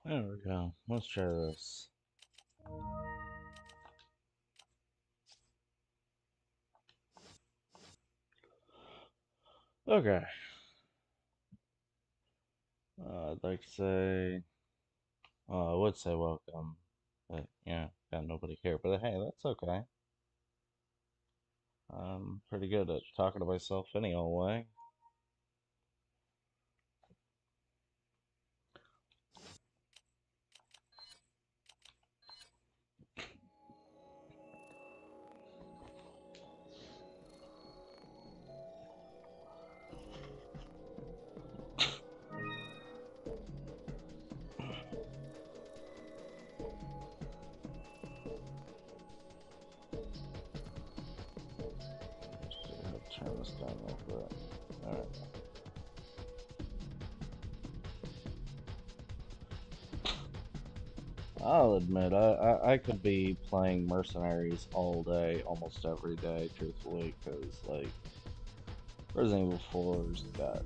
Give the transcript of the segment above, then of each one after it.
There we go. Let's try this. Okay. I'd like to say, I would say welcome, but yeah, got nobody here. But hey, that's okay. I'm pretty good at talking to myself any old way. See how to turn this down a little bit. Alright. I'll admit, I could be playing Mercenaries all day, almost every day, truthfully, because, like, Resident Evil 4's got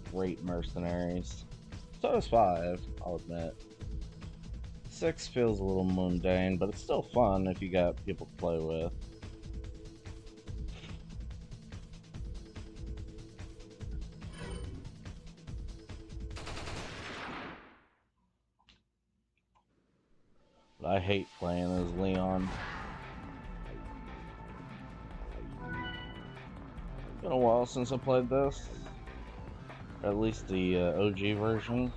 great Mercenaries. So is 5, I'll admit. 6 feels a little mundane, but it's still fun if you got people to play with. But I hate playing as Leon. Been a while since I played this. Or at least the OG version.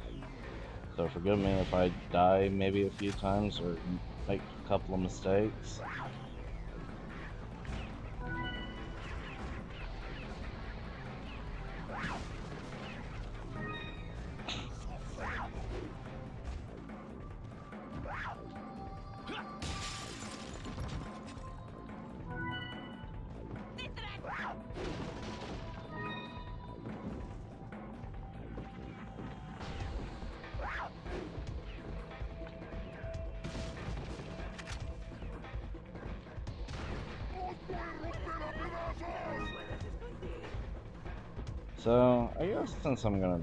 So forgive me if I die maybe a few times or make a couple of mistakes. So, I guess since I'm gonna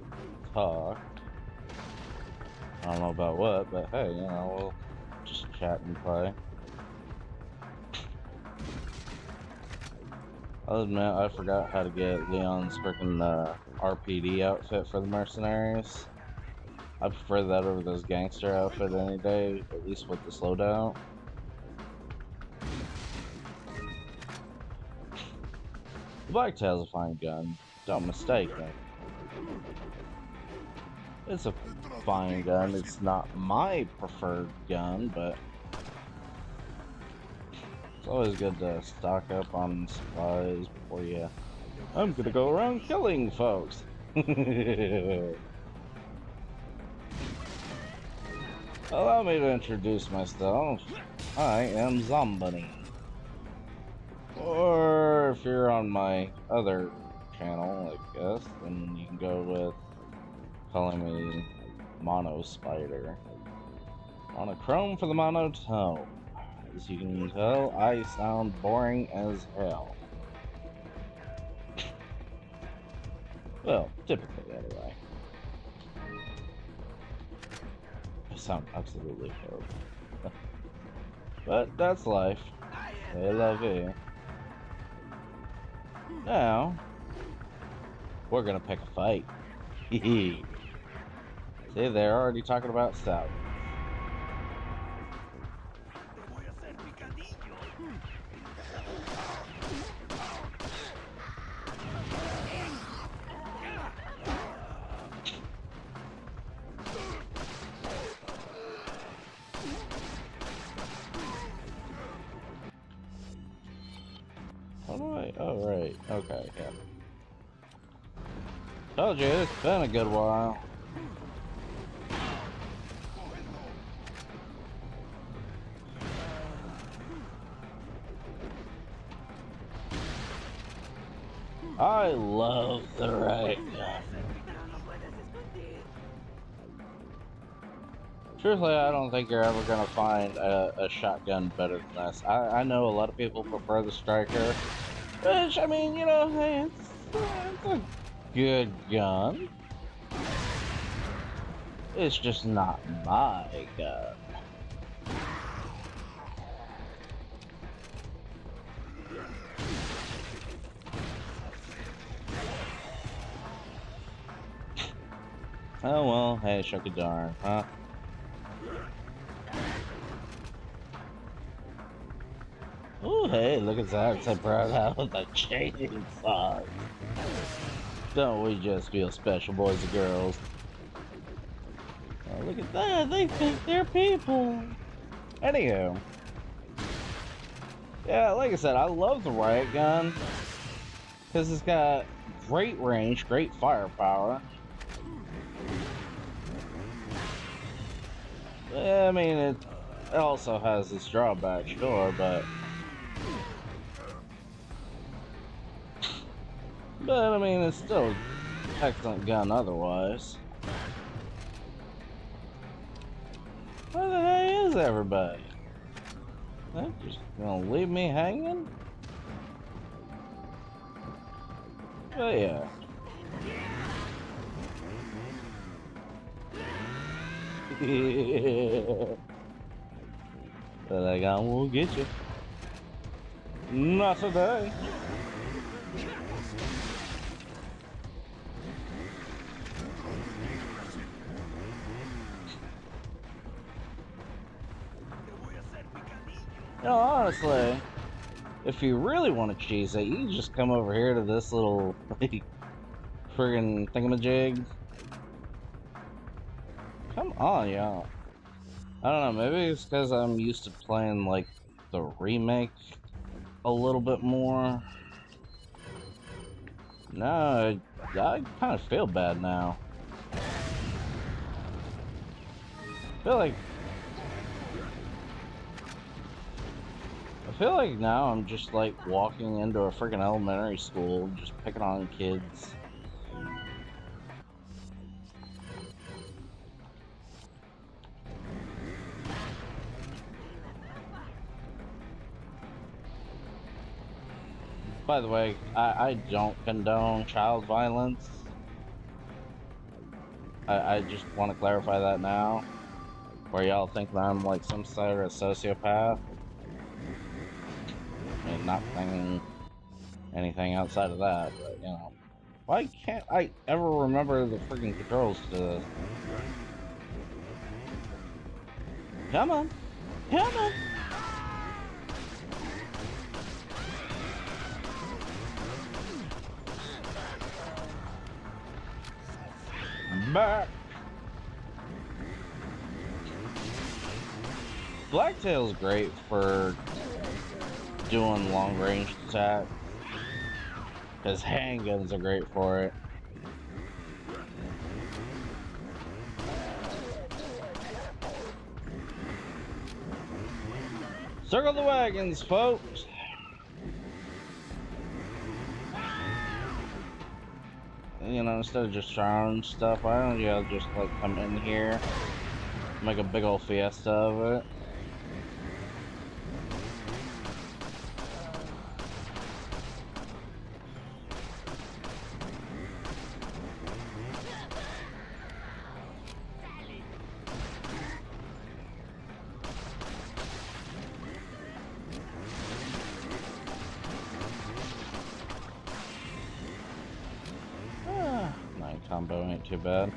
talk, I don't know about what, but hey, you know, we'll just chat and play. I'll admit, I forgot how to get Leon's freaking RPD outfit for the Mercenaries. I prefer that over this gangster outfit any day, at least with the slowdown. The Blacktail's a fine gun, don't mistake it. It's a fine gun, it's not my preferred gun, but it's always good to stock up on supplies before you... I'm gonna go around killing folks! Allow me to introduce myself. I am Zombunny. Or if you're on my other channel, I guess, then you can go with calling me Mono Spider. Monochrome for the monotone. As you can tell, I sound boring as hell. Well, typically anyway. I sound absolutely horrible. But that's life. C'est la vie. Now, we're gonna pick a fight. See, they're already talking about South. How do I? Oh, right. Okay, yeah. Told you, it's been a good while. I love the right gun. Truthfully, I don't think you're ever gonna find a shotgun better than this. I know a lot of people prefer the Striker, which, I mean, you know, hey, it's a good gun. It's just not my gun. Oh well, hey, shuck a darn, huh? Oh hey, look at that, it's a brought out with a chainsaw. Don't we just feel special, boys and girls? Oh, look at that, they think they're people. Anywho. Yeah, like I said, I love the riot gun. Because it's got great range, great firepower. I mean, it also has its drawbacks, sure, but I mean, it's still an excellent gun otherwise. Where the heck is everybody? They're just gonna leave me hanging? But yeah. But that gun will get you. Not today. You know, honestly, if you really want to cheese it, you can just come over here to this little friggin' thingamajig. Come on, y'all. I don't know, maybe it's because I'm used to playing, like, the remake a little bit more. No, I kind of feel bad now. I feel like now I'm just like walking into a freaking elementary school, just picking on kids. By the way, I don't condone child violence. I just want to clarify that now, where y'all think that I'm like some sort of sociopath. I mean, not thinking anything outside of that, but you know. Why can't I ever remember the freaking controls to this? Come on! Come on! Back! Blacktail's great for doing long range attack, because handguns are great for it. Circle the wagons, folks! You know, instead of just throwing stuff, why don't you just like come in here, make a big old fiesta of it? Combo ain't too bad.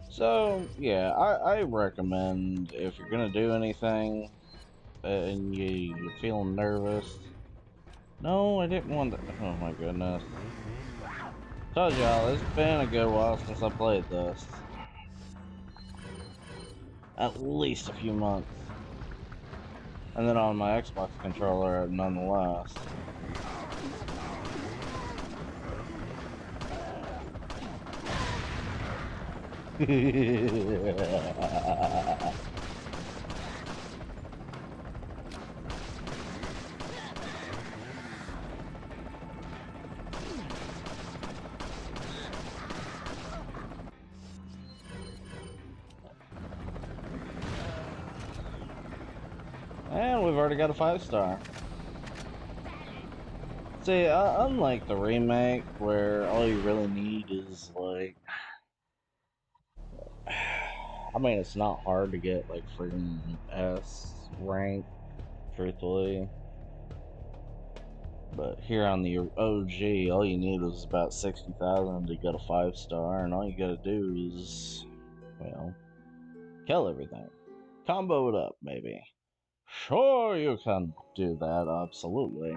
So yeah, I recommend if you're gonna do anything and you're feeling nervous. No, I didn't want to. Oh my goodness. Told y'all, it's been a good while since I played this. At least a few months. And then on my Xbox controller, nonetheless. And we've already got a 5-star. See, unlike the remake, where all you really need is like, I mean, it's not hard to get like freaking S rank, truthfully. But here on the OG, all you need is about 60,000 to get a 5-star, and all you gotta do is, well, kill everything. Combo it up, maybe. Sure, you can do that, absolutely.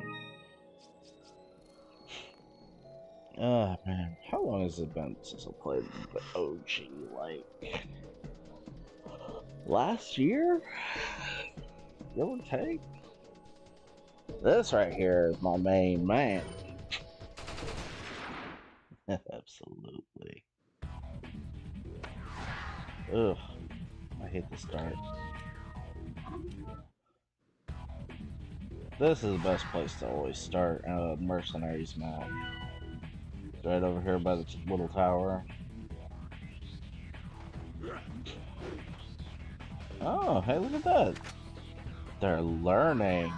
Ah, man, how long has it been since I played the OG? Like, last year? Give or take? This right here is my main man. Absolutely. Ugh, I hate the start. This is the best place to always start a Mercenaries map. It's right over here by the little tower. Oh, hey, look at that. They're learning.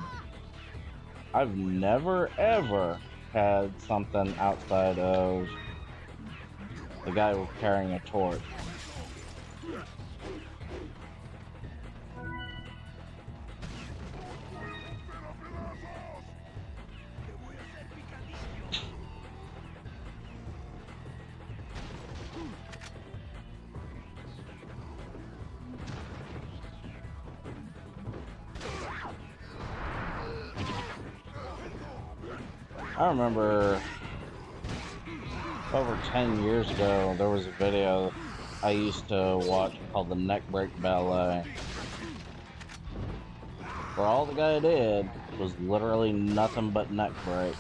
I've never, ever had something outside of the guy carrying a torch. I remember over 10 years ago, there was a video I used to watch called the Neck Break Ballet, where all the guy did was literally nothing but neck break.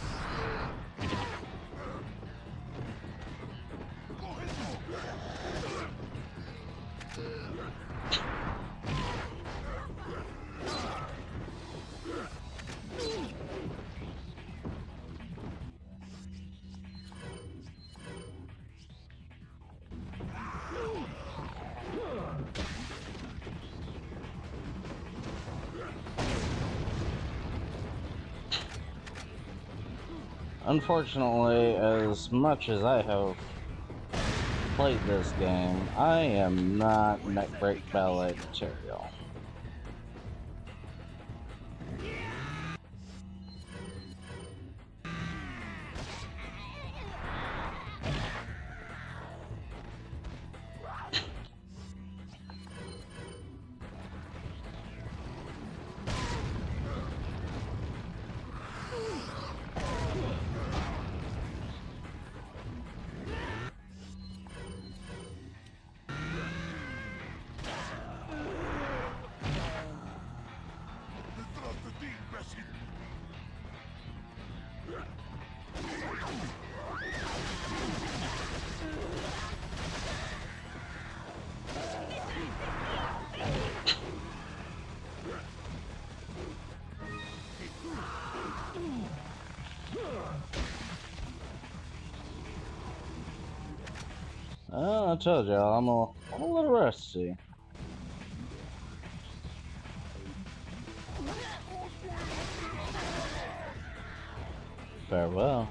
Unfortunately, as much as I have played this game, I am not neck break ballet material. I told y'all, I'm a little rusty. Farewell.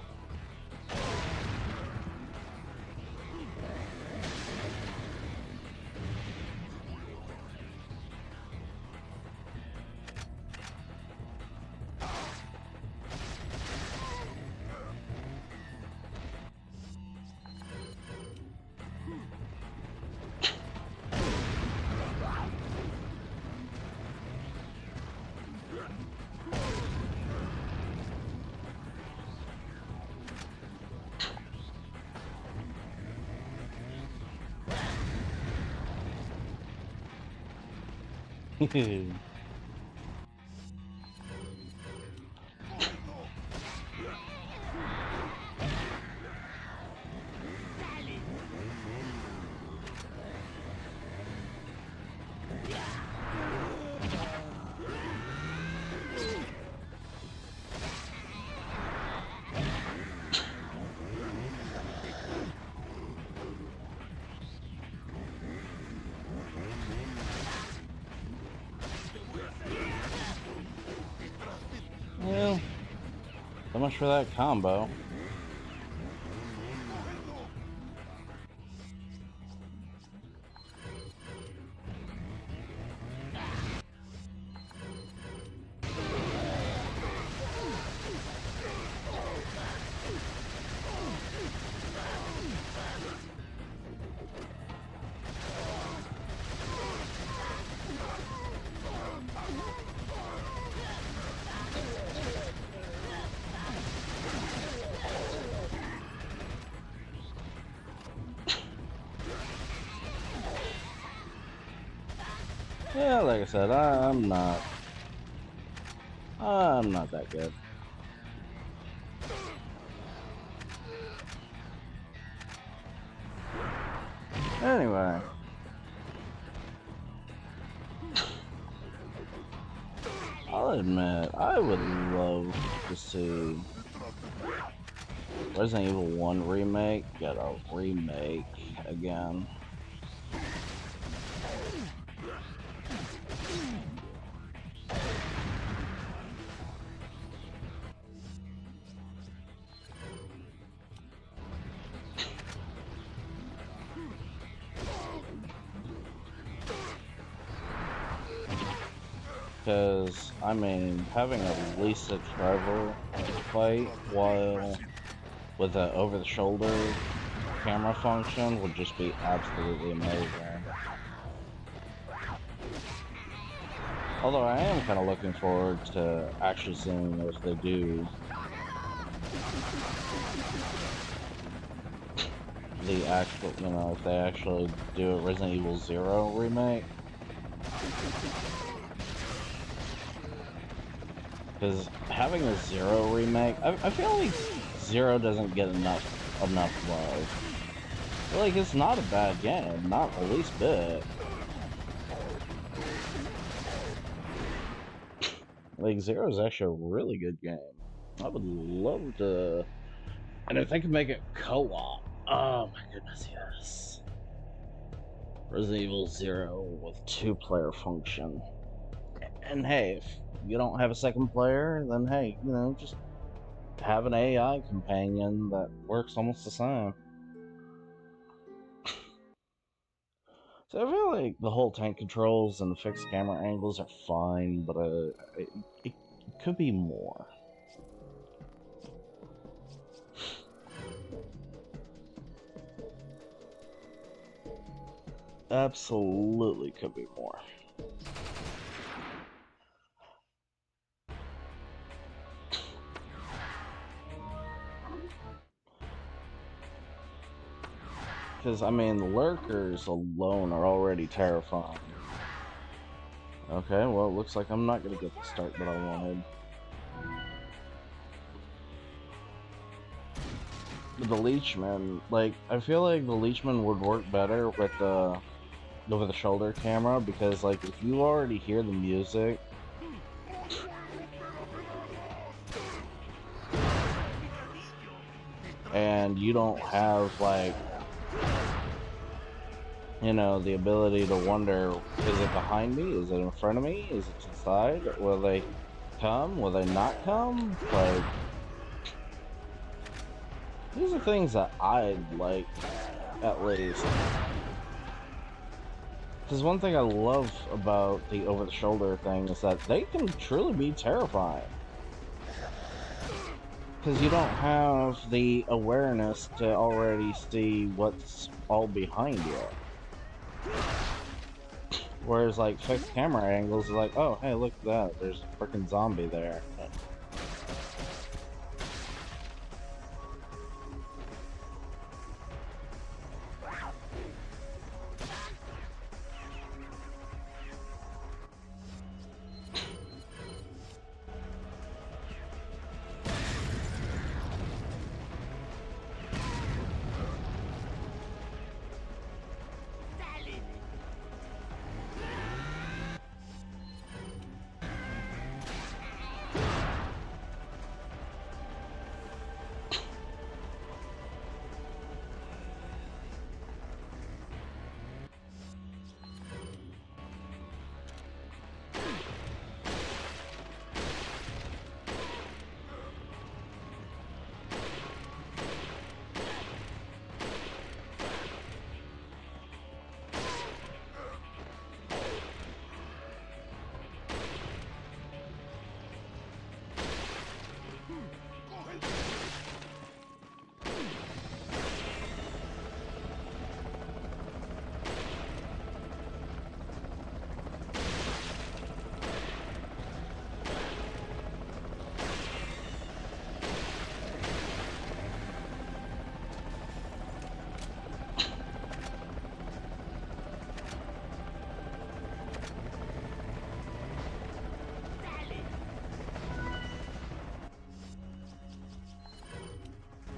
much for that combo. Yeah, like I said, I'm not that good. Anyway. I'll admit, I would love to see Resident Evil 1 remake get a remake again. Because, I mean, having a Lisa Trevor fight while with an over-the-shoulder camera function would just be absolutely amazing. Although I am kind of looking forward to actually seeing if they do the actual, you know, if they actually do a Resident Evil 0 remake. Because having a 0 remake, I feel like 0 doesn't get enough love. I feel like it's not a bad game, not the least bit. Like 0 is actually a really good game. I would love to, and if they could make it co-op, oh my goodness, yes. Resident Evil 0 with 2-player function. And hey, if you don't have a second player, then hey, you know, just have an AI companion that works almost the same. So I feel like the whole tank controls and the fixed camera angles are fine, but it could be more. Absolutely could be more. Because, I mean, the lurkers alone are already terrifying. Okay, well, it looks like I'm not going to get the start that I wanted. The Leechman, like, I feel like the Leechman would work better with the over-the-shoulder camera, because, like, if you already hear the music, and you don't have, like, you know, the ability to wonder, is it behind me? Is it in front of me? Is it to the side? Will they come? Will they not come? Like, these are things that I'd like, at least. Because one thing I love about the over-the-shoulder thing is that they can truly be terrifying. Because you don't have the awareness to already see what's all behind you. Whereas, like, fixed camera angles are like, oh, hey, look at that, there's a freaking zombie there.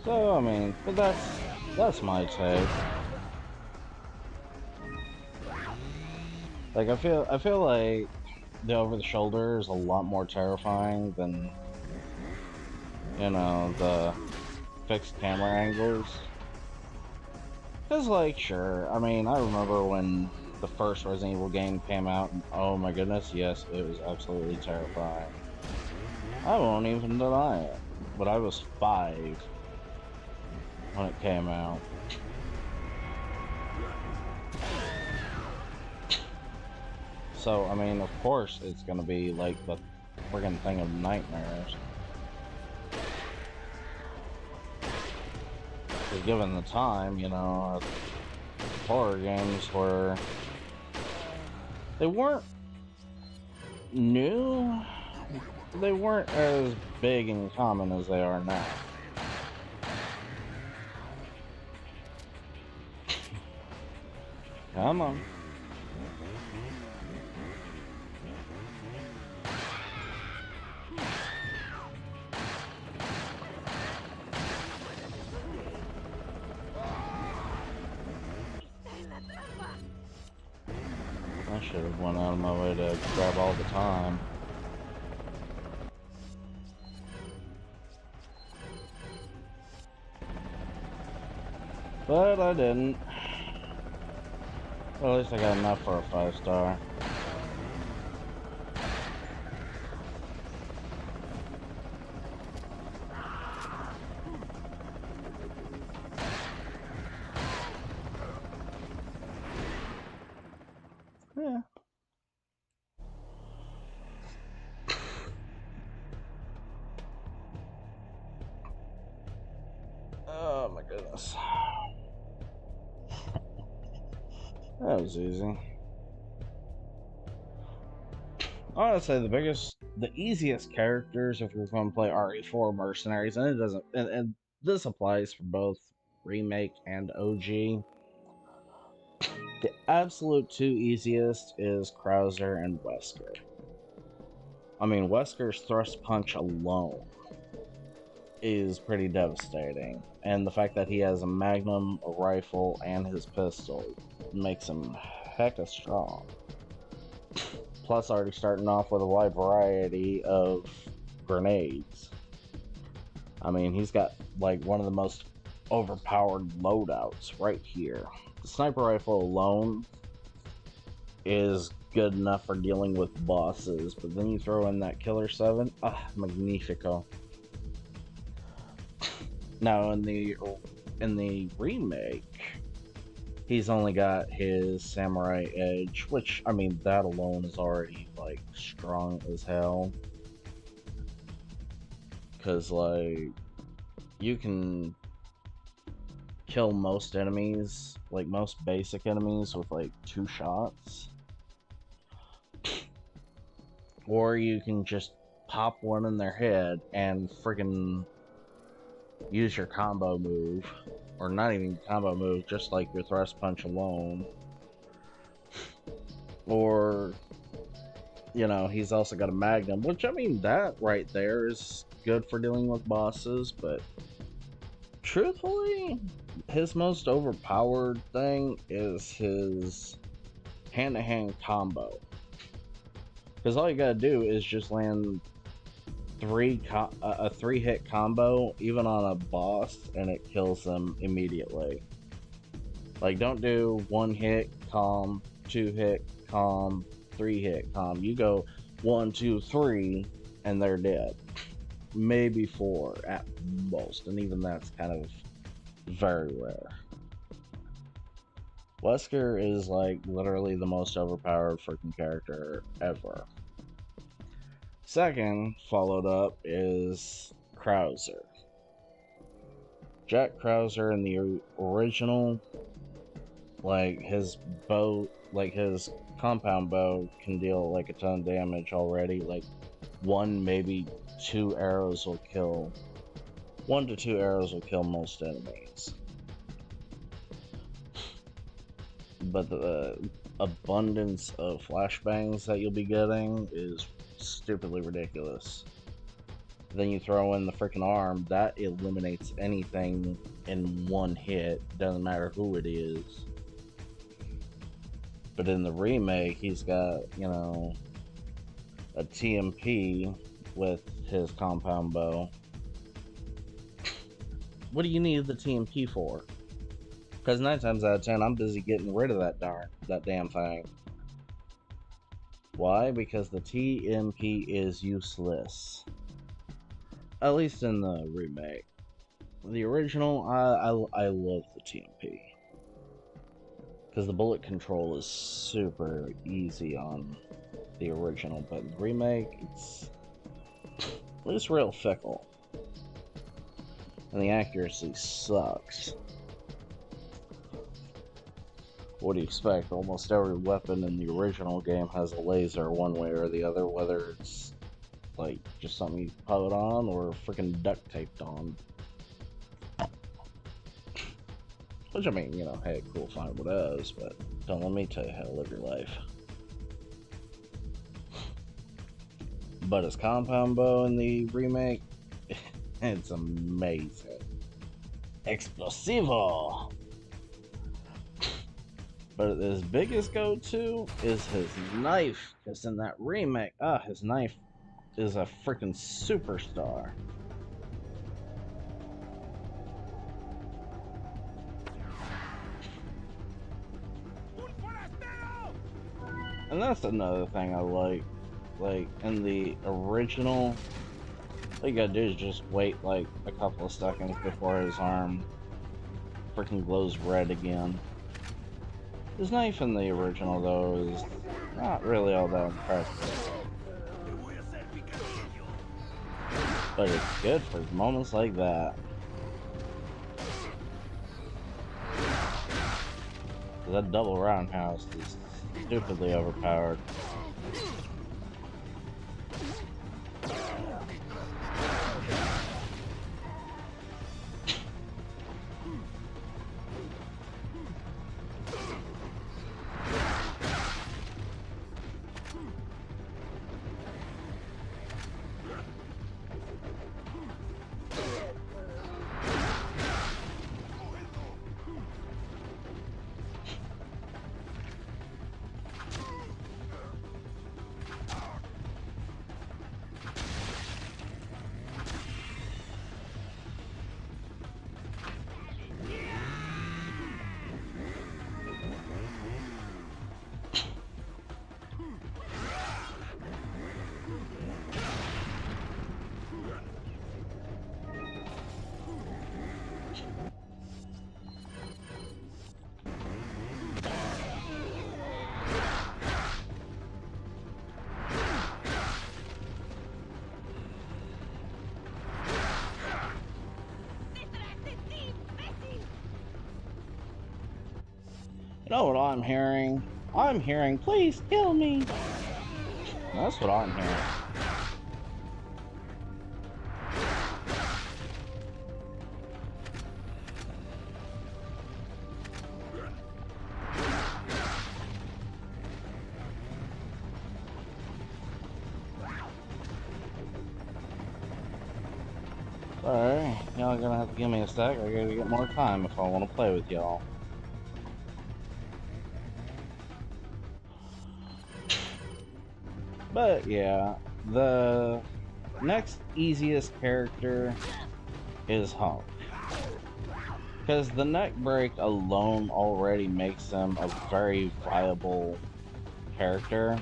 So I mean, but that's my take. Like I feel like the over the shoulder is a lot more terrifying than, the fixed camera angles. Cause like sure, I mean I remember when the first Resident Evil game came out and oh my goodness, yes, it was absolutely terrifying. I won't even deny it. But I was 5 when it came out. So I mean of course it's gonna be like the friggin' thing of nightmares. Because given the time, horror games were, they weren't new, they weren't as big and common as they are now. Come on. I should have went out of my way to grab all the time. But I didn't. Well, at least I got enough for a 5-star. Yeah. Oh my goodness. That was easy. I would say the easiest characters if you're going to play RE4 Mercenaries, and it doesn't, and this applies for both remake and OG. The absolute two easiest is Krauser and Wesker. I mean, Wesker's thrust punch alone is pretty devastating, and the fact that he has a Magnum, a rifle, and his pistol makes him hecka strong. Plus, already starting off with a wide variety of grenades. I mean, he's got like one of the most overpowered loadouts right here. The sniper rifle alone is good enough for dealing with bosses, but then you throw in that Killer 7, magnifico. Now in the remake, he's only got his Samurai Edge, which I mean that alone is already like strong as hell. Cause like you can kill most enemies, like most basic enemies, with like 2 shots. Or you can just pop one in their head and friggin' use your combo move. Or not even combo move, just like your thrust punch alone. Or, he's also got a Magnum, which I mean, that right there is good for dealing with bosses, but truthfully, his most overpowered thing is his hand-to-hand combo. Because all you gotta do is just land a 3-hit combo, even on a boss, and it kills them immediately. Like, don't do 1-hit calm, 2-hit calm, 3-hit calm. You go 1, 2, 3, and they're dead. Maybe 4 at most, and even that's kind of very rare. Wesker is like literally the most overpowered freaking character ever. Second, followed up, is Krauser. Jack Krauser in the original, like his compound bow can deal like a ton of damage already. Like 1, maybe 2 arrows will kill. 1 to 2 arrows will kill most enemies. But the abundance of flashbangs that you'll be getting is stupidly ridiculous. Then you throw in the freaking arm, that eliminates anything in one hit, doesn't matter who it is. But in the remake, he's got, you know, a TMP with his compound bow. What do you need the TMP for? Because 9 times out of 10, I'm busy getting rid of that damn thing. Why? Because the TMP is useless. At least in the remake. The original, I love the TMP. Because the bullet control is super easy on the original, but in the remake, it's real fickle. And the accuracy sucks. What do you expect? Almost every weapon in the original game has a laser one way or the other, whether it's like just something you put on or freaking duct taped on. Which, I mean, you know, hey, cool, fine, what else, but don't let me tell you how to live your life. But his compound bow in the remake, it's amazing. Explosivo! But his biggest go-to is his knife, because in that remake, his knife is a freaking superstar. And that's another thing I like. Like, in the original, all you gotta do is just wait like a couple of seconds before his arm freaking glows red again. His knife in the original, though, is not really all that impressive. But it's good for moments like that. That double roundhouse is stupidly overpowered. You know what I'm hearing? I'm hearing, please kill me. That's what I'm hearing. Sorry, y'all gonna have to give me a sec. I gotta get more time if I want to play with y'all. But yeah, the next easiest character is Hunk. Because the neck break alone already makes him a very viable character.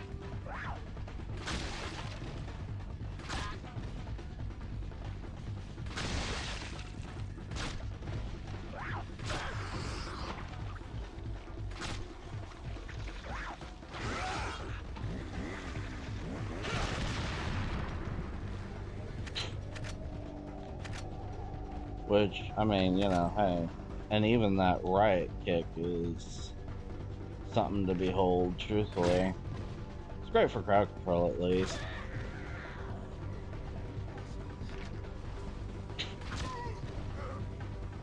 Which, I mean, you know, hey, and even that riot kick is something to behold, truthfully. It's great for crowd control, at least.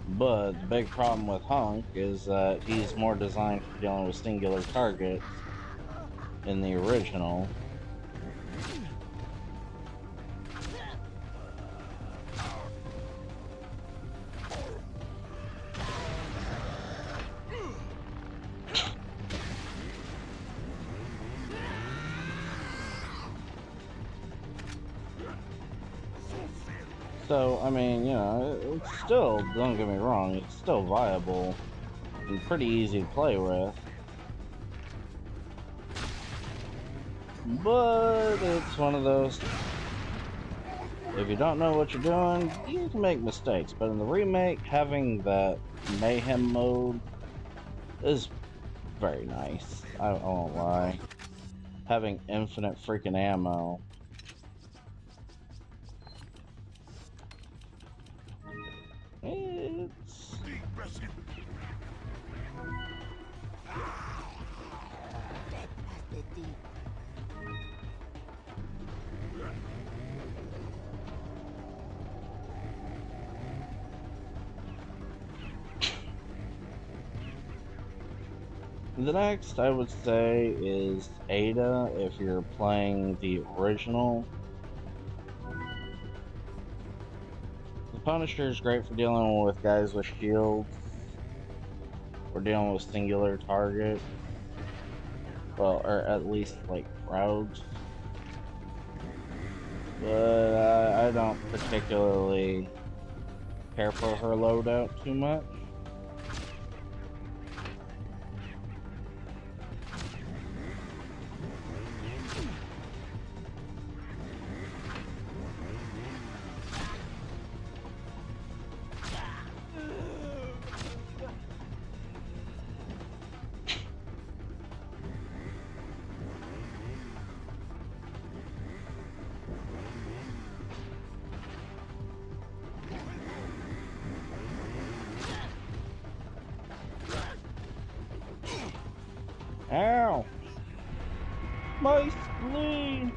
But the big problem with Hunk is that he's more designed for dealing with singular targets in the original. So, I mean, you know, it's still, don't get me wrong, it's still viable and pretty easy to play with. But it's one of those, if you don't know what you're doing, you can make mistakes. But in the remake, having that mayhem mode is very nice. I won't lie. Having infinite freaking ammo. It's... The next, I would say, is Ada, if you're playing the original. The Punisher is great for dealing with guys with shields, or dealing with singular target. Well, or at least, like, crowds. But I don't particularly care for her loadout too much. Ow! My spleen!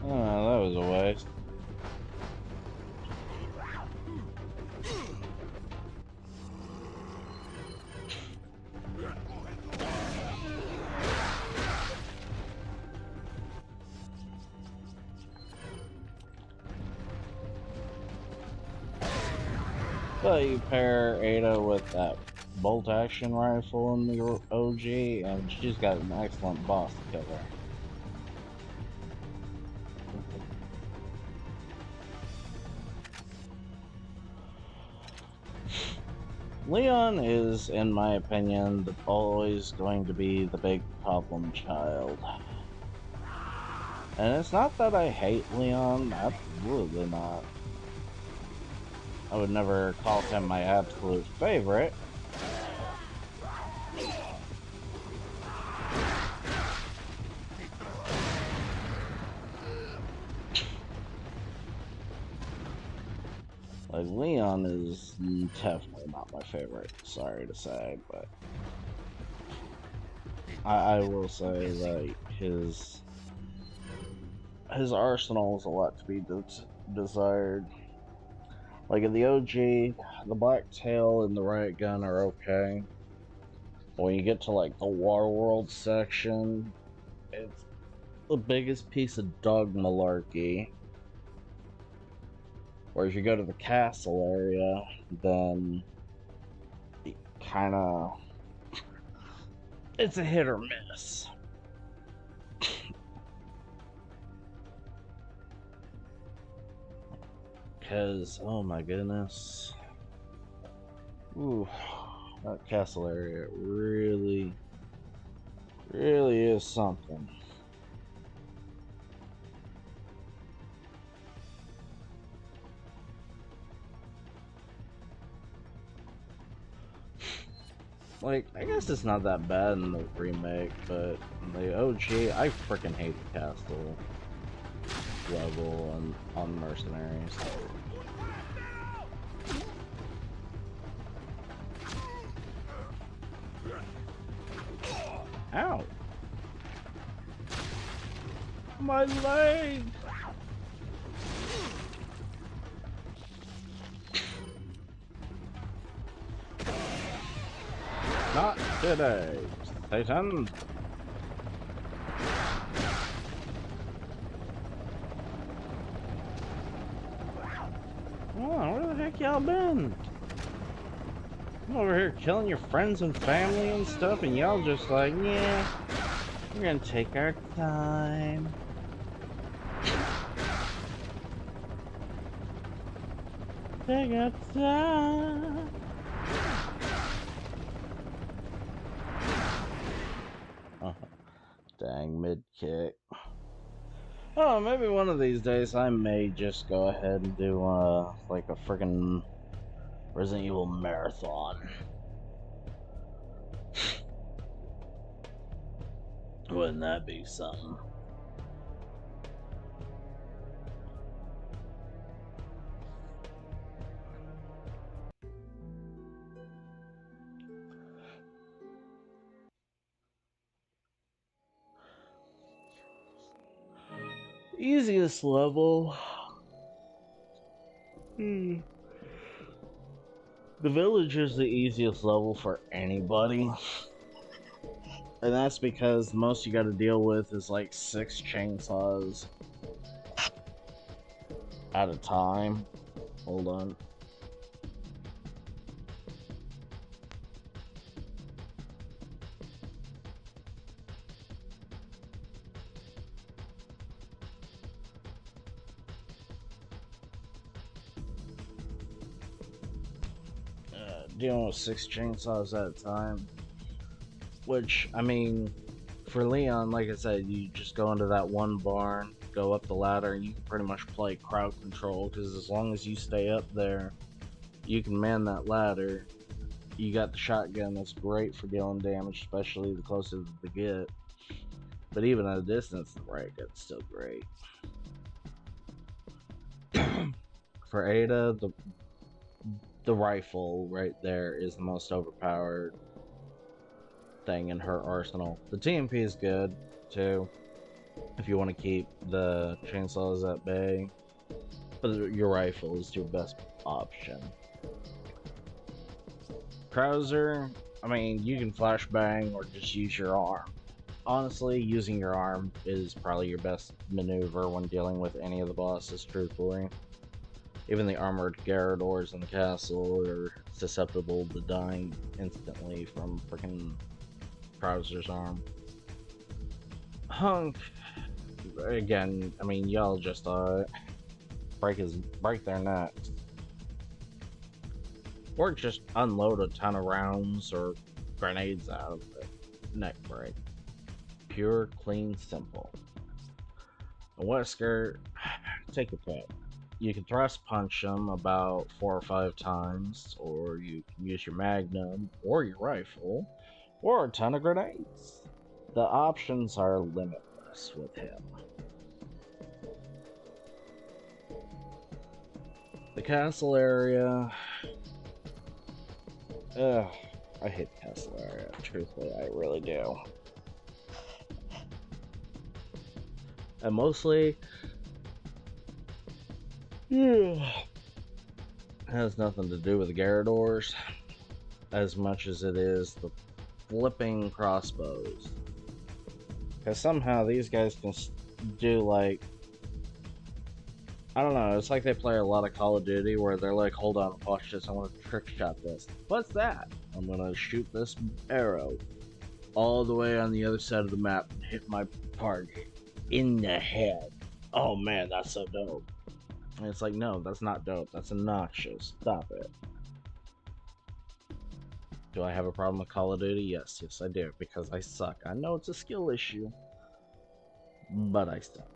Oh, that was a waste. But you pair Ada with that bolt action rifle in the OG, and she's got an excellent boss killer. Leon is, in my opinion, always going to be the big problem child. And it's not that I hate Leon, absolutely not. I would never call him my absolute favorite. Like, Leon is definitely not my favorite, sorry to say, but I will say, like, his arsenal is a lot to be desired. Like, in the OG, the black tail and the riot gun are okay. When you get to, like, the Warworld section, it's the biggest piece of dog malarkey. Where if you go to the castle area, then it kinda... it's a hit or miss. Because, oh my goodness. Ooh, that castle area really is something. Like, I guess it's not that bad in the remake, but in the OG, I freaking hate the castle level on Mercenaries. Ow! My leg! Not today, Satan. Oh, where the heck y'all been? I'm over here killing your friends and family and stuff, and y'all just like, yeah, we're gonna take our time. Take our time. Oh, dang, mid kick. Oh, maybe one of these days I may just go ahead and do like a friggin' Resident Evil marathon. Wouldn't that be something? Easiest level. The village is the easiest level for anybody. And that's because the most you gotta deal with is like 6 chainsaws at a time. Hold on. Dealing with 6 chainsaws at a time. Which, I mean, for Leon, like I said, you just go into that one barn, go up the ladder, and you can pretty much play crowd control, because as long as you stay up there, you can man that ladder. You got the shotgun, that's great for dealing damage, especially the closer they get. But even at a distance, the right gun's still great. For Ada, the rifle right there is the most overpowered thing in her arsenal. The TMP is good too, if you want to keep the chainsaws at bay, but your rifle is your best option. Krauser, I mean, you can flashbang or just use your arm. Honestly, using your arm is probably your best maneuver when dealing with any of the bosses, truthfully. Even the armored Garradors in the castle are susceptible to dying instantly from freaking Krauser's arm. Hunk, again, I mean, y'all just break their necks. Or just unload a ton of rounds or grenades out of it. Neck break. Pure, clean, simple. A Wesker, take your pick. You can thrust punch them about 4 or 5 times, or you can use your Magnum, or your rifle, or a ton of grenades. The options are limitless with him. The castle area... Ugh, I hate the castle area, truthfully, I really do. And mostly... it has nothing to do with the Garradors as much as it is the flipping crossbows. Because somehow these guys can do like, I don't know, it's like they play a lot of Call of Duty where they're like, hold on, watch this, I want to trick shot this. What's that? I'm gonna shoot this arrow all the way on the other side of the map and hit my target in the head. Oh man, that's so dope. And it's like, no, that's not dope. That's obnoxious. Stop it. Do I have a problem with Call of Duty? Yes, yes I do, because I suck. I know it's a skill issue, but I suck.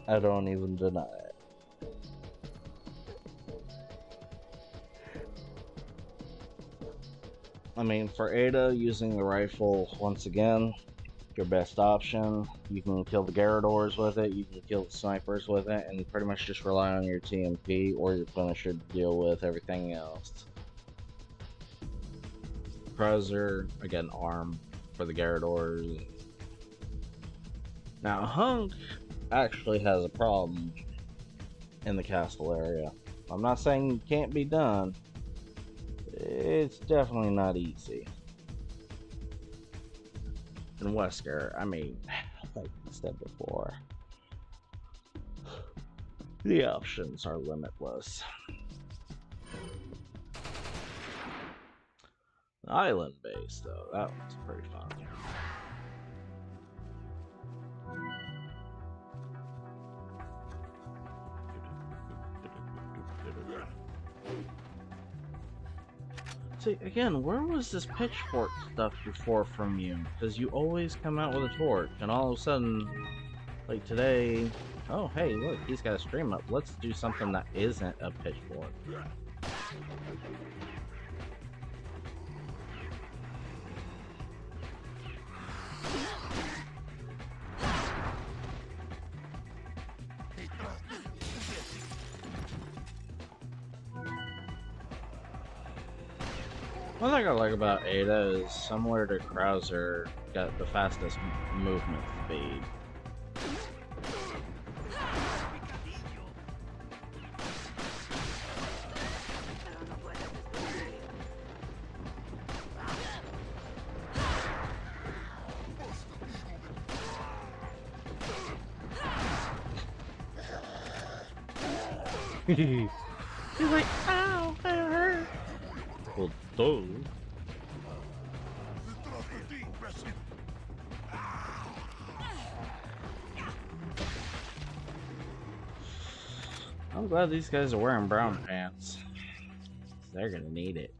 I don't even deny it. I mean, for Ada, using the rifle, once again, your best option. You can kill the Garradors with it, you can kill the snipers with it, and pretty much just rely on your TMP or your finisher to deal with everything else. Krauser, again, arm for the Garradors. Now, Hunk actually has a problem. in the castle area. I'm not saying it can't be done. It's definitely not easy. In Wesker, I mean, like I said before, the options are limitless. The island base, though, that one's pretty fun. See, again, where was this pitchfork stuff before from you? Because you always come out with a torch, and all of a sudden, like today, oh hey, look, he's got a stream up. Let's do something that isn't a pitchfork. One thing I like about Ada is, similar to Krauser, got the fastest movement speed. He's like, ow, that hurt. Well, duh. I'm glad these guys are wearing brown pants. They're gonna need it.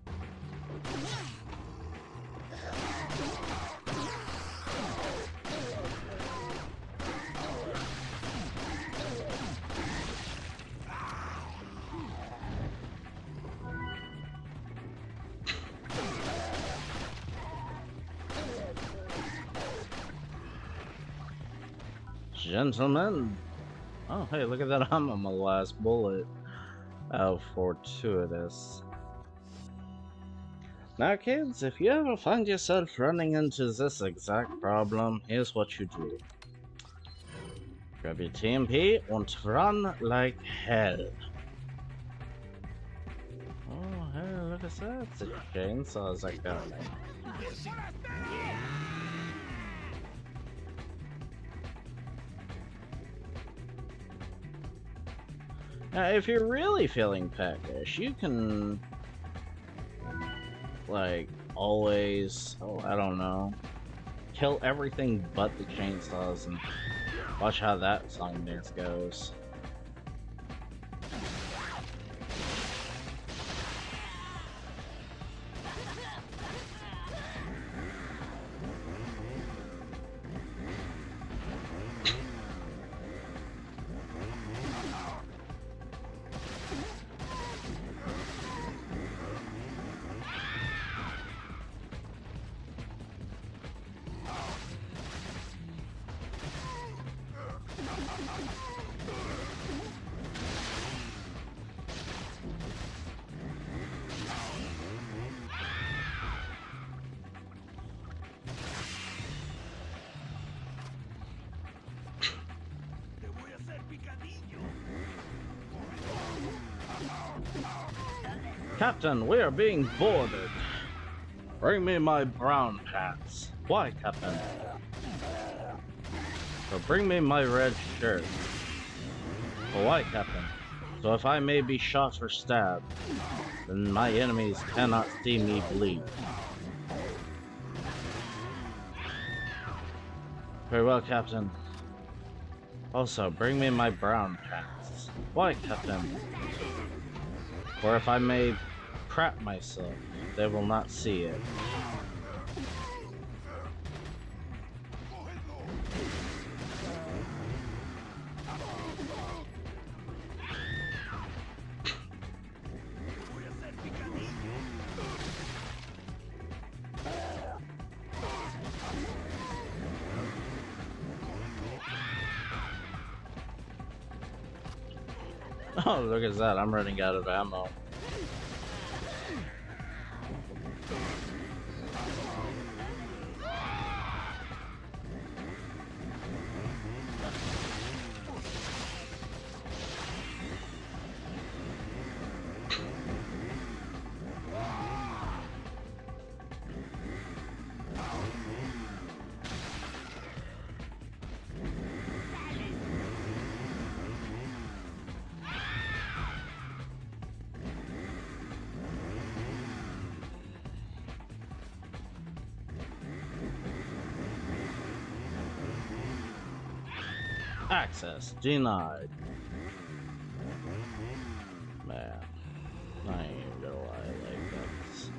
Gentlemen. Oh, hey, look at that. I'm on my last bullet. How fortuitous. Now, kids, if you ever find yourself running into this exact problem, here's what you do. Grab your TMP and run like hell. Oh, hey, look at that. It's a chainsaws I got. Now, if you're really feeling peckish, you can, like, always, oh, I don't know, kill everything but the chainsaws and watch how that song dance goes. Captain, we are being boarded. Bring me my brown pants. Why, Captain? So bring me my red shirt. Well, why, Captain? So if I may be shot or stabbed, then my enemies cannot see me bleed. Very well, Captain. Also, bring me my brown pants. Why, Captain? For if I may crap myself, they will not see it. Oh, look at that, I'm running out of ammo. Access denied. Man, I ain't even gonna lie, like, that's...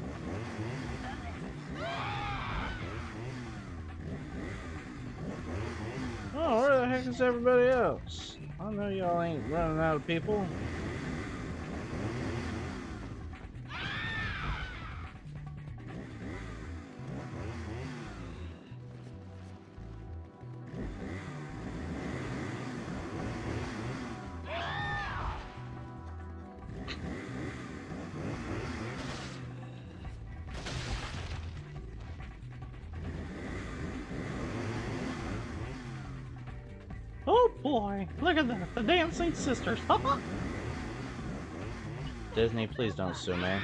Oh, where the heck is everybody else? I know y'all ain't running out of people. Oh boy, look at that, the dancing sisters. Disney, please don't sue me.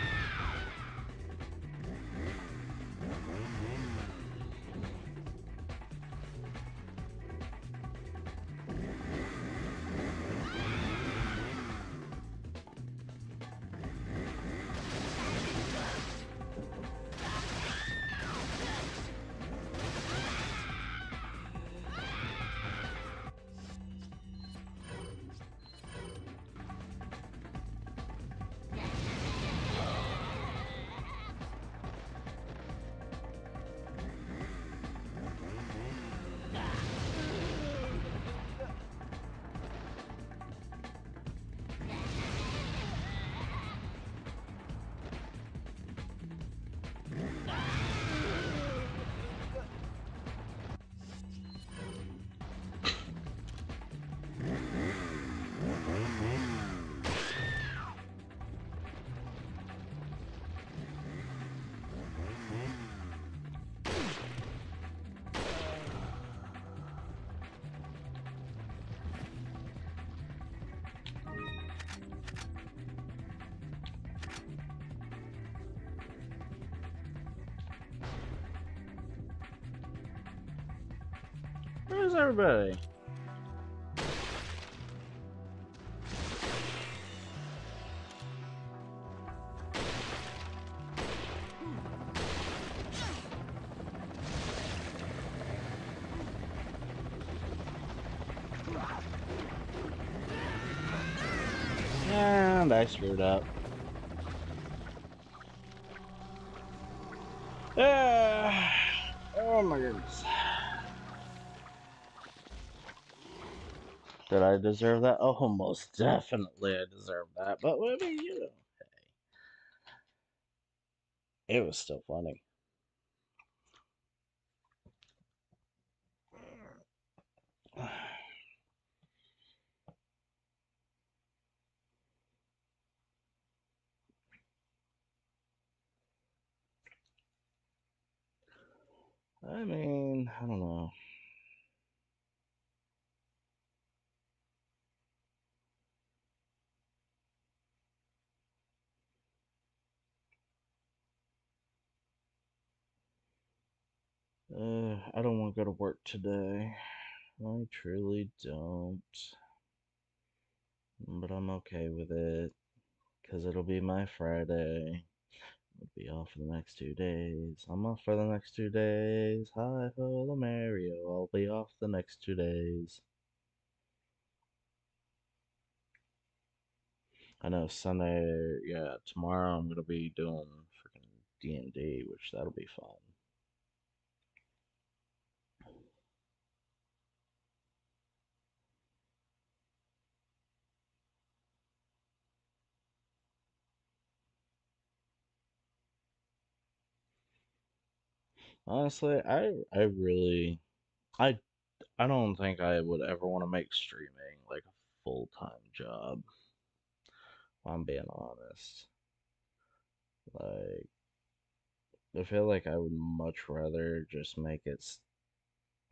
Where's everybody? And I screwed up. Oh my goodness. Did I deserve that? Oh, most definitely I deserve that. But I mean, you know, it was still funny. I mean, I don't know. I don't want to go to work today. I truly don't. But I'm okay with it. Because it'll be my Friday. I'll be off for the next 2 days. I'm off for the next 2 days. Hi ho, the Mario. I'll be off the next 2 days. I know Sunday, yeah, tomorrow I'm gonna be doing freaking D&D, which that'll be fun. Honestly, I really I I don't think I would ever want to make streaming like a full-time job. If I'm being honest. Like, I feel like I would much rather just make it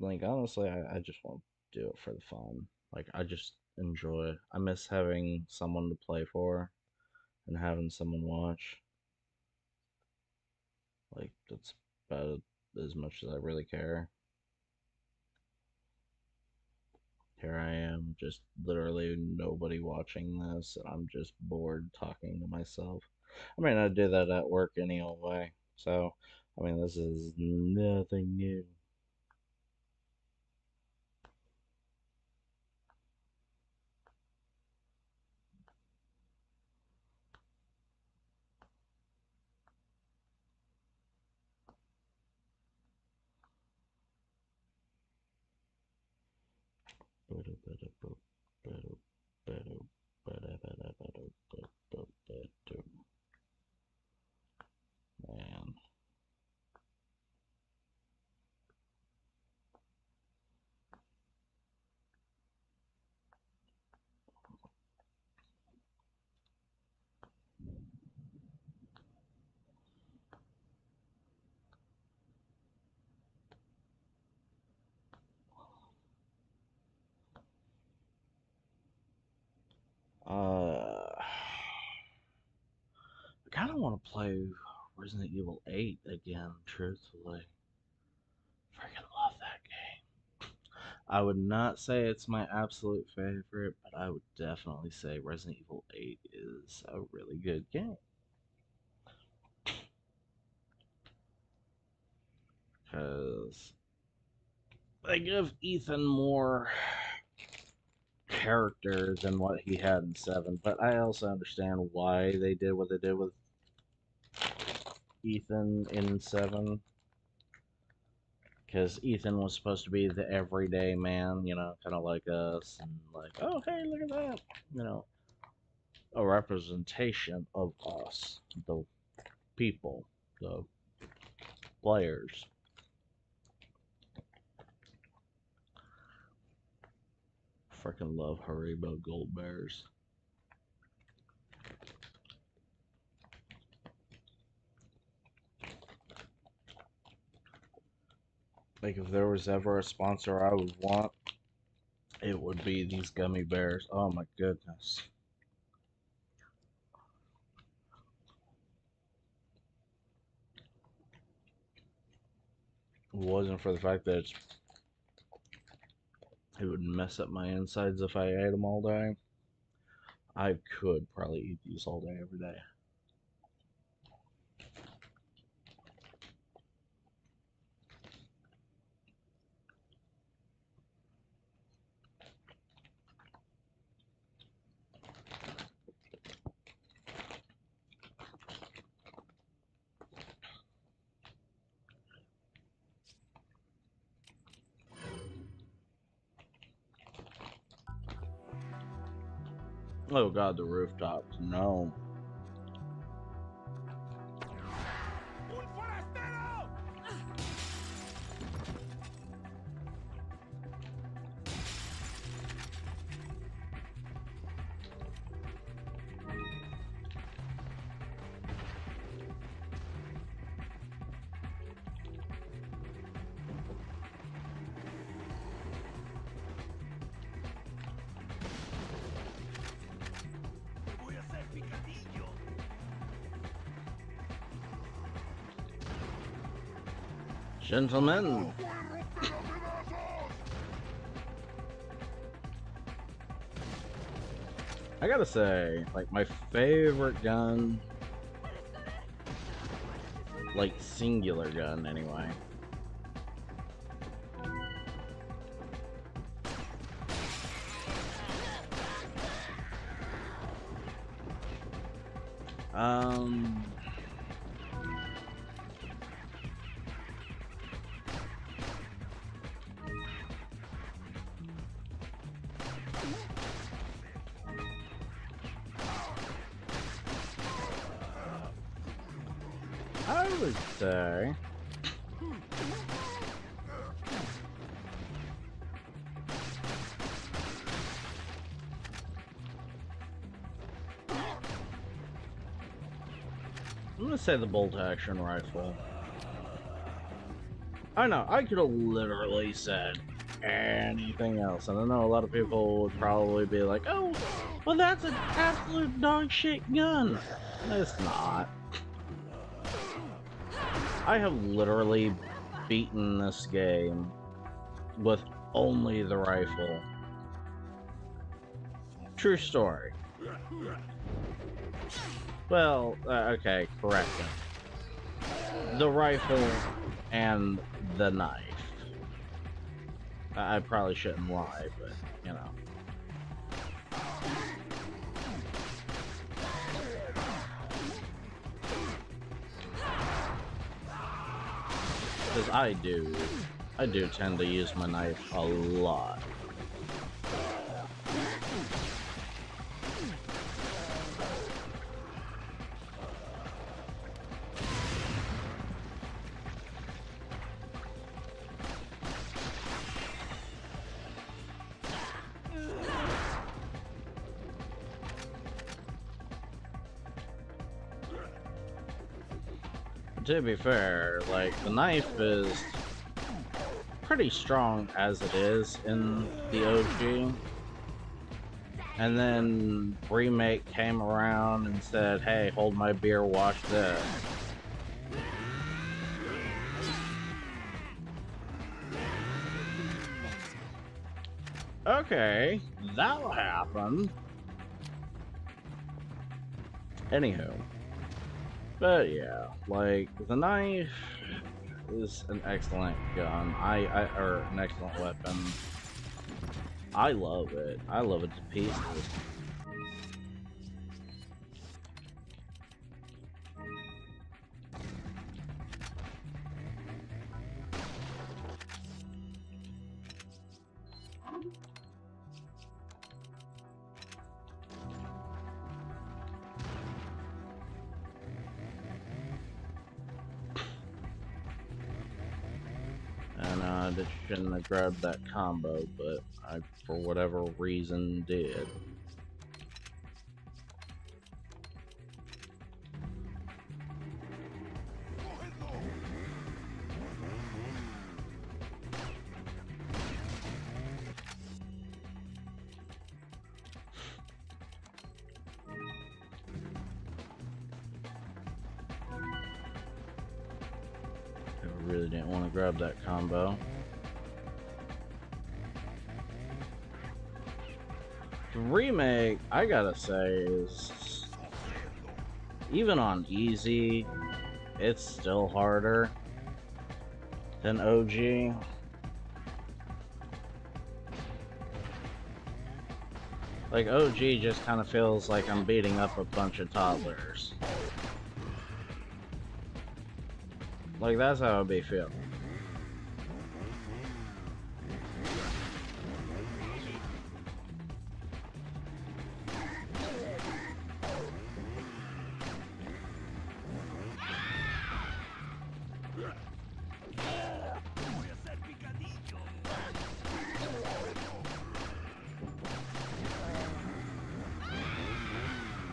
like honestly, I just want to do it for the fun. Like I just enjoy it. I miss having someone to play for and having someone watch. Like that's about as much as I really care. Here I am, just literally nobody watching this, and I'm just bored talking to myself. I mean, I do that at work any old way. So, I mean, this is nothing new. I kind of want to play Resident Evil 8 again, truthfully. Freaking love that game. I would not say it's my absolute favorite, but I would definitely say Resident Evil 8 is a really good game. Because they give Ethan more character than what he had in 7, but I also understand why they did what they did with Ethan in 7. Because Ethan was supposed to be the everyday man, you know, kind of like us, and like, oh, hey, look at that, you know, a representation of us, the people, the players. Freaking love Haribo Gold Bears. Like, if there was ever a sponsor I would want, it would be these gummy bears. Oh my goodness. If it wasn't for the fact that it would mess up my insides if I ate them all day, I could probably eat these all day, every day. Oh god, the rooftops. No. Gentlemen. I gotta say, like, my favorite gun, like, singular gun, anyway. I would say I'm gonna say the bolt-action rifle. I know, I could have literally said anything else, and I know a lot of people would probably be like, oh, well that's an absolute dog shit gun. It's not. I have literally beaten this game with only the rifle. True story. Well, okay, correction. The rifle and the knife. I probably shouldn't lie, but, you know. Because I do tend to use my knife a lot. To be fair, like, the knife is pretty strong as it is in the OG. And then Remake came around and said, hey, hold my beer, watch this. Okay, that'll happen. Anywho. But yeah, like, the knife is an excellent gun. Or an excellent weapon. I love it. I love it to pieces. And I shouldn't have grabbed that combo, but I, for whatever reason, did. I really didn't want to grab that combo. The remake, I gotta say, is even on easy, it's still harder than OG. Like, OG just kind of feels like I'm beating up a bunch of toddlers. Like, that's how I'd be feeling.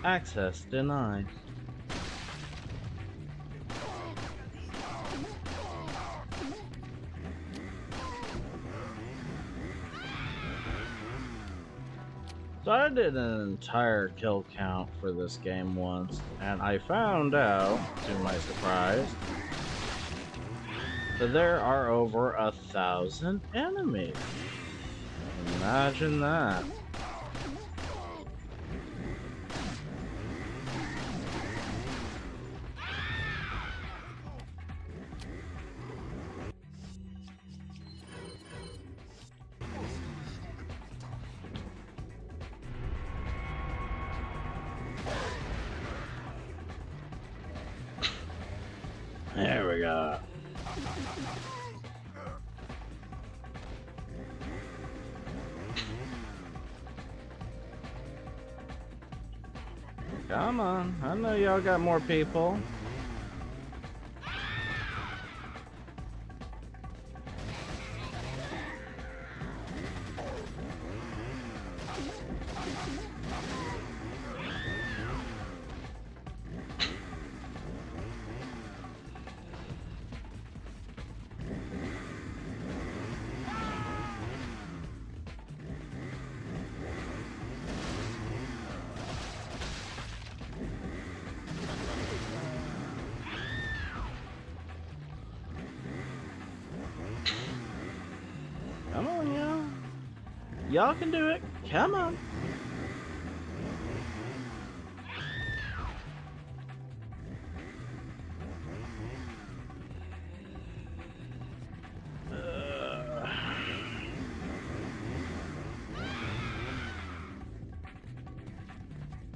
Access denied. So I did an entire kill count for this game once, and I found out, to my surprise, that there are over 1,000 enemies. Imagine that. There we go. Come on, I know y'all got more people. Come on, y'all. Y'all can do it. Come on.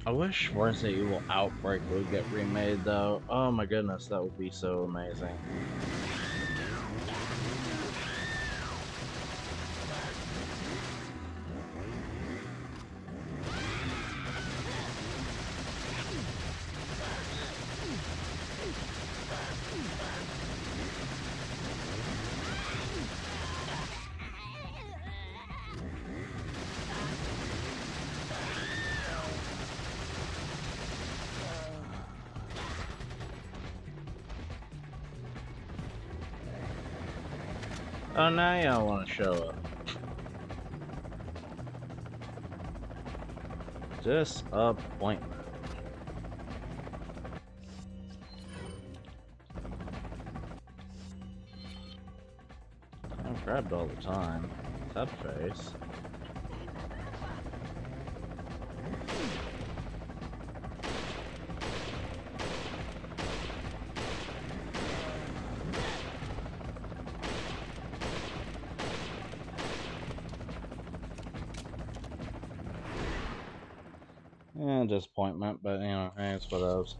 I wish Resident Evil Outbreak would get remade, though. Oh my goodness, that would be so amazing. Oh, now y'all want to show up. Disappointment. I'm grabbed all the time. Tough face. Yeah, disappointment, but you know, hey, it's what else.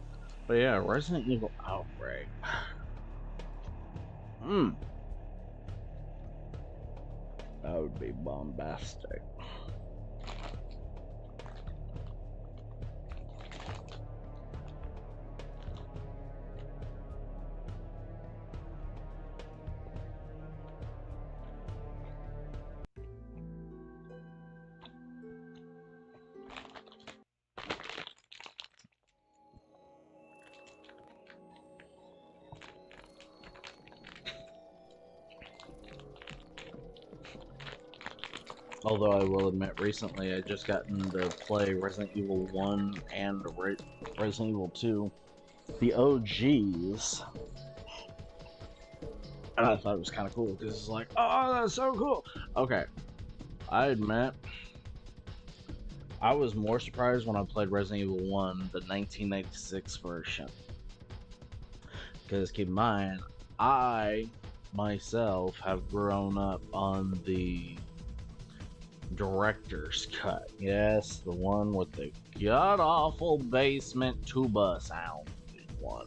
But yeah, Resident Evil Outbreak. That would be bombastic. Although I will admit, recently I just gotten to play Resident Evil 1 and Resident Evil 2, the OGs, and I thought it was kind of cool because it's like, oh, that's so cool. Okay, I admit, I was more surprised when I played Resident Evil 1, the 1996 version, because keep in mind, I myself have grown up on the director's cut. Yes, the one with the god-awful basement tuba sound one.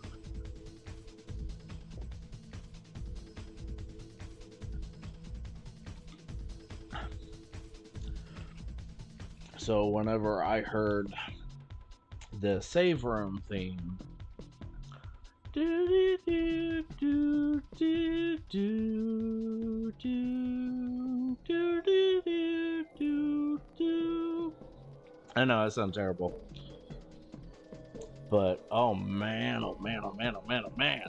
So whenever I heard the save room theme, do do do do do do do do do do. I know that sounds terrible, but oh man, oh man, oh man, oh man, oh man.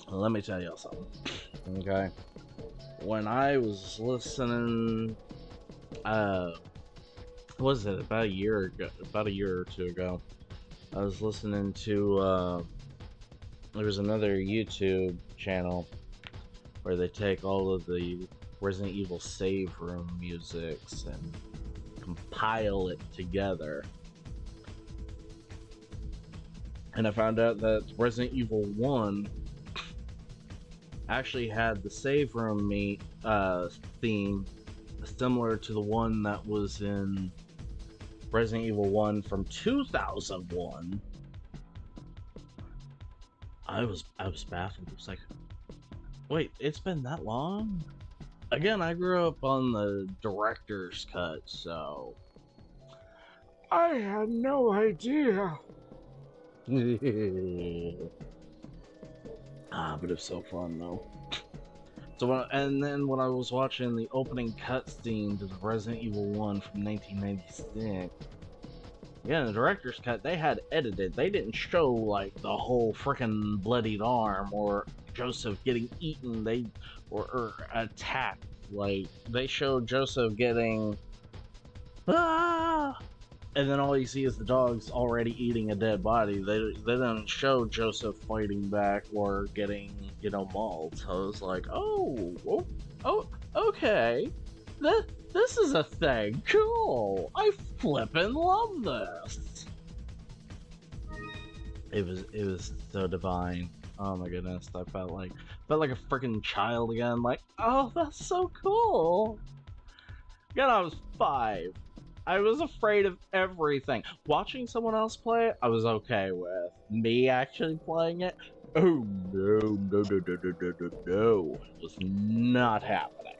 Let me tell y'all something. Okay, when I was listening, was it about a year ago? About a year or two ago, I was listening to there was another YouTube channel where they take all of the Resident Evil save room musics and compile it together. And I found out that Resident Evil 1 actually had the save room theme similar to the one that was in Resident Evil 1 from 2001. I was baffled. It was like, wait, it's been that long? Again, I grew up on the director's cut, so I had no idea. But it's so fun though. So and then when I was watching the opening cutscene to the Resident Evil 1 from 1996, yeah, in the director's cut, they had edited. They didn't show like the whole freaking bloodied arm or Joseph getting eaten. Or attacked. Like they showed Joseph getting and then all you see is the dog's already eating a dead body. They didn't show Joseph fighting back or getting, you know, mauled. So I was like, oh, okay. This is a thing. Cool. I flippin' love this. It was so divine. Oh my goodness. I felt like a freaking child again. Like, oh, that's so cool. Again, I was 5. I was afraid of everything. Watching someone else play it, I was okay with. Me actually playing it, oh no. It was not happening.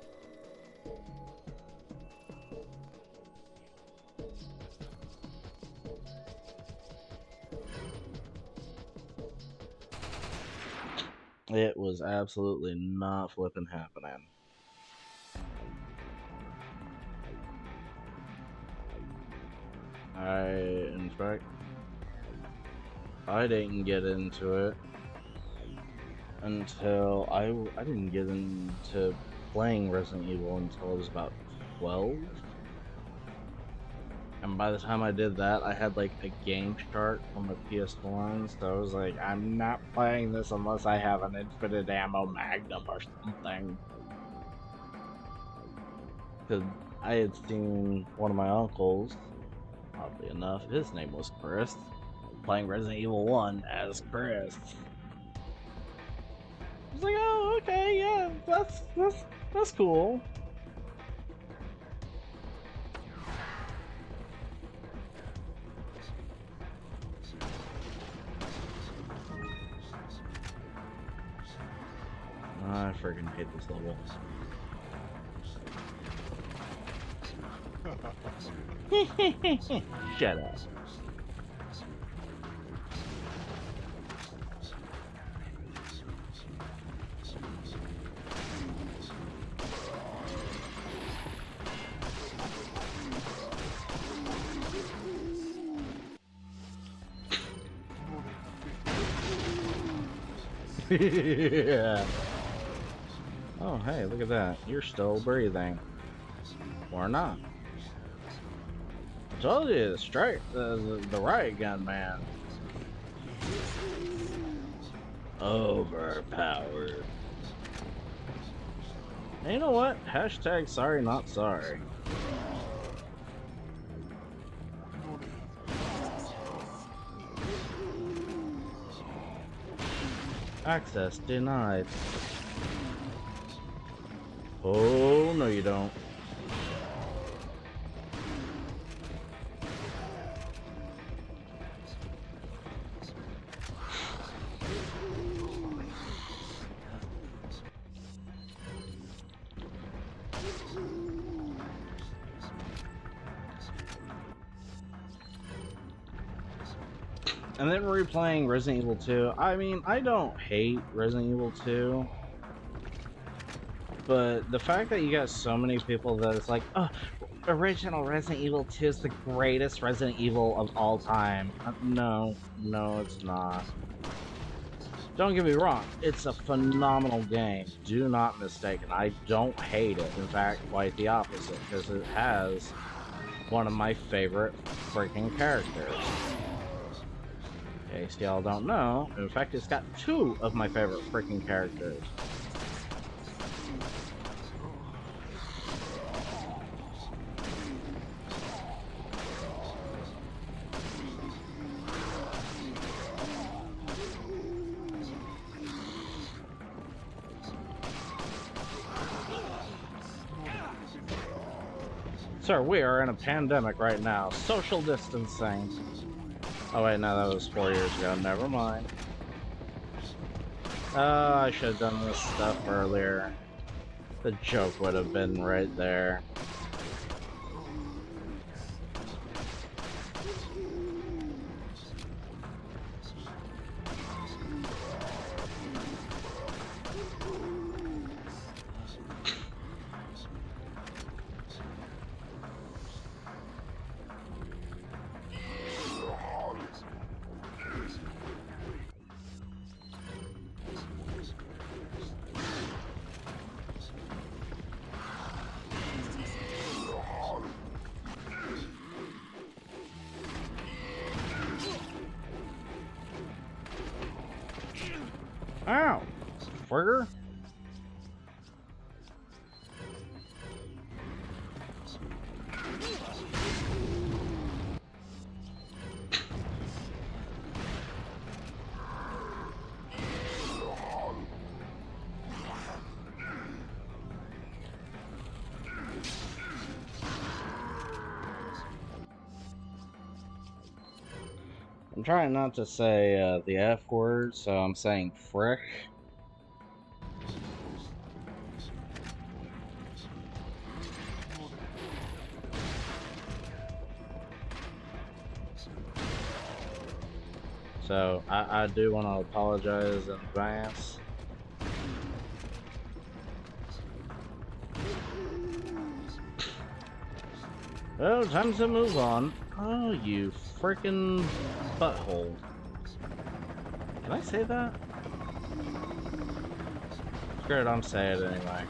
It was absolutely not flipping happening. In fact, I didn't get into it until I didn't get into playing Resident Evil until I was about 12. And by the time I did that, I had like a game chart on the PS1, so I was like, I'm not playing this unless I have an infinite ammo magnum or something. Because I had seen one of my uncles, oddly enough, his name was Chris, playing Resident Evil 1 as Chris. I was like, oh, okay, yeah, that's cool. I freaking hate this level. Shut up. Yeah. Oh, hey, look at that. You're still breathing. Or not. I told you to strike the right gun, man. Overpowered. And you know what? Hashtag sorry not sorry. Access denied. Oh, no you don't. And then replaying Resident Evil 2. I mean, I don't hate Resident Evil 2. But the fact that you got so many people that it's like, oh, original Resident Evil 2 is the greatest Resident Evil of all time. No, it's not. Don't get me wrong, it's a phenomenal game. Do not mistake it. I don't hate it. In fact, quite the opposite, because it has one of my favorite freaking characters. In case y'all don't know, in fact, it's got two of my favorite freaking characters. Sir, we are in a pandemic right now. Social distancing. Oh wait, no, that was 4 years ago. Never mind. I should have done this stuff earlier. The joke would have been right there. Ow! Frigger? I'm trying not to say the F word, so I'm saying frick. So I do want to apologize in advance. Well, time to move on. Oh, you freaking butthole. Can I say that? Screw it, I'm saying it anyway.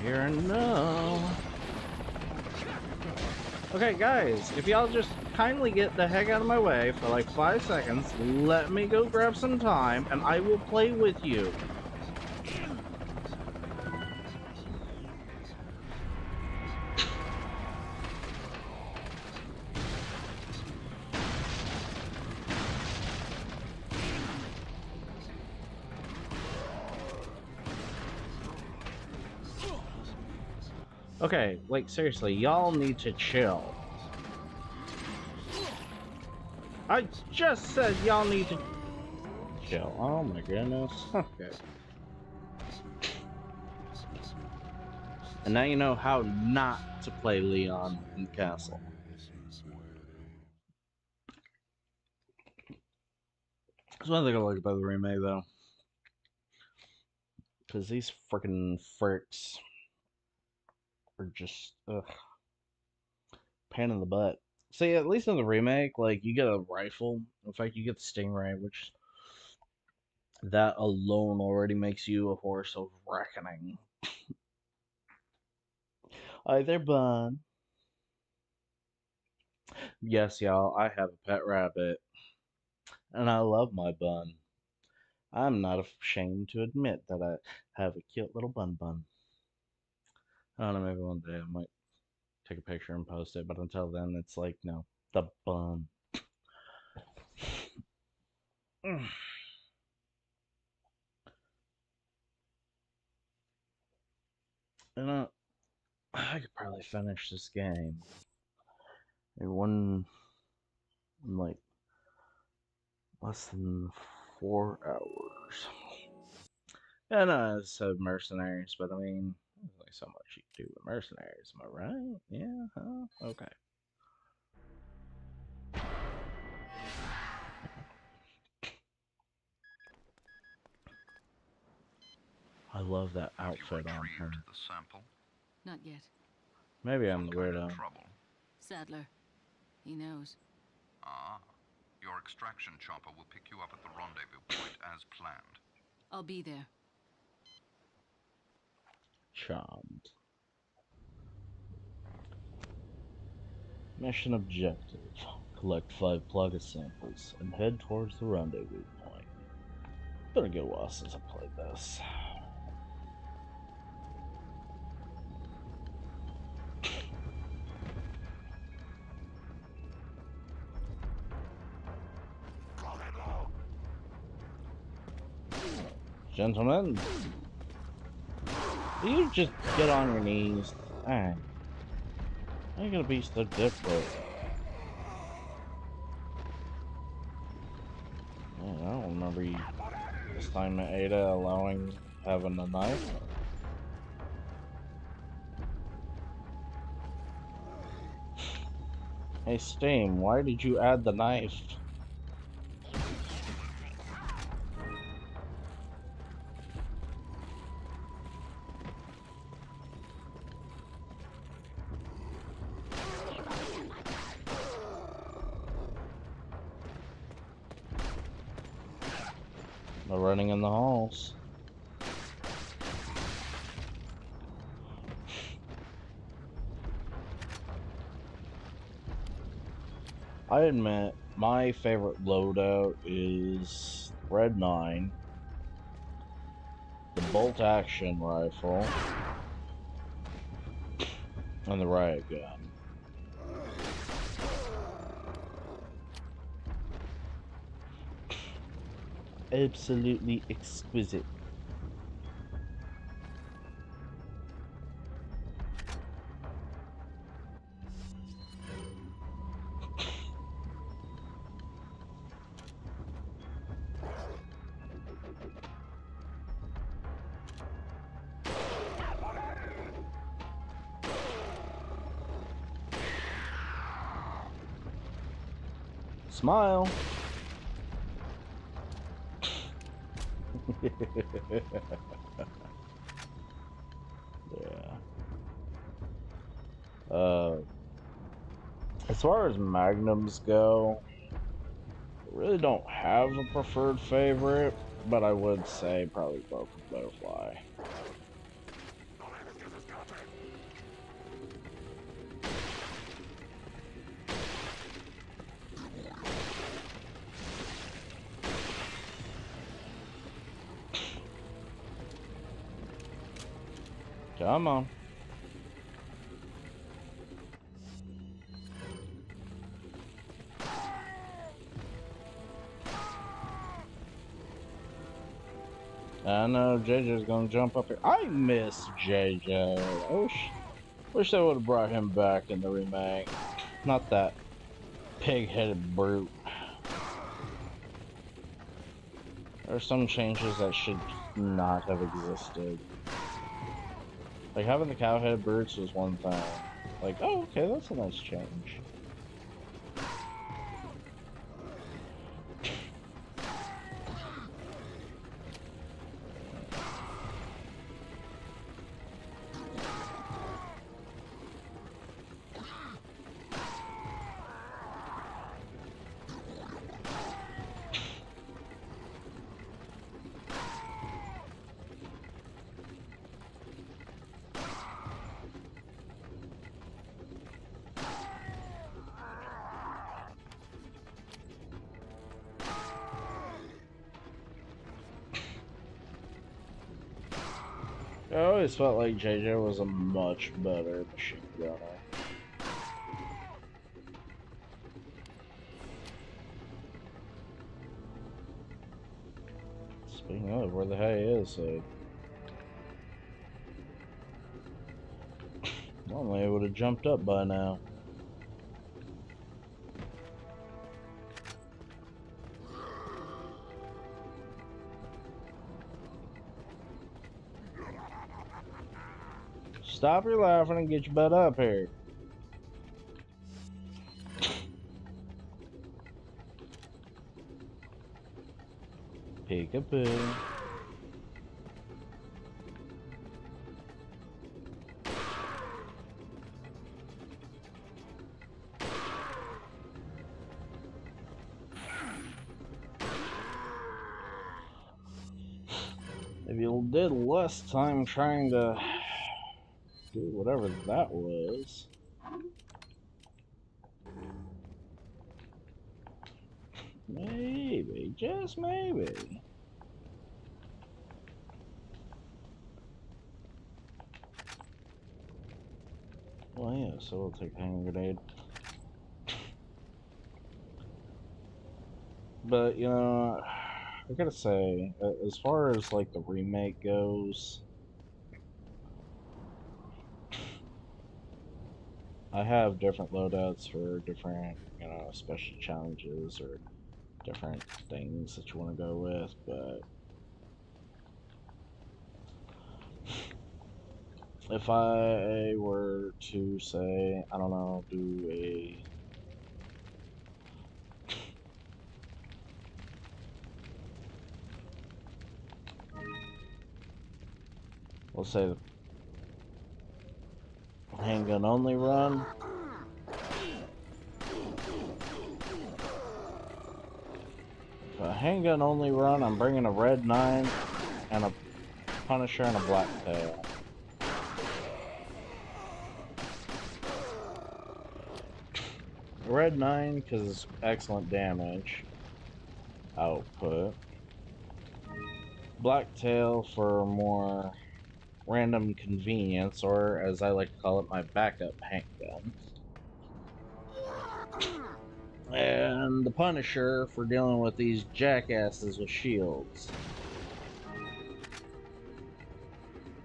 here and now. Okay, guys, if y'all just kindly get the heck out of my way for like 5 seconds, let me go grab some time, and I will play with you. Okay, like seriously, y'all need to chill. I just said y'all need to chill. Oh my goodness. Okay. And now you know how not to play Leon in Castle. There's one thing I like about the remake though. Because these freaking fricks are just, ugh, pain in the butt. See, at least in the remake, like, you get a rifle. In fact, you get the Stingray, which that alone already makes you a horse of reckoning. Hi there, Bun. Yes, y'all, I have a pet rabbit. And I love my Bun. I'm not ashamed to admit that I have a cute little Bun Bun. I don't know, maybe one day I might take a picture and post it, but until then, it's like, no, the Bun. You know, I could probably finish this game in like, less than 4 hours. Yeah, no, I said Mercenaries, but I mean, there's only so much you can do with Mercenaries, am I right? Yeah, huh? Okay. I love that outfit on her. The sample? Not yet. Maybe I'm the weirdo. Trouble? Sadler. He knows. Ah. Your extraction chopper will pick you up at the rendezvous point as planned. I'll be there. Charmed. Mission objective. Collect 5 Plaga samples and head towards the rendezvous point. Been a good while since I played this. Gentlemen, will you just get on your knees? Alright. How are you gonna be so difficult? Man, I don't remember you this time at Ada allowing having a knife. Hey Steam, why did you add the knife? No running in the halls. I admit, my favorite loadout is Red 9, the bolt action rifle, and the riot gun. Absolutely exquisite. Smile. Yeah. As far as magnums go, I really don't have a preferred favorite, but I would say probably Broken Butterfly. Come on. I know JJ's gonna jump up here. I miss JJ. Wish they would have brought him back in the remake. Not that pig-headed brute. There are some changes that should not have existed. Like, having the cow-headed brutes was one thing. Like, oh, okay, that's a nice change. I always felt like JJ was a much better machine gunner. Speaking of, where the hell he is, normally I would have jumped up by now. Stop your laughing and get your butt up here. Peekaboo. If you did less time trying to do whatever that was. Maybe, just maybe. Well, yeah, so we'll take hand grenade. But, you know, I gotta say, as far as, like, the remake goes, I have different loadouts for different, you know, special challenges or different things that you want to go with, but if I were to say, I don't know, do a we'll say handgun only run. For a handgun only run, I'm bringing a red 9 and a Punisher and a black tail. Red 9 because it's excellent damage output. Black tail for more random convenience, or as I like to call it, my backup handgun. And the Punisher for dealing with these jackasses with shields.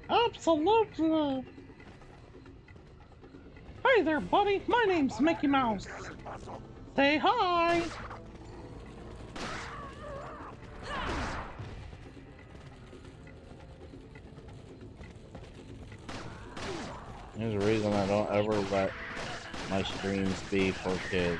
Absolutely! Hey there, buddy! My name's Mickey Mouse! Say hi! There's a reason I don't ever let my streams be for kids.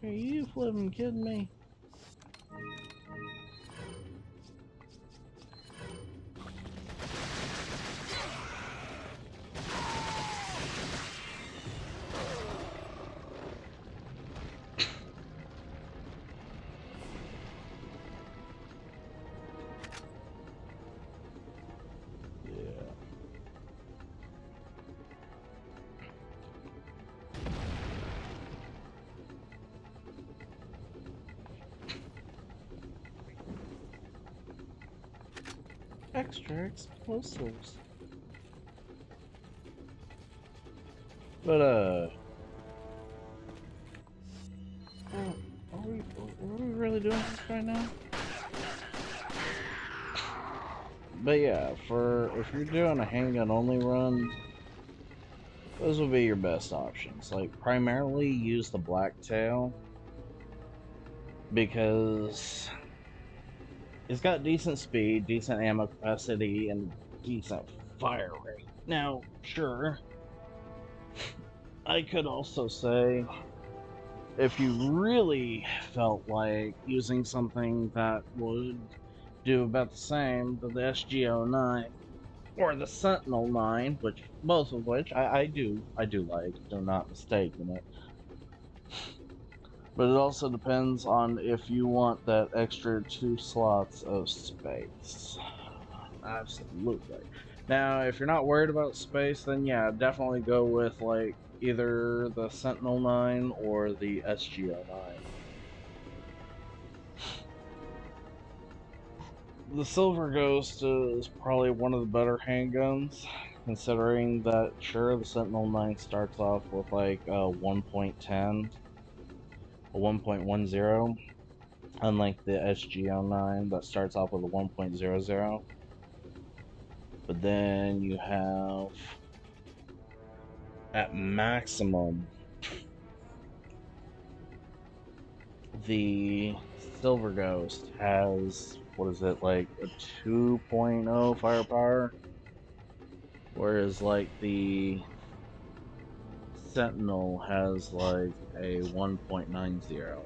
Are you flipping kidding me? extra explosives. But are we really doing this right now? But yeah, if you're doing a handgun only run, those will be your best options. Like, primarily use the blacktail because it's got decent speed, decent ammo capacity, and decent fire rate. Now, sure, I could also say if you really felt like using something that would do about the same to the SG-09 or the Sentinel-9, which both of which I do like, do not mistake in it. But it also depends on if you want that extra 2 slots of space. Absolutely. Now, if you're not worried about space, then yeah, definitely go with like either the Sentinel-9 or the SG-09. The Silver Ghost is probably one of the better handguns, considering that, sure, the Sentinel-9 starts off with like a 1.10, a 1.10, unlike the SG-09 that starts off with a 1.00. But then you have, at maximum, the Silver Ghost has, what is it, like a 2.0 firepower? Whereas, like, the Sentinel has, like, a 1.90.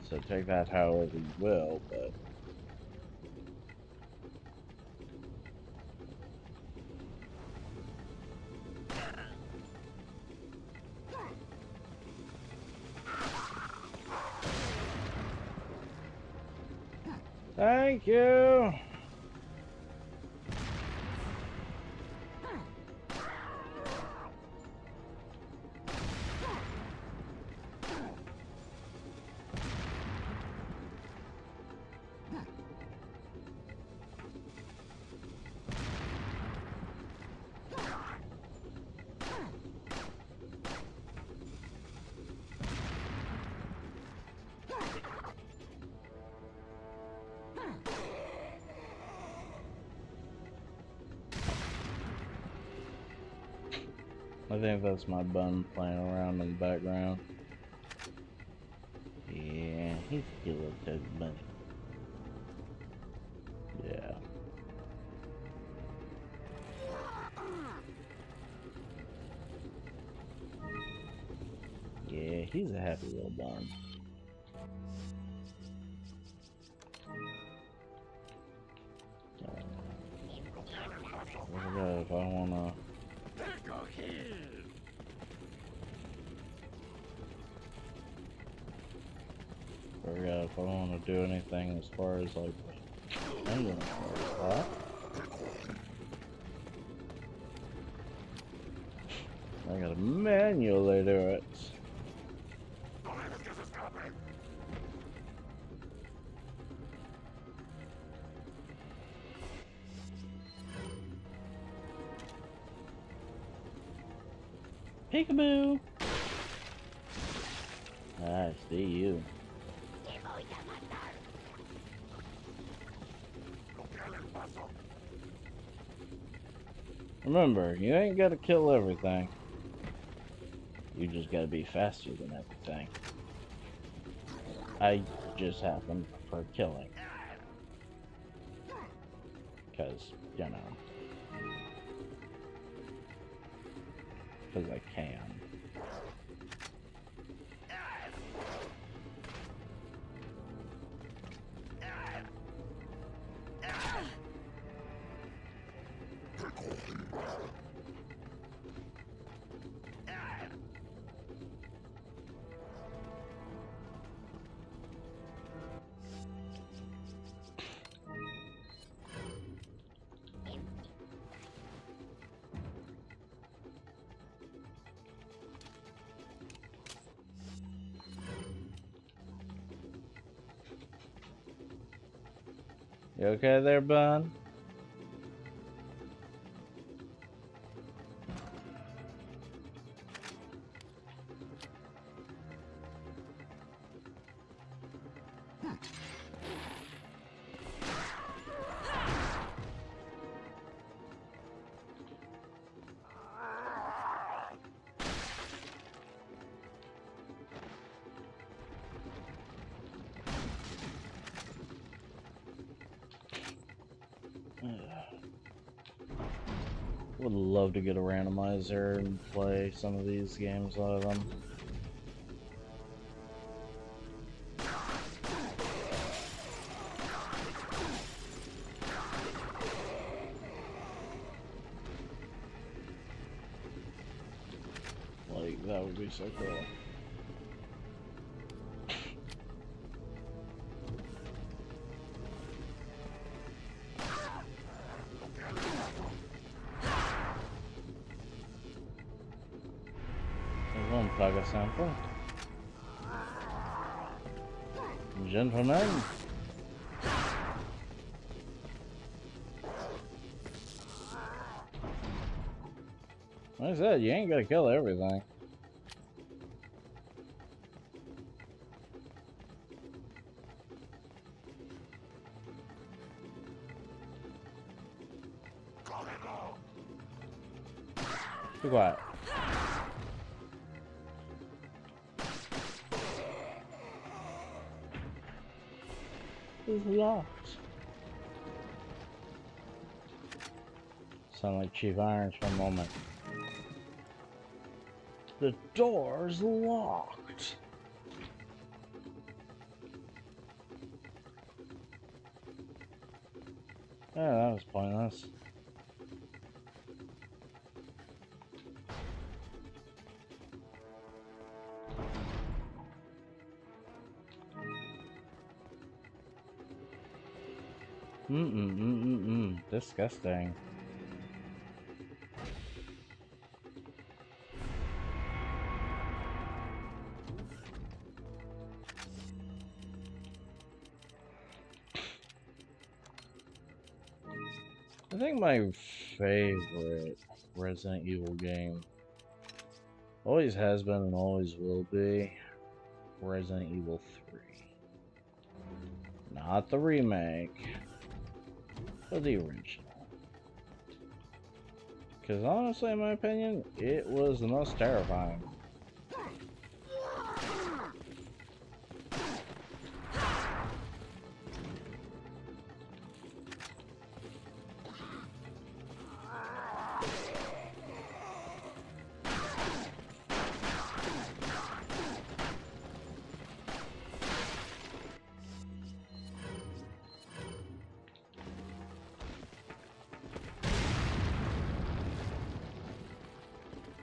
So take that however you will, but thank you. I think that's my bun playing around in the background. Yeah, he's a cute little teddy bunny. Yeah. Yeah, he's a happy little bun. I forgot if I wanna. Forgot if I wanna do anything as far as like inventory stuff. I gotta manually do it. Peekaboo! I see you. Remember, you ain't gotta kill everything. You just gotta be faster than everything. I just happen to prefer killing. Because, you know. Because I can. You okay there, bud? Would love to get a randomizer and play some of these games out of them. Like, that would be so cool. One paga sample. Gentlemen. Like I said, you ain't gotta kill everything. Be quiet. It's locked. Sound like Chief Irons for a moment. The door's locked. Yeah, that was pointless. Disgusting. I think my favorite Resident Evil game always has been and always will be Resident Evil 3. Not the remake, but the original. Because honestly, in my opinion, it was the most terrifying.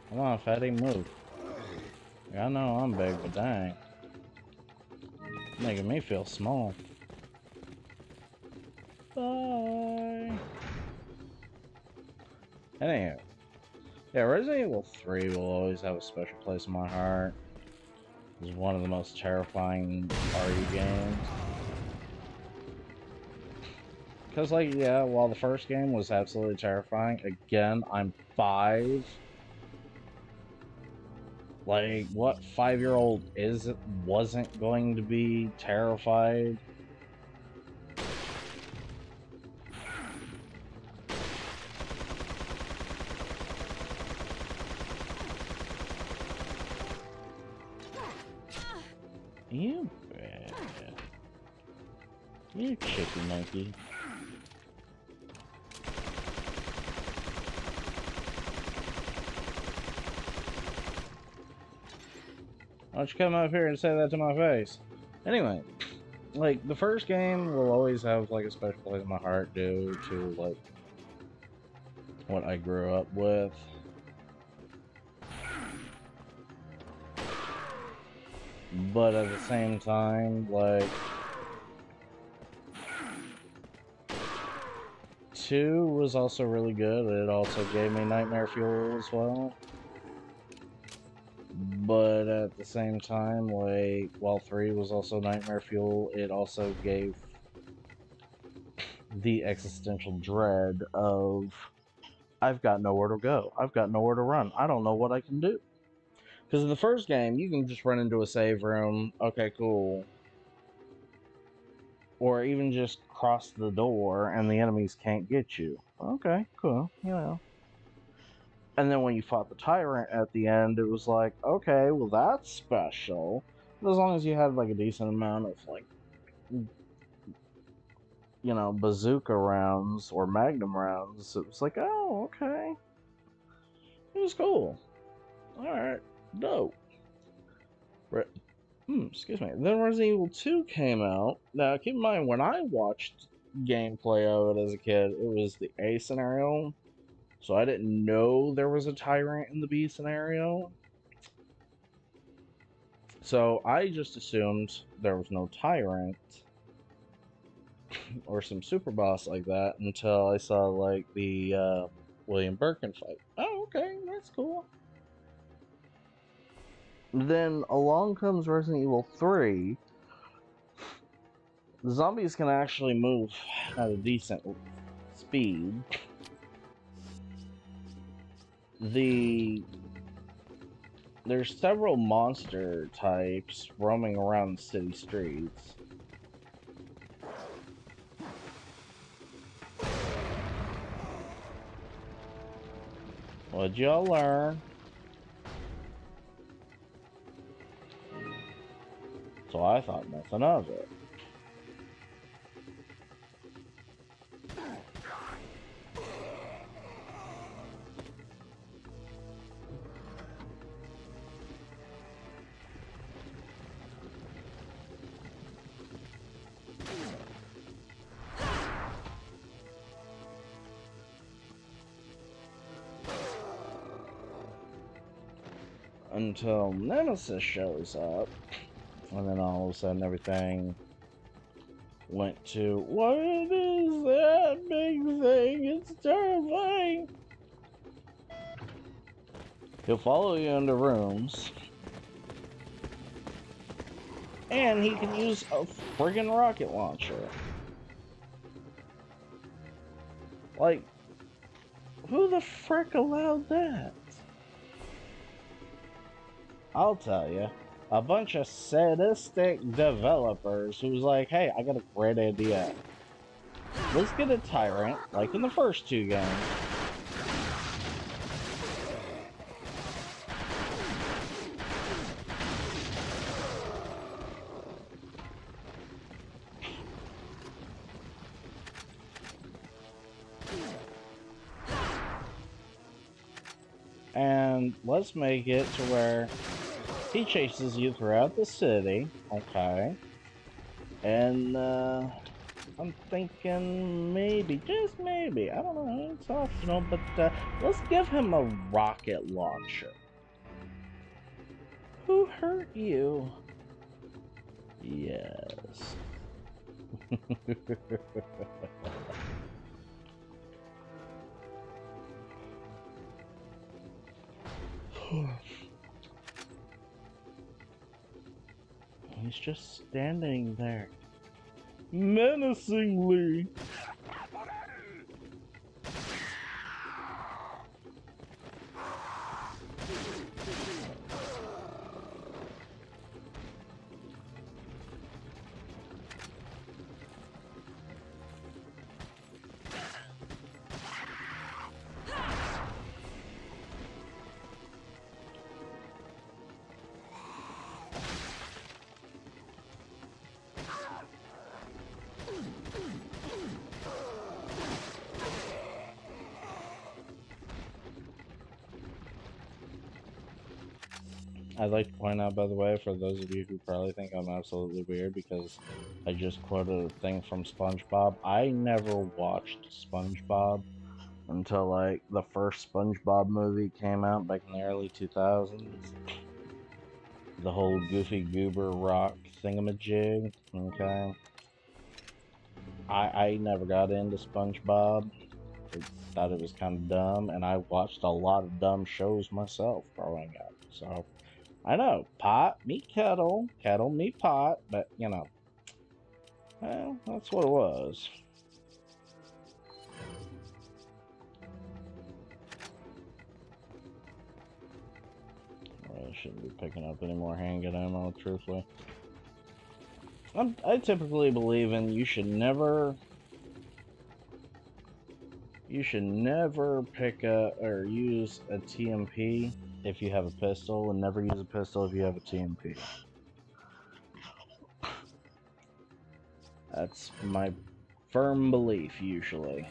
Come on, fatty, move. I know I'm big, but dang. Making me feel small. Bye. Anyhow. Yeah, Resident Evil 3 will always have a special place in my heart. It's one of the most terrifying RE games. Because, like, yeah, while the first game was absolutely terrifying, again, I'm 5. Like, what 5-year-old wasn't going to be terrified? You bad. You chicken monkey. Why don't you come up here and say that to my face? Anyway, like, the first game will always have, like, a special place in my heart due to, like, what I grew up with. But at the same time, like, 2 was also really good. It also gave me nightmare fuel as well. But at the same time, like, while 3 was also nightmare fuel, it also gave the existential dread of, I've got nowhere to go. I've got nowhere to run. I don't know what I can do. Because in the first game, you can just run into a save room. Okay, cool. Or even just cross the door and the enemies can't get you. Okay, cool. You know. And then when you fought the tyrant at the end, it was like, okay, well that's special. But as long as you had like a decent amount of like, you know, bazooka rounds or magnum rounds, it was like, oh, okay. It was cool. Alright, dope. Excuse me. Then Resident Evil 2 came out. Now, keep in mind, when I watched gameplay of it as a kid, it was the A scenario. So I didn't know there was a tyrant in the B scenario. So I just assumed there was no tyrant or some super boss like that until I saw like the William Birkin fight. Oh, okay, that's cool. Then along comes Resident Evil 3. The zombies can actually move at a decent speed. There's several monster types roaming around the city streets. What'd y'all learn? So I thought nothing of it. Until Nemesis shows up, and then all of a sudden everything went to, what is that big thing? It's terrifying. He'll follow you into rooms, and he can use a friggin' rocket launcher. Like, who the frick allowed that? I'll tell you, a bunch of sadistic developers who's like, hey, I got a great idea. Let's get a tyrant, like in the first two games. And let's make it to where he chases you throughout the city, okay? And I'm thinking maybe, just maybe, I don't know, it's optional, but let's give him a rocket launcher. Who hurt you? Yes. He's just standing there, menacingly. I'd like to point out, by the way, for those of you who probably think I'm absolutely weird because I just quoted a thing from SpongeBob, I never watched SpongeBob until, like, the first SpongeBob movie came out back in the early 2000s. The whole Goofy Goober rock thingamajig, okay? I never got into SpongeBob. I thought it was kind of dumb, and I watched a lot of dumb shows myself growing up, so... I know, pot meet kettle, kettle meet pot, but, you know, well, that's what it was. shouldn't be picking up any more handgun ammo, truthfully. I typically believe in you should never pick up or use a TMP if you have a pistol, and never use a pistol if you have a TMP. That's my firm belief, usually.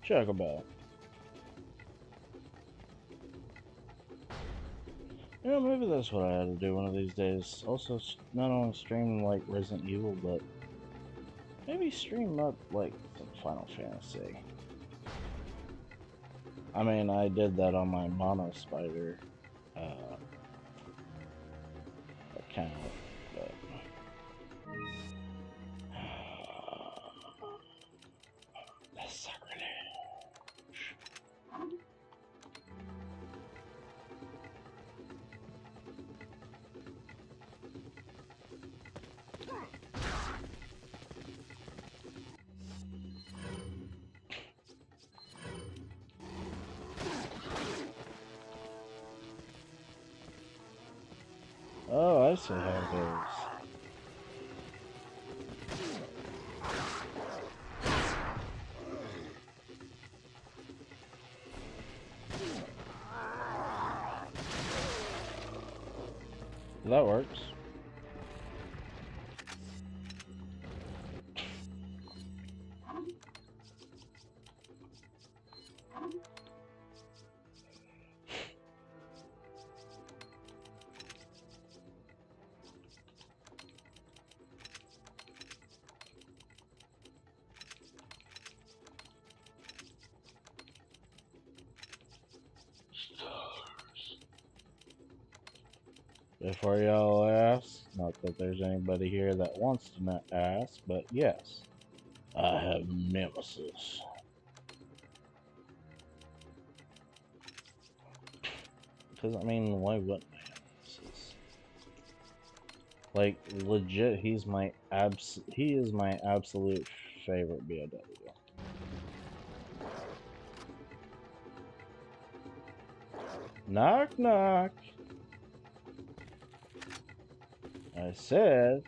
Chocobo. You know, maybe that's what I had to do one of these days. Also, not only stream like Resident Evil, but maybe stream up like some Final Fantasy. I mean, I did that on my Mono Spider account, but that's sacrilege. Oh, I see how it is. That works. Before y'all ask, not that there's anybody here that wants to not ask, but yes, I have nemesis. Because, I mean, why wouldn't I have nemesis? Like, legit, he is my absolute favorite BOW. Knock, knock. I said,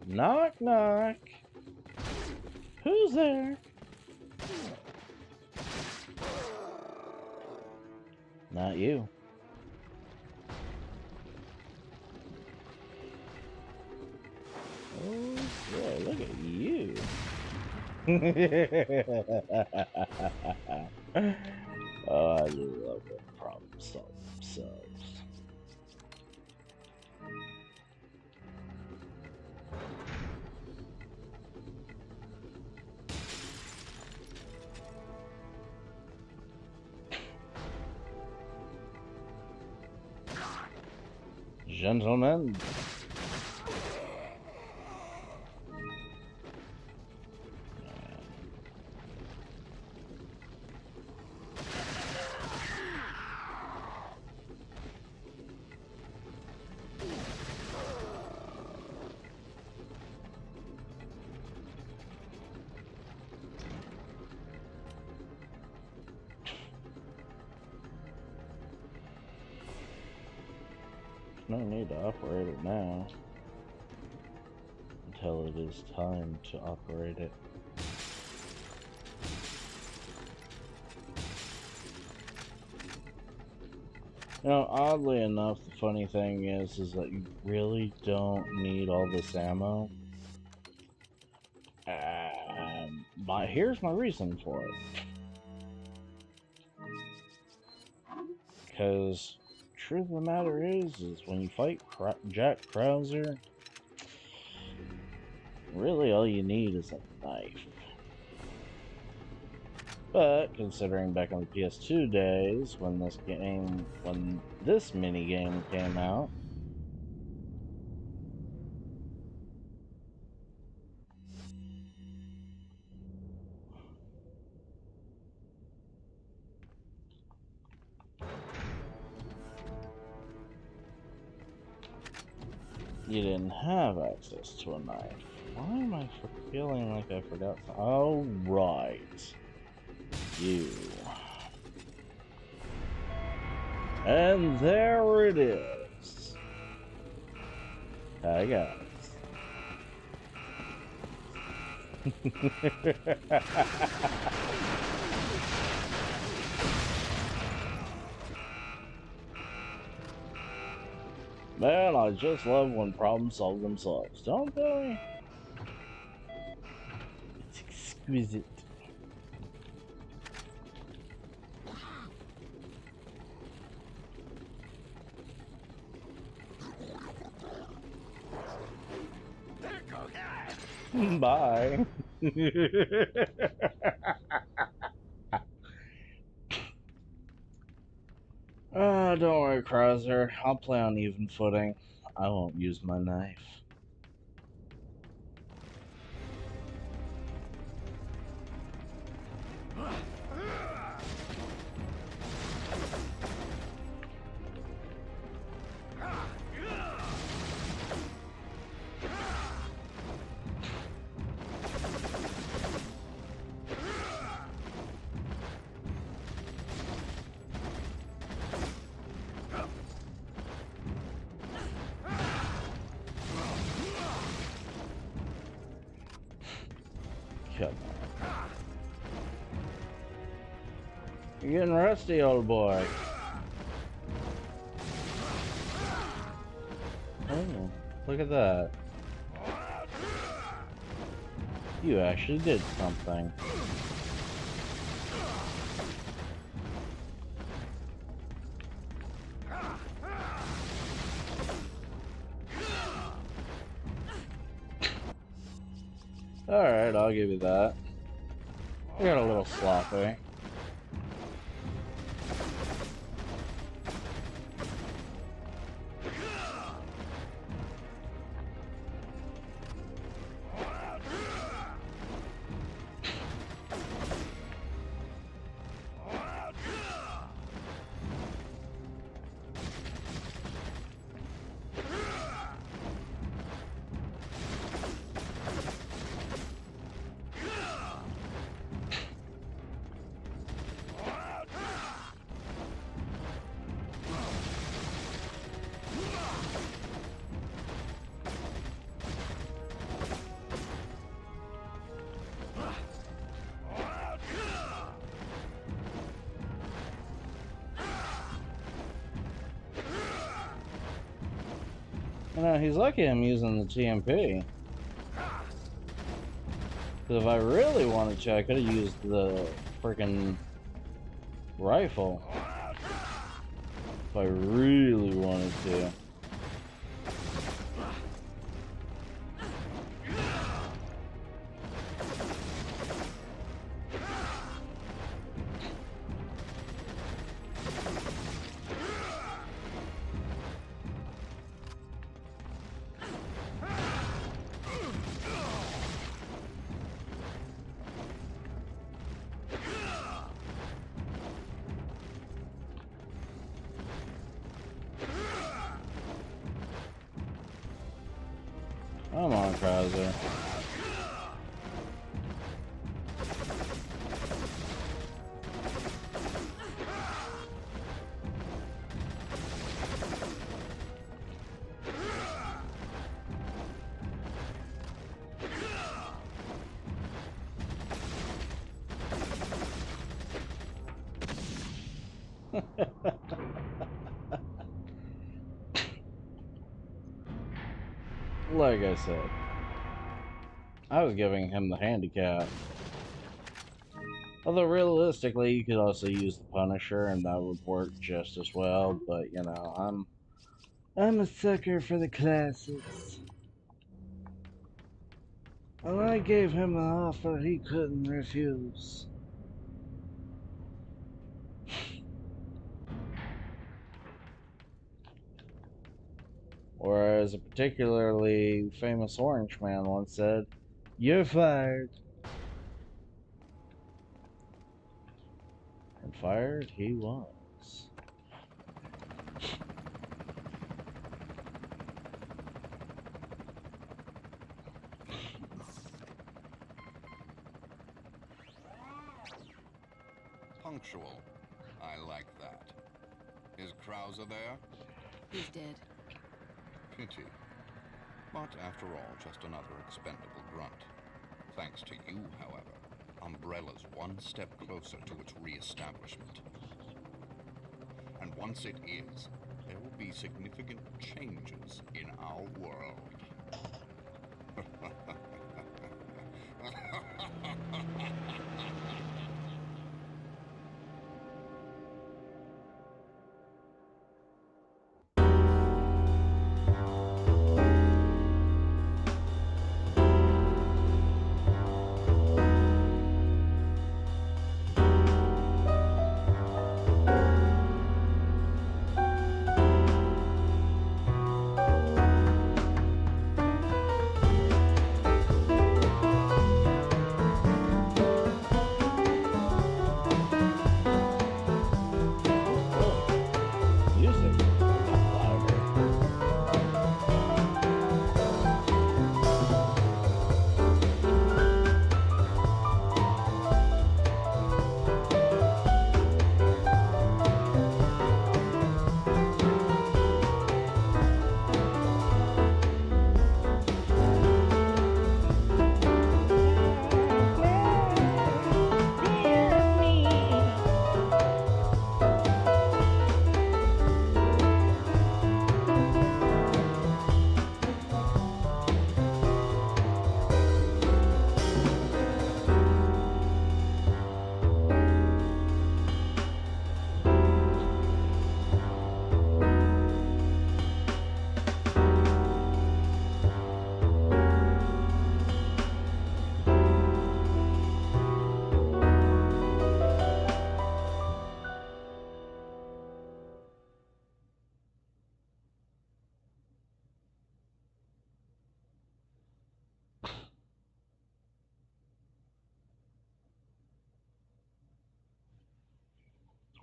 knock, knock. Who's there? Not you. Oh, boy, look at you. Oh, I love it. Problem solve themselves. Gentlemen. No need to operate it now until it is time to operate it. You know, oddly enough, the funny thing is that you really don't need all this ammo. And here's my reason for it. Because truth of the matter is when you fight Jack Krauser, really all you need is a knife. But considering back on the PS2 days when this mini game came out, you didn't have access to a knife. Why am I feeling like I forgot something? Oh, right. You. And there it is. Hi, guys. Man, I just love when problems solve themselves, don't they? It's exquisite. Bye. Don't worry, Krauser. I'll play on even footing. I won't use my knife. Come on. You're getting rusty, old boy. Oh, look at that. You actually did something. Alright, I'll give you that. I got a little sloppy. You know, he's lucky I'm using the TMP. Because if I really wanted to, I could have used the freaking rifle. If I really wanted to. Come on, Krauser. like I said, I was giving him the handicap. Although realistically, you could also use the Punisher, and that would work just as well. But you know, I'm a sucker for the classics, and I gave him an offer he couldn't refuse. Or as a particularly famous Orange man once said, "You're fired." And fired he was. Punctual. I like that. Is Krauser there? He's dead. Pity. But after all, just another expendable grunt. Thanks to you, however, Umbrella's one step closer to its re-establishment. And once it is, there will be significant changes in our world. Music got louder.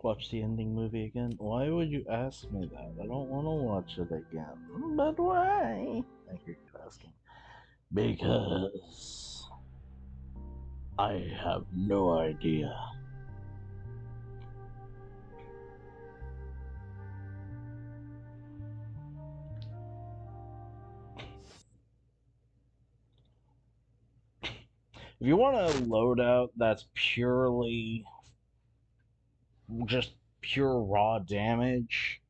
Watch the ending movie again? Why would you ask me that? I don't want to watch it again. But why? I hear you asking. Because I have no idea. If you want a loadout that's purely just pure raw damage,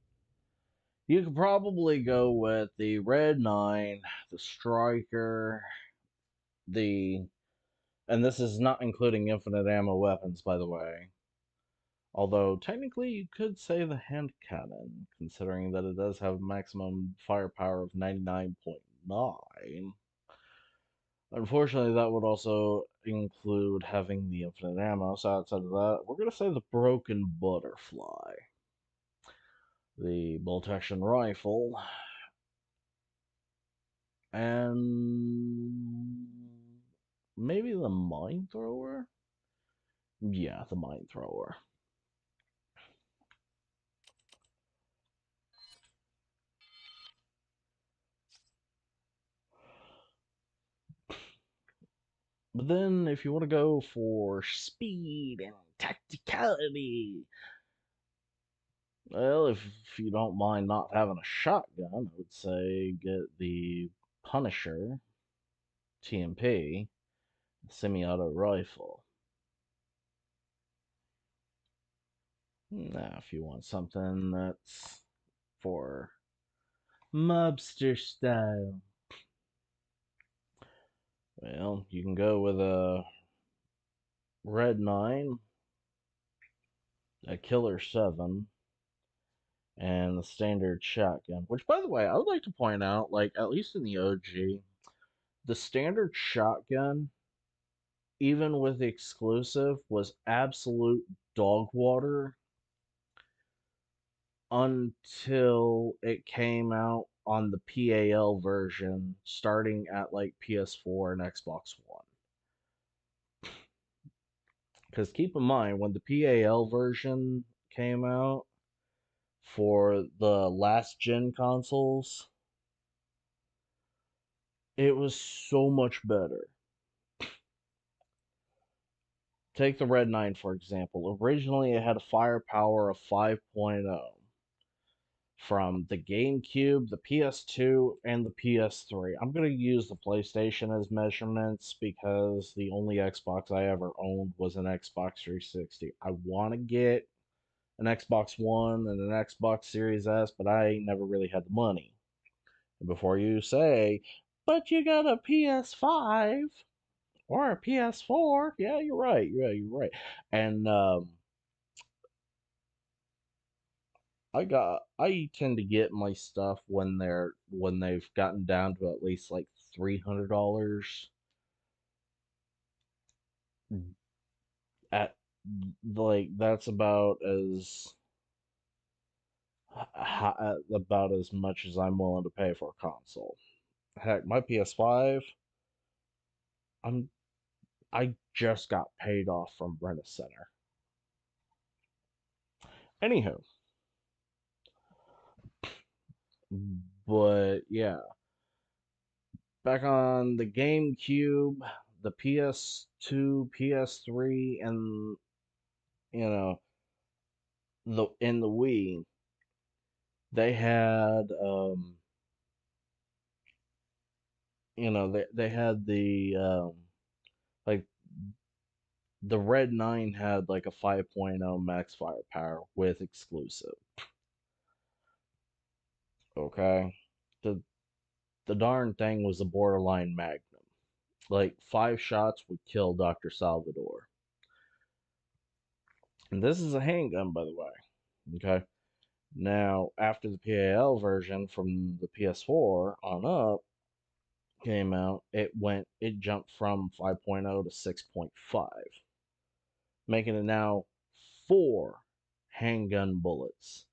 you could probably go with the Red 9, the Striker, the. And this is not including infinite ammo weapons, by the way. Although, technically, you could say the hand cannon, considering that it does have maximum firepower of 99.9. Unfortunately, that would also include having the infinite ammo, so outside of that, we're going to say the Broken Butterfly. The bolt action rifle, and maybe the mine thrower? Yeah, the mine thrower. But then, if you want to go for speed and tacticality, well, if you don't mind not having a shotgun, I would say get the Punisher TMP semi-auto rifle. Now, if you want something that's for mobster style, Well, you can go with a Red 9, a Killer 7, and the standard shotgun. Which, by the way, I would like to point out, like, at least in the OG, the standard shotgun, even with the exclusive, was absolute dog water until it came out on the PAL version starting at like PS4 and Xbox One. Because keep in mind, when the PAL version came out for the last gen consoles, it was so much better. Take the Red 9, for example. Originally, it had a firepower of 5.0 from the GameCube, the PS2, and the PS3. I'm going to use the PlayStation as measurements because the only Xbox I ever owned was an Xbox 360. I want to get an Xbox One and an Xbox Series S, but I never really had the money. And before you say, but you got a PS5 or a PS4, yeah, you're right. Yeah, you're right. And I tend to get my stuff when they've gotten down to at least like $300 at like that's about as much as I'm willing to pay for a console. Heck, my PS5, I'm I just got paid off from Rent a Center. Anywho, but yeah, back on the GameCube, the PS2, PS3, and you know the in the Wii, they had they had like the Red 9 had like a 5.0 max firepower with exclusive. Okay, the the darn thing was a borderline magnum. Like 5 shots would kill Dr. Salvador. And this is a handgun, by the way. Okay. Now, after the PAL version from the PS4 on up came out, it jumped from 5.0 to 6.5, making it now 4 handgun bullets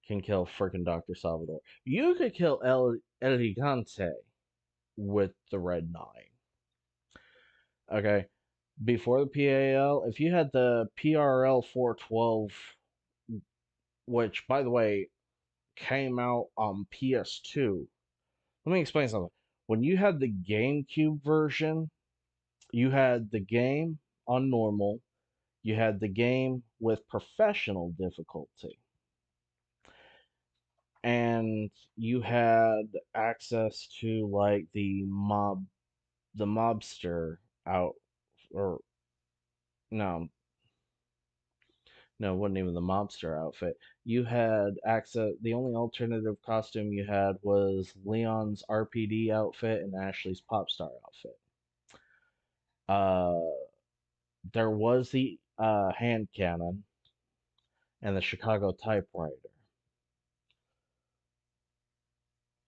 can kill freaking Dr. Salvador. You could kill El Gigante with the Red 9. Okay. Before the PAL, if you had the PRL 412, which, by the way, came out on PS2, let me explain something. When you had the GameCube version, you had the game on normal, you had the game with professional difficulty, and you had access to like the mobster out, or no, no, it wasn't even the mobster outfit. You had access. The only alternative costume you had was Leon's RPD outfit and Ashley's Popstar outfit. Uh, there was the hand cannon and the Chicago typewriter.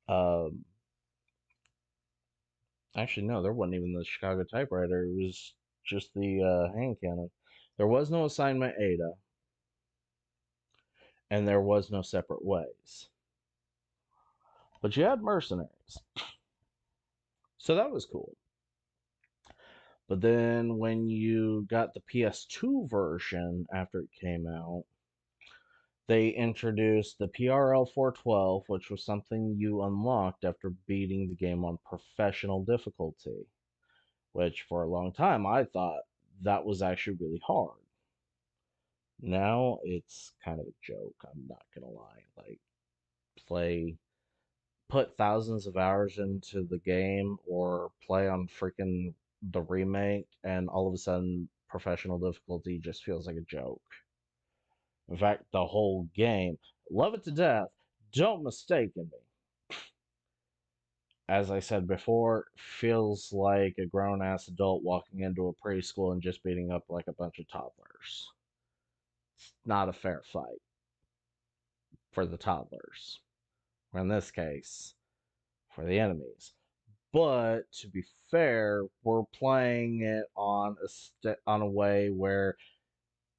Um, actually, no, there wasn't even the Chicago typewriter. It was just the hand cannon. There was no assignment Ada, and there was no separate ways. But you had mercenaries, so that was cool. But then when you got the PS2 version after it came out, they introduced the PRL 412, which was something you unlocked after beating the game on professional difficulty, which for a long time I thought that was actually really hard. Now it's kind of a joke, I'm not gonna lie. Like, play, put thousands of hours into the game or play on freaking the remake, and all of a sudden professional difficulty just feels like a joke. In fact, the whole game, love it to death, don't mistake me. as I said before, feels like a grown ass adult walking into a preschool and just beating up like a bunch of toddlers. It's not a fair fight for the toddlers, or in this case, for the enemies. But to be fair, we're playing it on on a way where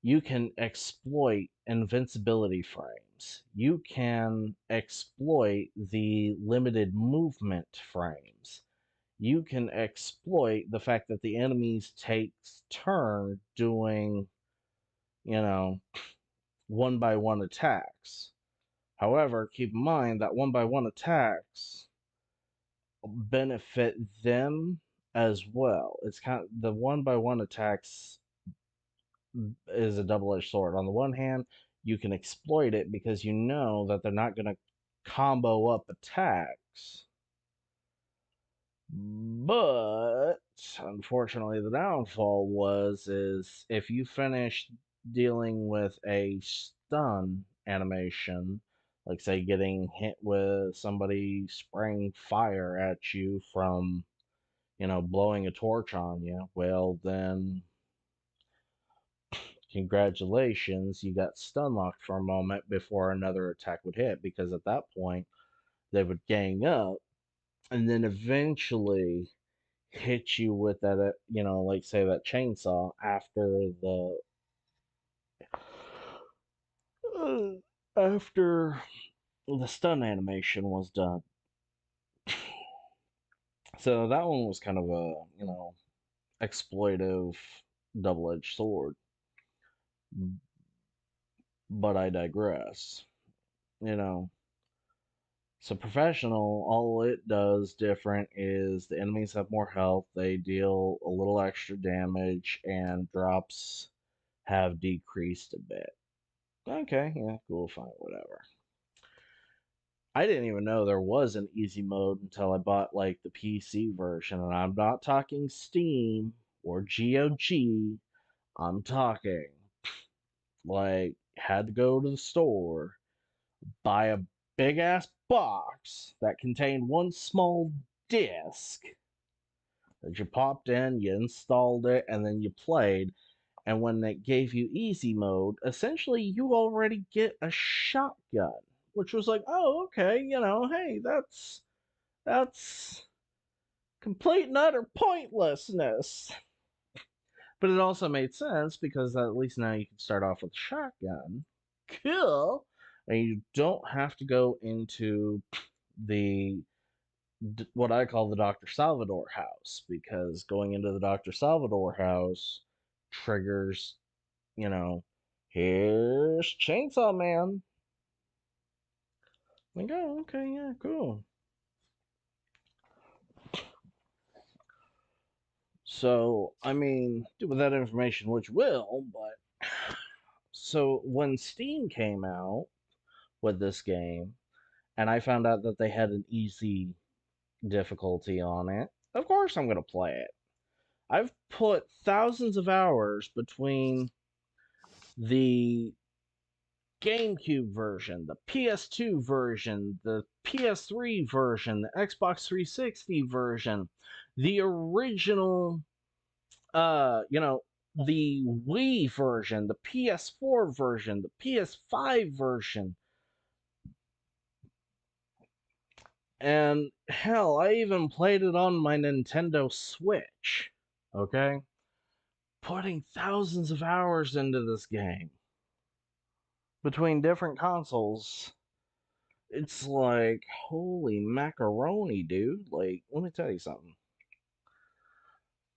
you can exploit invincibility frames. You can exploit the limited movement frames. You can exploit the fact that the enemies takes turn doing, you know, one by one attacks. However, keep in mind that one by one attacks benefit them as well. It's kind of the one by one attacks is a double-edged sword. On the one hand, you can exploit it because you know that they're not going to combo up attacks. But unfortunately, the downfall is if you finish dealing with a stun animation, like say getting hit with somebody spraying fire at you from, blowing a torch on you, well then congratulations, you got stun locked for a moment before another attack would hit, because at that point they would gang up and then eventually hit you with that, like say that chainsaw uh, after the stun animation was done. So that one was kind of a, exploitive double-edged sword. But I digress. You know, So professional, all it does different is the enemies have more health, they deal a little extra damage, and drops have decreased a bit. Okay, yeah, cool, fine, whatever. I didn't even know there was an easy mode until I bought like the PC version, and I'm not talking Steam or GOG. I'm talking like had to go to the store, buy a big ass box that contained one small disc that you popped in, you installed it, and then you played. And when it gave you easy mode, essentially you already get a shotgun, which was like, oh, okay, hey, that's complete and utter pointlessness. But it also made sense because at least now you can start off with a shotgun. Cool. And you don't have to go into the what I call the Dr. Salvador house, because going into the Dr. Salvador house triggers, you know, here's Chainsaw Man. Like, oh, okay, yeah, cool. So, I mean, do with that information what you will, but so when Steam came out with this game, and I found out that they had an easy difficulty on it, of course I'm going to play it. I've put thousands of hours between the GameCube version, the PS2 version, the PS3 version, the Xbox 360 version, the original, the Wii version, the PS4 version, the PS5 version, and hell, I even played it on my Nintendo Switch. Okay? Putting thousands of hours into this game between different consoles. It's like, holy macaroni, dude. Like, let me tell you something.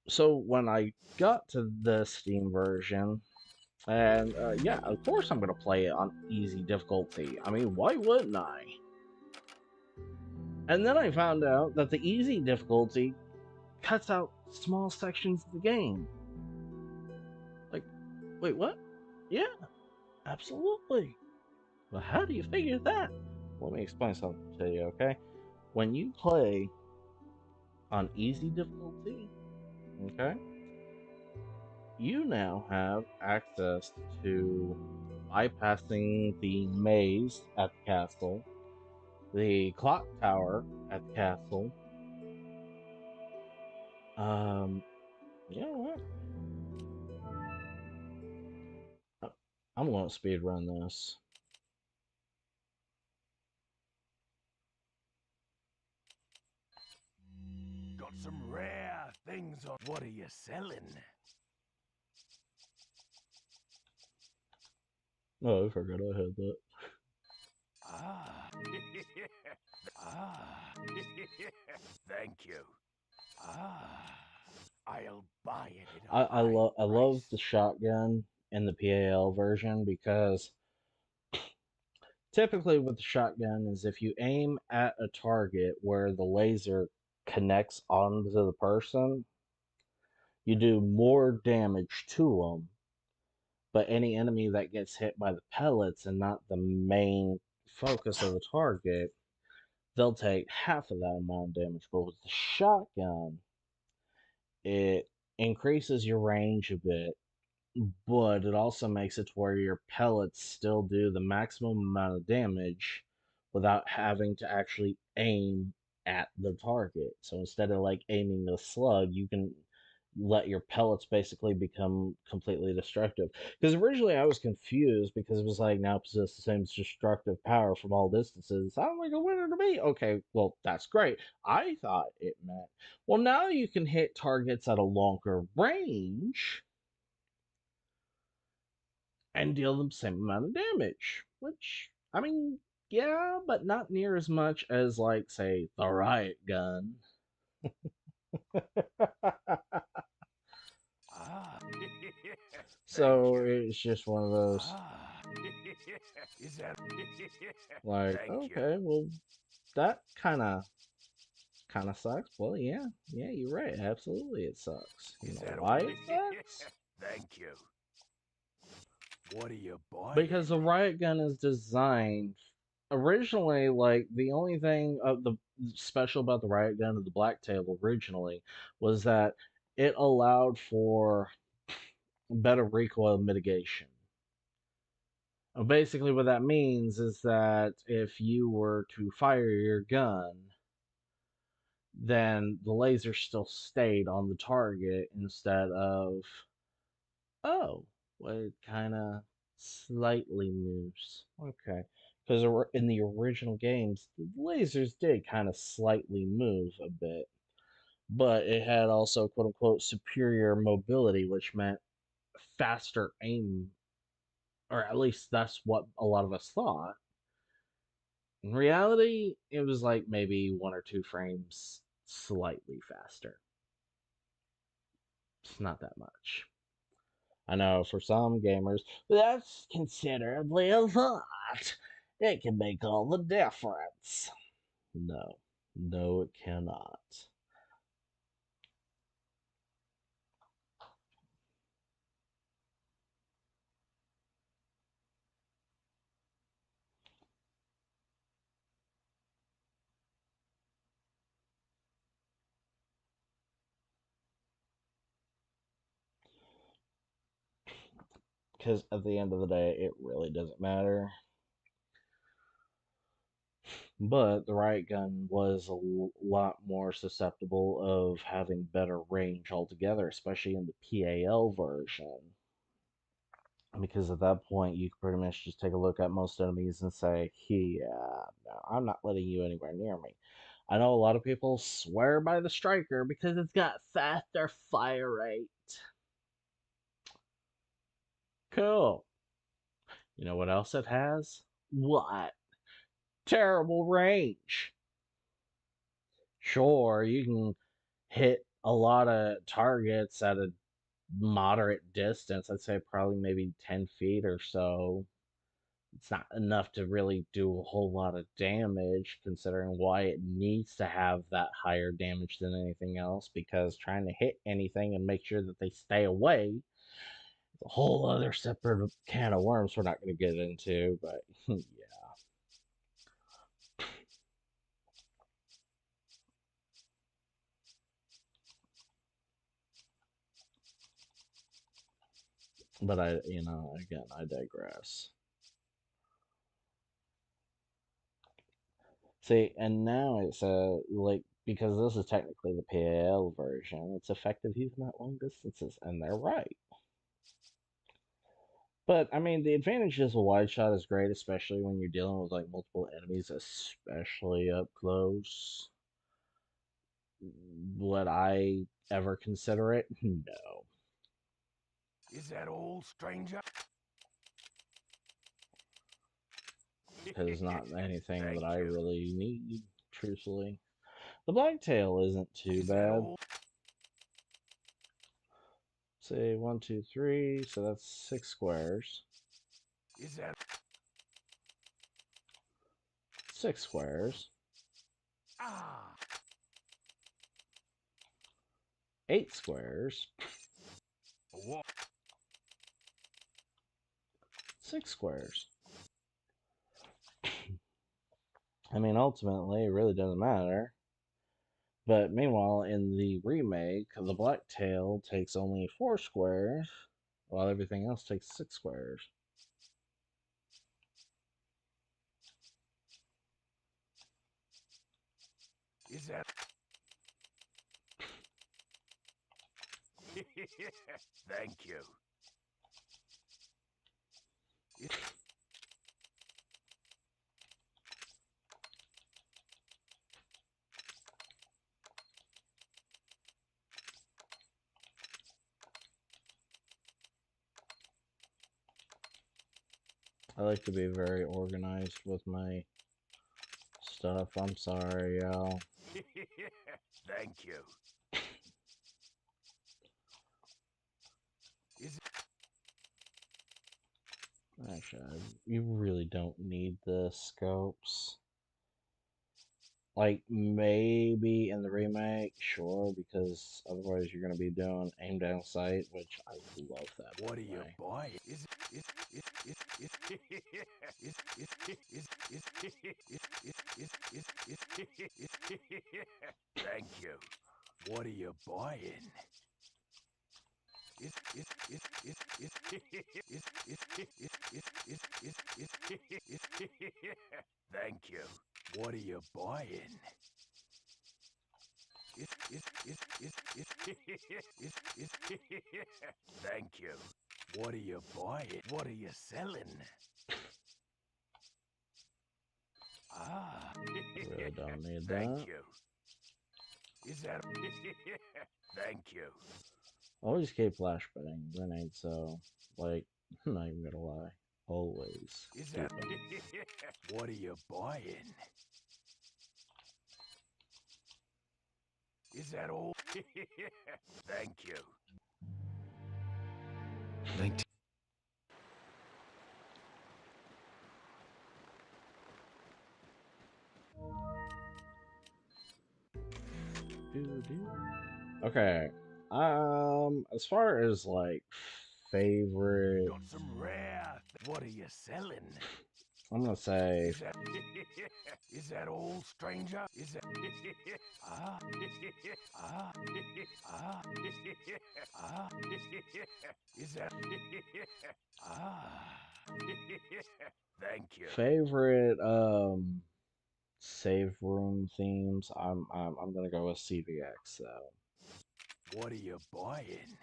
So, when I got to the Steam version, and yeah, of course I'm going to play it on easy difficulty. I mean, why wouldn't I? And then I found out that the easy difficulty cuts out small sections of the game. Like, wait, what? Yeah, absolutely. Well, how do you figure that? Let me explain something to you, okay? When you play on easy difficulty, okay, you now have access to bypassing the maze at the castle, the clock tower at the castle, You know what? I'm gonna speed run this. Got some rare things on. What are you selling? Oh, I forgot I had that. Ah. Ah. Thank you. Ah. I'll buy it at a high I love price. the shotgun in the PAL version because typically with the shotgun is if you aim at a target where the laser connects onto the person, you do more damage to them. But any enemy that gets hit by the pellets and not the main focus of the target, they'll take half of that amount of damage. But with the shotgun, it increases your range a bit, but it also makes it to where your pellets still do the maximum amount of damage without having to actually aim at the target. So instead of like aiming the slug, you can let your pellets basically become completely destructive. Because originally I was confused because it was like now possess the same destructive power from all distances. Sounds like a winner to me. Okay, well that's great. I thought it meant well now you can hit targets at a longer range and deal them the same amount of damage. Which, I mean, yeah, but not near as much as, like, say, the riot gun. Ah. Thank So you. it's just one of those, Ah. Is that? like, Thank you. okay, well, that kind of sucks. Well, yeah, you're right. Absolutely, it sucks. You Is know that why all? it sucks? Thank you. What are you buying? Because the riot gun is designed originally like the only thing of the special about the riot gun of the blacktail originally was that it allowed for better recoil mitigation. Basically what that means is that if you were to fire your gun, then the laser still stayed on the target instead of, oh, well, it kind of slightly moves. Okay. Because in the original games, the lasers did kind of slightly move a bit. But it had also, quote unquote, superior mobility, which meant faster aim. Or at least that's what a lot of us thought. In reality, it was like maybe 1 or 2 frames slightly faster. It's not that much. I know for some gamers, that's considerably a lot. It can make all the difference. No, no, it cannot. Because at the end of the day, it really doesn't matter. But the riot gun was a lot more susceptible of having better range altogether, especially in the PAL version. Because at that point, you could pretty much just take a look at most enemies and say, yeah, no, I'm not letting you anywhere near me. I know a lot of people swear by the striker because it's got faster fire rate. Cool. You know what else it has? What? Terrible range. Sure, you can hit a lot of targets at a moderate distance. I'd say probably maybe 10 feet or so. It's not enough to really do a whole lot of damage, considering why it needs to have that higher damage than anything else, because trying to hit anything and make sure that they stay away is a whole other separate can of worms we're not going to get into, but yeah. But again, I digress. See, and now it's like because this is technically the PAL version, it's effective even at long distances, and they're right. But I mean, the advantage is a wide shot is great, especially when you're dealing with like multiple enemies, especially up close. Would I ever consider it? No. Is that all, stranger? Because not anything that I you. really need, truthfully. The blacktail isn't too Is that bad. all? Say 1, 2, 3, so that's 6 squares. Is that 6 squares. 8 squares. what? 6 squares. I mean, ultimately, it really doesn't matter. But meanwhile, in the remake, the blacktail takes only 4 squares, while everything else takes 6 squares. Is that? Thank you. I like to be very organized with my stuff. I'm sorry, y'all. Thank you. Actually, you really don't need the scopes. Like, maybe in the remake, sure, because otherwise you're going to be doing aim down sight, which I love that. What are by the you way. buying? Thank you. What are you buying? Thank you. What are you buying? Thank you. What are you buying? What are you selling? Really don't need Thank that. you. Is that? Thank you. Always keep flashbang grenades, so, like, I'm not even gonna lie. Always. Is keep that? them. What are you buying? Is that all? Thank you. Okay. As far as like favorite, Got some rare. What are you selling? I'm gonna say Is that all, stranger? Is that? Is that? Thank you. favorite save room themes. I'm gonna go with CVX though. What are you buying?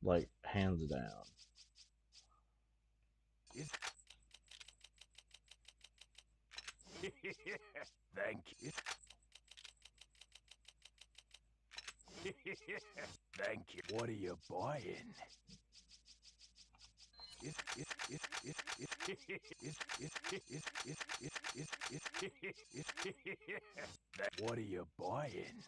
Like hands down. Is Thank you. Thank you. What are you buying? What are you buying?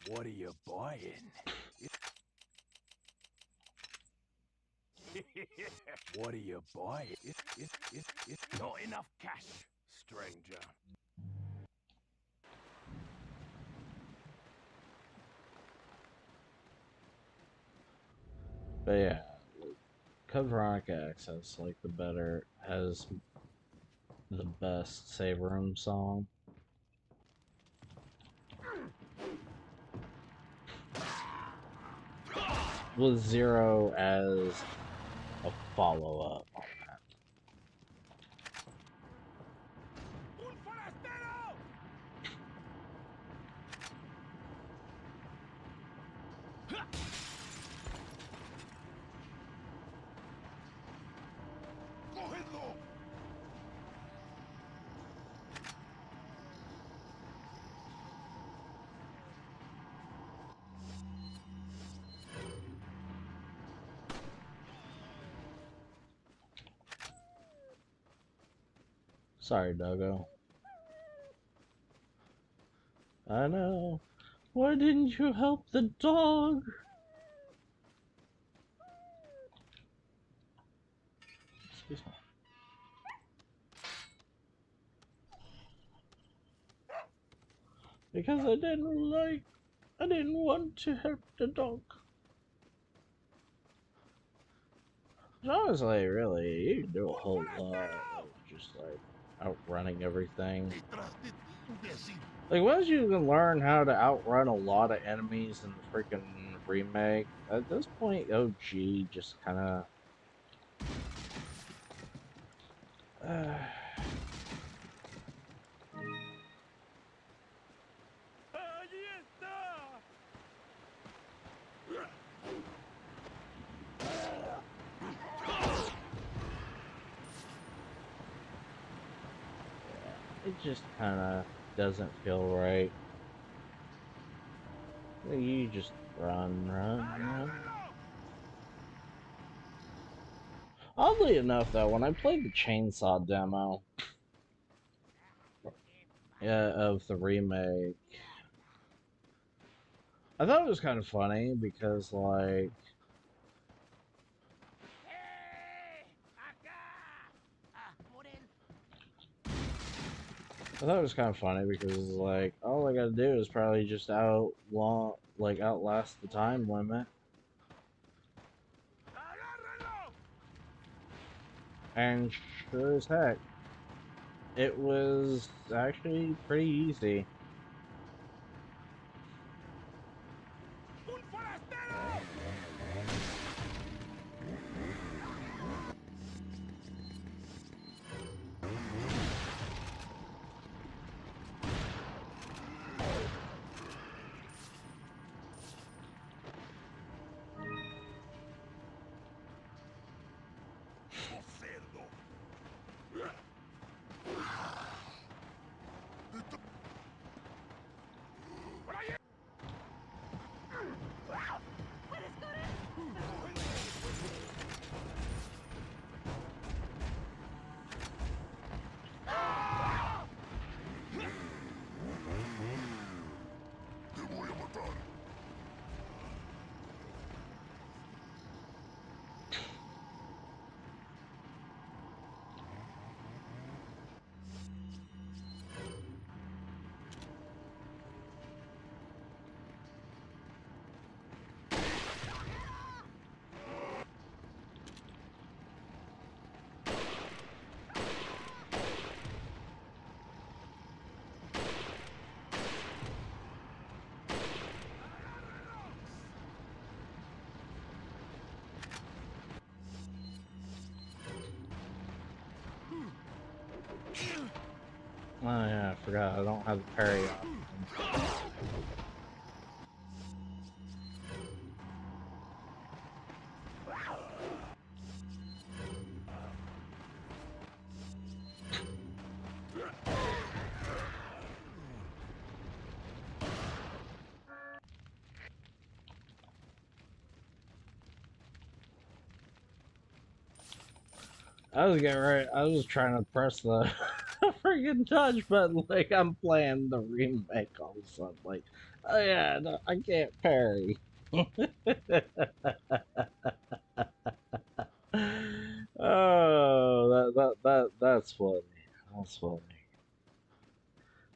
What are you buying? What are you buying? Not enough cash, stranger. But yeah, Code Veronica X has like has the best save room song. with Zero as a follow-up on that. Sorry, Doggo. I know. Why didn't you help the dog? Excuse me. Because I didn't want to help the dog. Honestly, really, you can do a whole lot of just like outrunning everything. Like, once you can learn how to outrun a lot of enemies in the freaking remake, at this point, OG just kind of. It just kind of doesn't feel right. You just run. Oddly enough, though, when I played the chainsaw demo of the remake, I thought it was kind of funny because, like, I thought it was kind of funny because, like, all I gotta do is probably just outlast the time limit. And sure as heck, it was actually pretty easy. Oh yeah, I forgot. I don't have the parry option. I was getting right. I was trying to press the freaking touch button like I'm playing the remake all of a sudden. Like, oh yeah, no, I can't parry. Oh, that's funny. That's funny.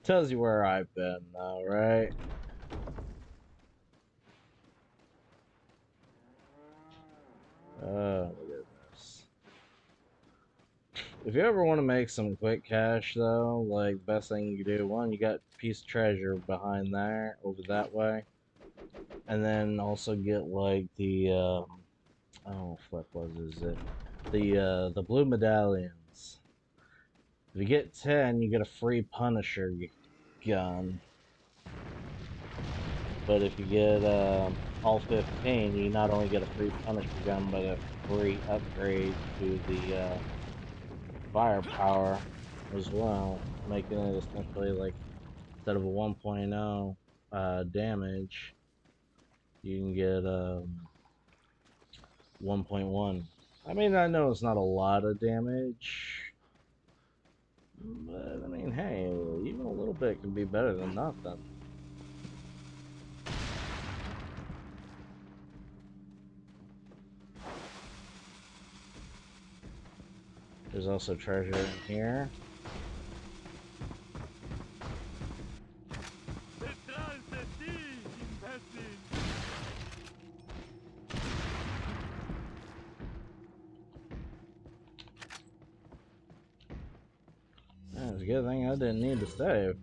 Tells you where I've been, though, right? Oh my goodness. If you ever want to make some quick cash, though, like, best thing you can do, one, you got a piece of treasure behind there, over that way. and then also get like the oh what is it? The blue medallions. If you get 10, you get a free Punisher gun. But if you get all 15, you not only get a free Punisher gun, but a free upgrade to the firepower as well, making it essentially like instead of a 1.0 damage, you can get 1.1. I mean, I know it's not a lot of damage, but I mean, hey, even a little bit can be better than nothing. There's also treasure in here. It's a good thing I didn't need to save.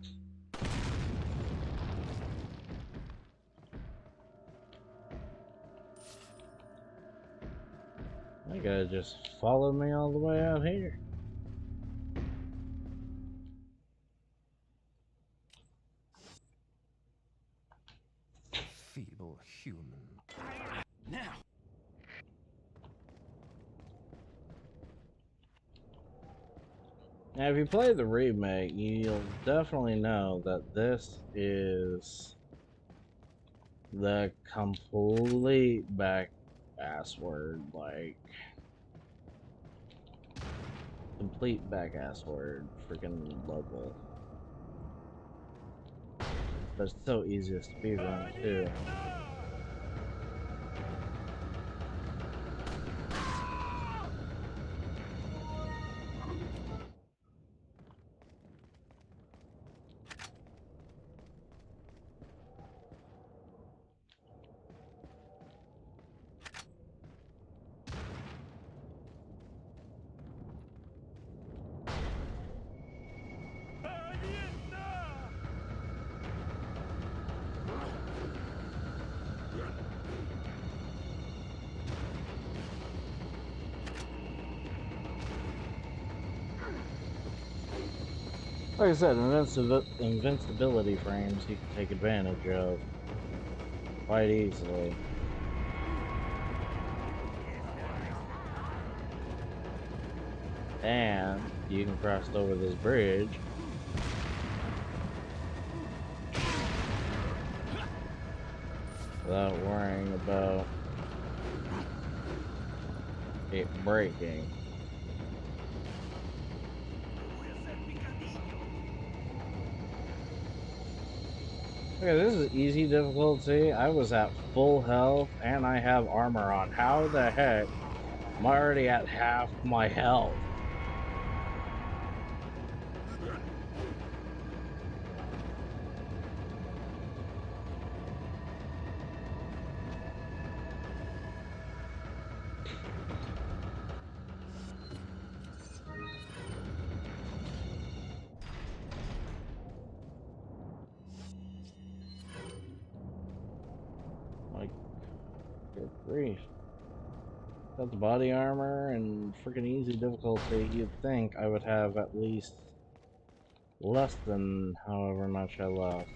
That guy just followed me all the way out here. Feeble human. Now. Now, if you play the remake, you'll definitely know that this is the complete back-ass word, like, complete back-ass word, freaking level. But it's so easy to speedrun, too. Like I said, invincibility frames you can take advantage of quite easily. And you can cross over this bridge without worrying about it breaking. Okay, this is easy difficulty. I was at full health and I have armor on. How the heck am I already at half my health? Like, good grief. Got the body armor and freaking easy difficulty. You'd think I would have at least less than however much I lost.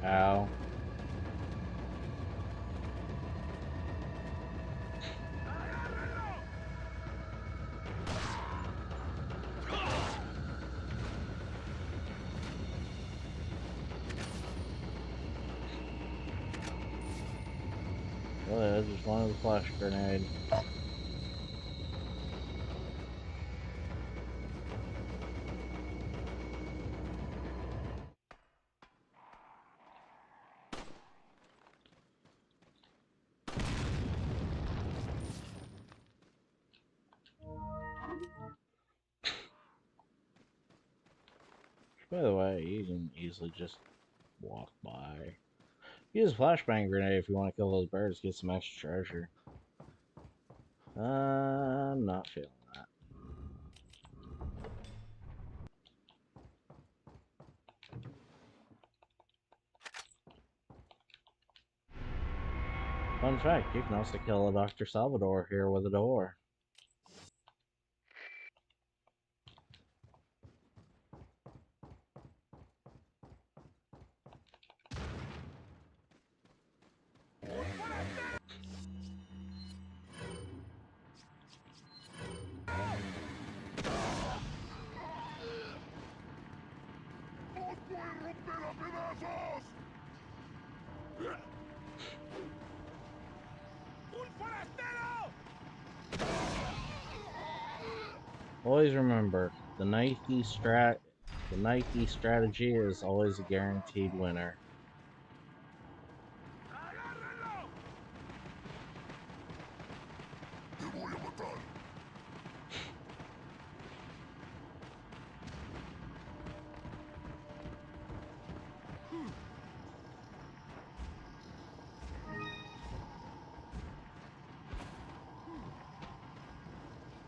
Ow. Well, I just wanted a flash grenade. By the way, you can easily just walk by. Use a flashbang grenade if you want to kill those birds, get some extra treasure. I'm not feeling that. Fun fact, you can also kill a Dr. Salvador here with a door. Always remember, the Nike strategy is always a guaranteed winner.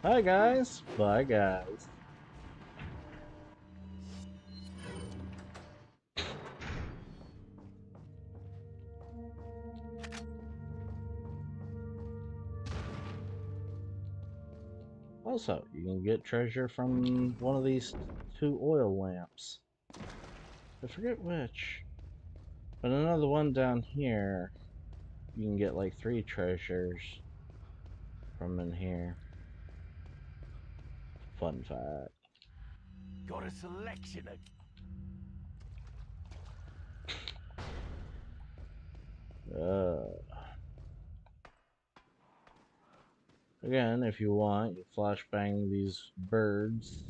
Hi guys, bye guys. Also, you can get treasure from one of these 2 oil lamps. I forget which. But another one down here, you can get like 3 treasures from in here. Fun fact. Got a selection of... Again, if you want, you flashbang these birds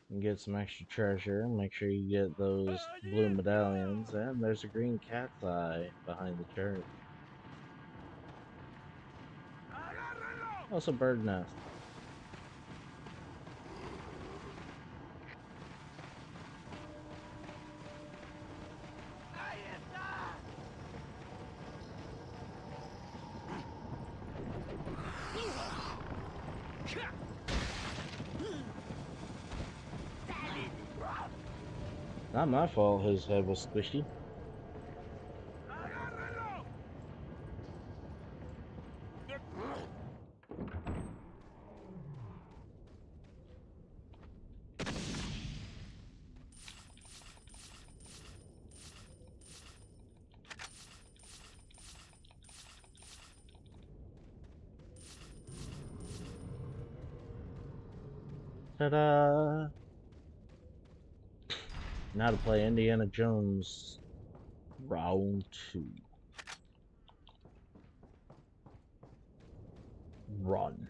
and get some extra treasure. Make sure you get those blue medallions, and there's a green cat's eye behind the church. Also, bird nest. Not my fault his head was squishy. Ta-da! Now to play Indiana Jones Round 2. Run.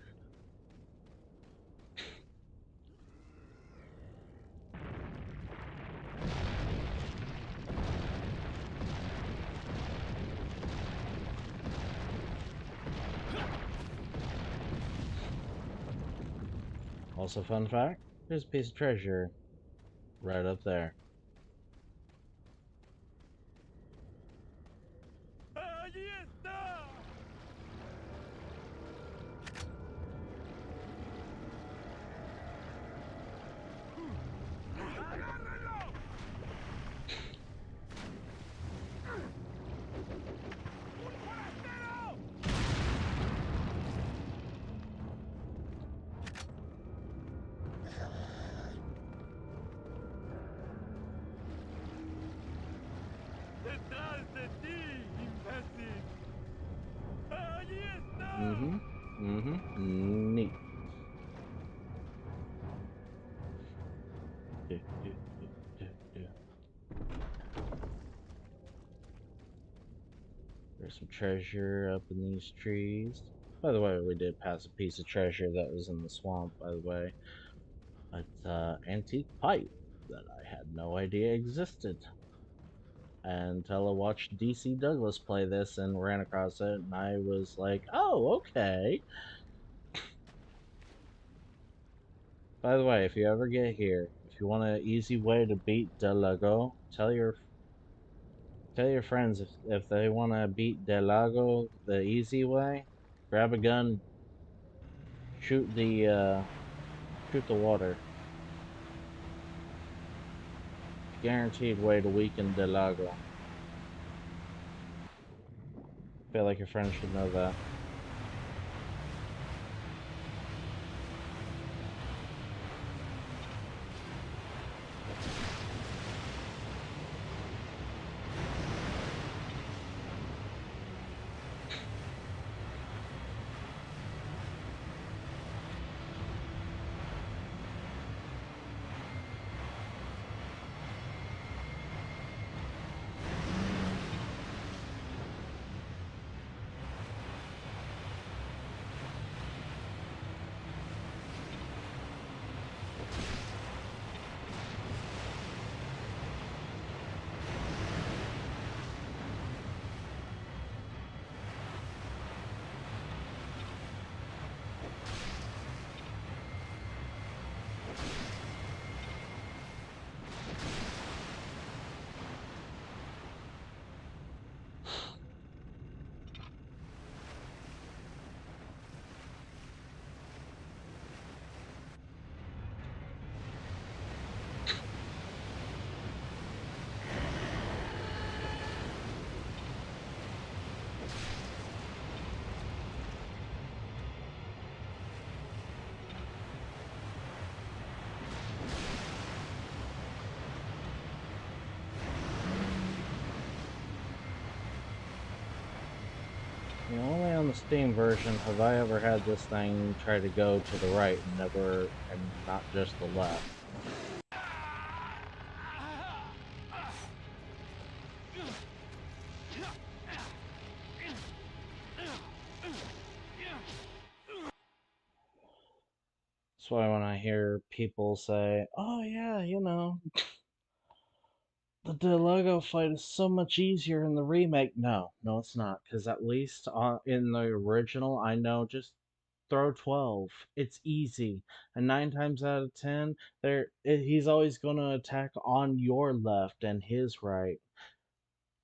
Also, fun fact, there's a piece of treasure right up there. Neat. There's some treasure up in these trees. By the way, we did pass a piece of treasure that was in the swamp, by the way. It's an antique pipe that I had no idea existed. Until I watched DC Douglas play this and ran across it, and I was like, oh, okay. By the way, if you ever get here, if if you want an easy way to beat Delago, tell your friends if they want to beat Delago the easy way, grab a gun, shoot the water. Guaranteed way to weaken Delago. Feel like your friends should know that. Only on the Steam version have I ever had this thing try to go to the right and not just the left. That's why when I hear people say, "Oh yeah, the Delago fight is so much easier in the remake." No, it's not. Because at least in the original, I know just throw 12. It's easy. And 9 times out of 10, he's always going to attack on your left and his right.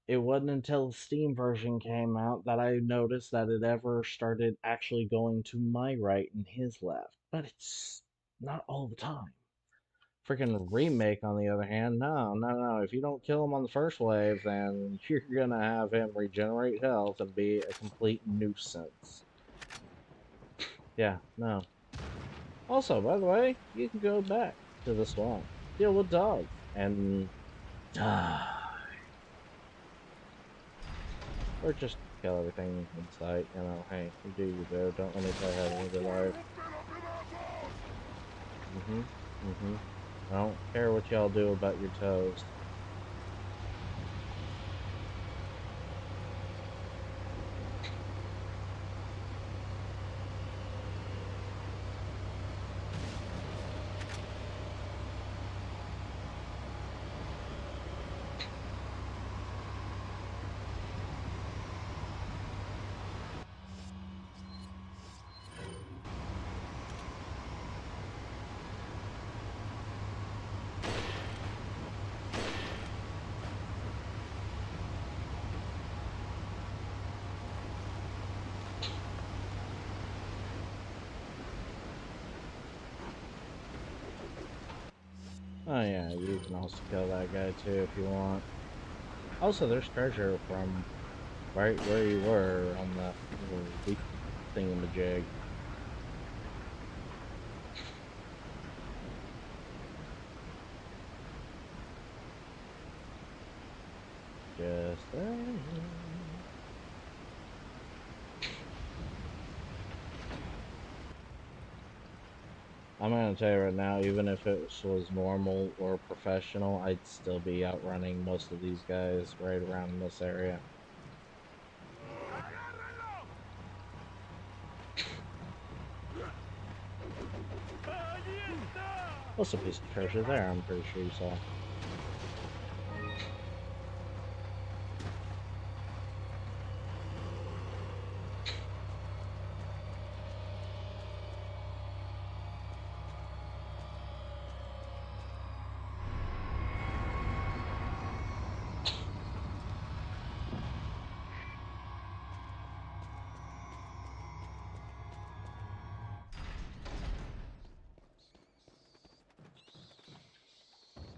It wasn't until the Steam version came out that I noticed that it ever started actually going to my right and his left. But it's not all the time. Freaking remake, on the other hand, no. If you don't kill him on the first wave, then you're gonna have him regenerate health and be a complete nuisance. Yeah, no. Also, by the way, you can go back to the swamp, deal with dogs, and die. Or just kill everything in sight, hey, you do you, bro. Don't let me play hard with your life. I don't care what y'all do about your toes. Oh yeah, you can also kill that guy too if you want. Also, there's treasure from right where you were on that little leaf thingamajig. Just there. I'm gonna tell you right now, even if it was normal or professional, I'd still be outrunning most of these guys right around this area. What's a piece of treasure there? I'm pretty sure you saw.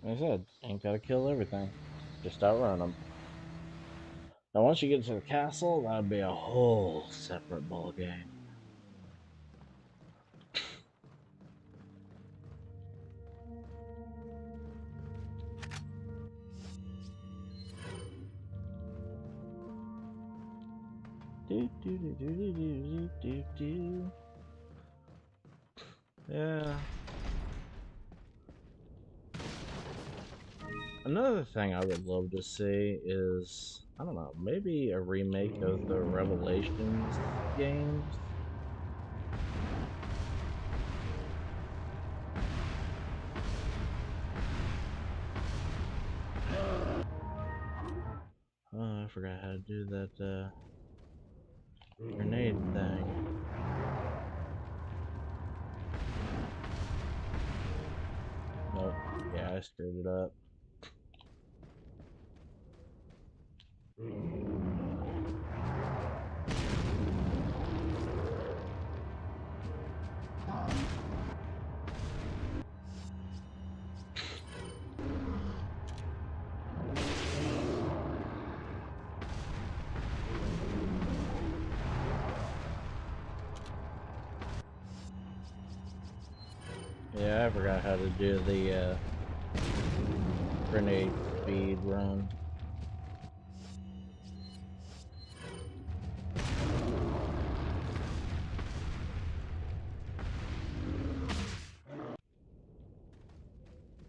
Like I said, ain't gotta kill everything. Just outrun them. Now, once you get to the castle, that'd be a whole separate ball game. Do do do do do do do do. Yeah. Another thing I would love to see is, I don't know, maybe a remake of the Revelations games. Oh, I forgot how to do that grenade thing. Nope. Yeah, I screwed it up. Yeah, I forgot how to do the grenade speed run.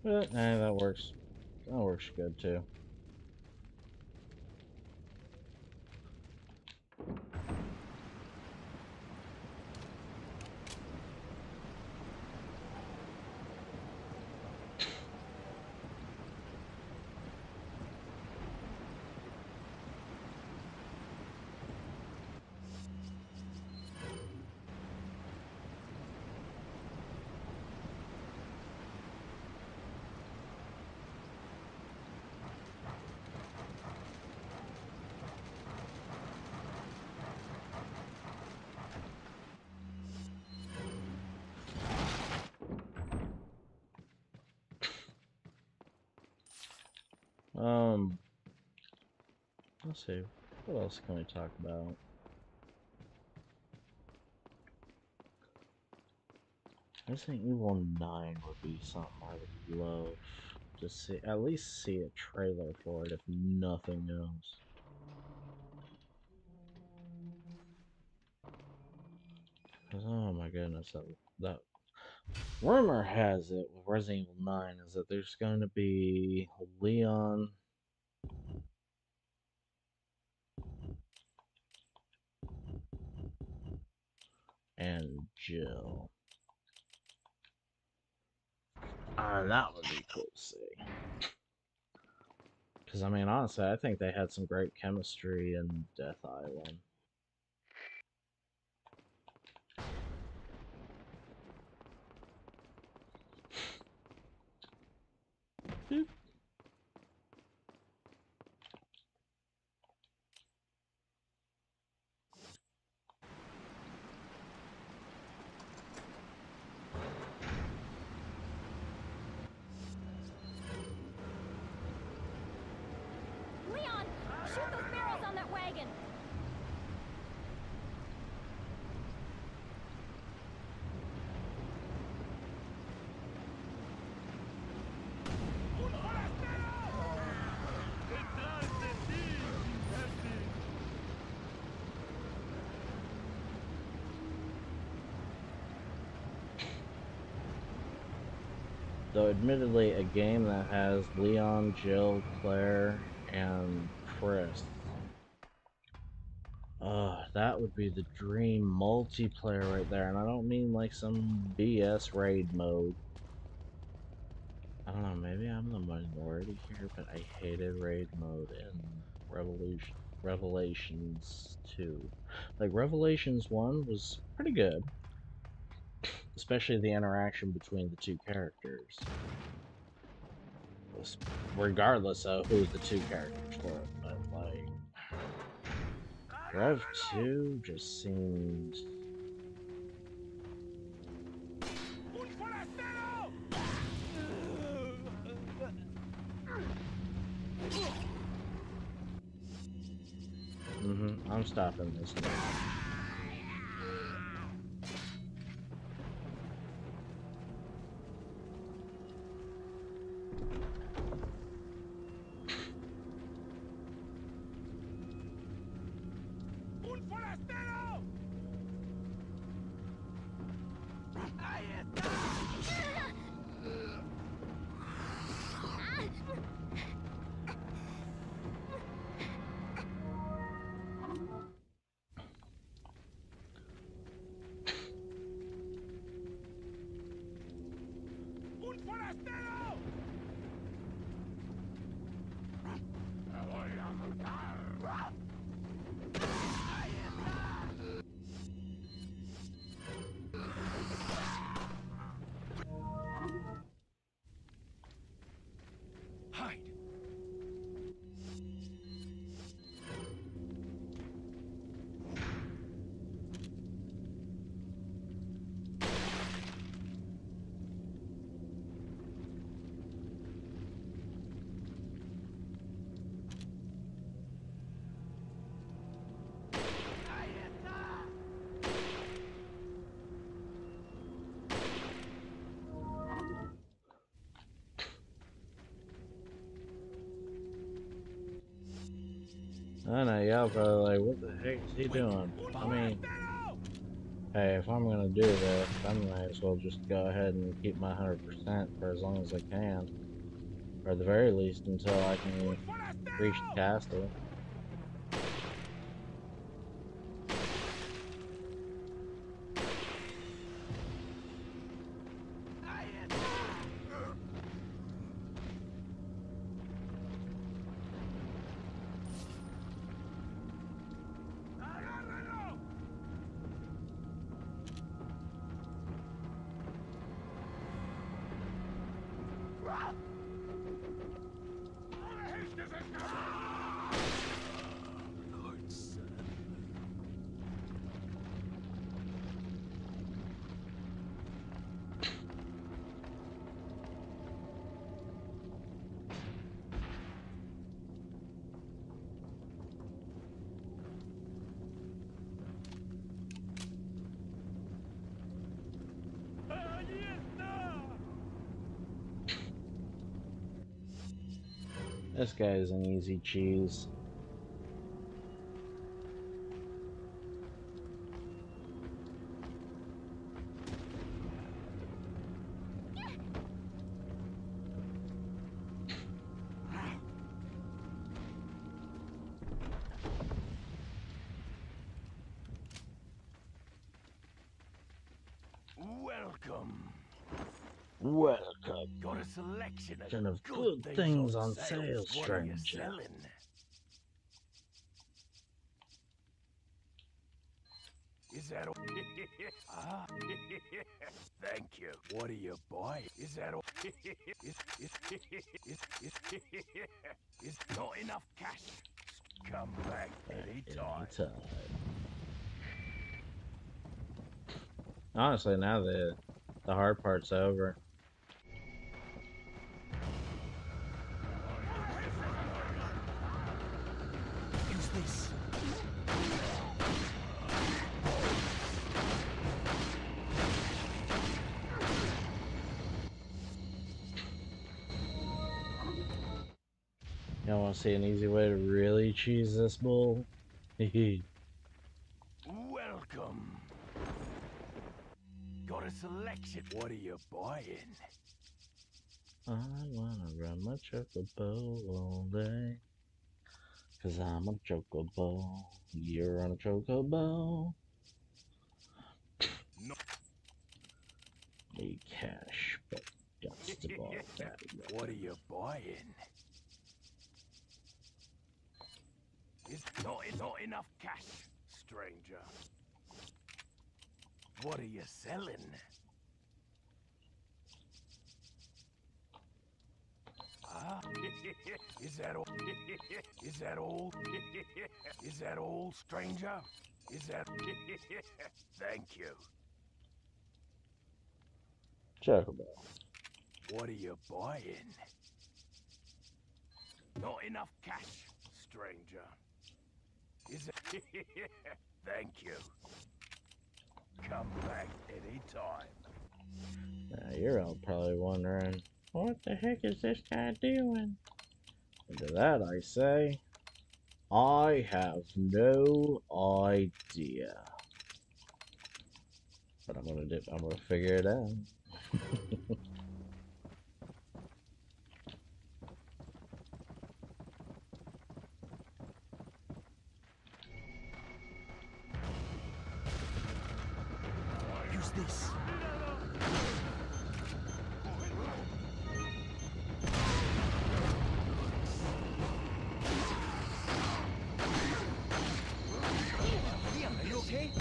But, that works. That works good too. Let's see. What else can we talk about? Resident Evil 9 would be something I would love to see. At least see a trailer for it, if nothing else. Oh my goodness, that rumor has it with Resident Evil 9 is that there's going to be Leon and Jill. That would be cool to see. Because, I mean, honestly, I think they had some great chemistry in Death Island. Boop. Leon, shoot those barrels on that wagon. Though, admittedly, a game that has Leon, Jill, Claire, and Chris. That would be the dream multiplayer right there. And I don't mean like some BS raid mode. I don't know, maybe I'm the minority here, but I hated raid mode in Revelations 2. Like, Revelations 1 was pretty good. Especially the interaction between the two characters. Regardless of who the two characters were. But, like, Rev 2 just seemed... I'm stopping this now. I know, y'all probably like, what the heck is he doing? I mean, hey, if I'm gonna do this, I might as well just go ahead and keep my 100% for as long as I can. Or at the very least, until I can reach the castle. This guy is an easy cheese. Welcome. Got a selection Of good things on sale, stranger. Is that all? Ah, thank you. What are you buying? Is that all? Is not enough cash. Come back anytime. Honestly, now the hard part's over. Use this. Y'all want to see an easy way to really cheese this bull? Welcome. Got a selection. What are you buying? I wanna run my chocobo all day. Cause I'm a chocobo. You're on a chocobo. No. Need cash, but got to buy that. What are you buying? It's not enough cash, stranger. What are you selling? Ah, is that all? Is that all? Is that all, stranger? Is that? Thank you. Chocobo. What are you buying? Not enough cash, stranger. Is it? Thank you. Come back anytime. Now you're all probably wondering, what the heck is this guy doing? And to that I say, I have no idea. But I'm gonna figure it out. Use this. Liam, are you okay?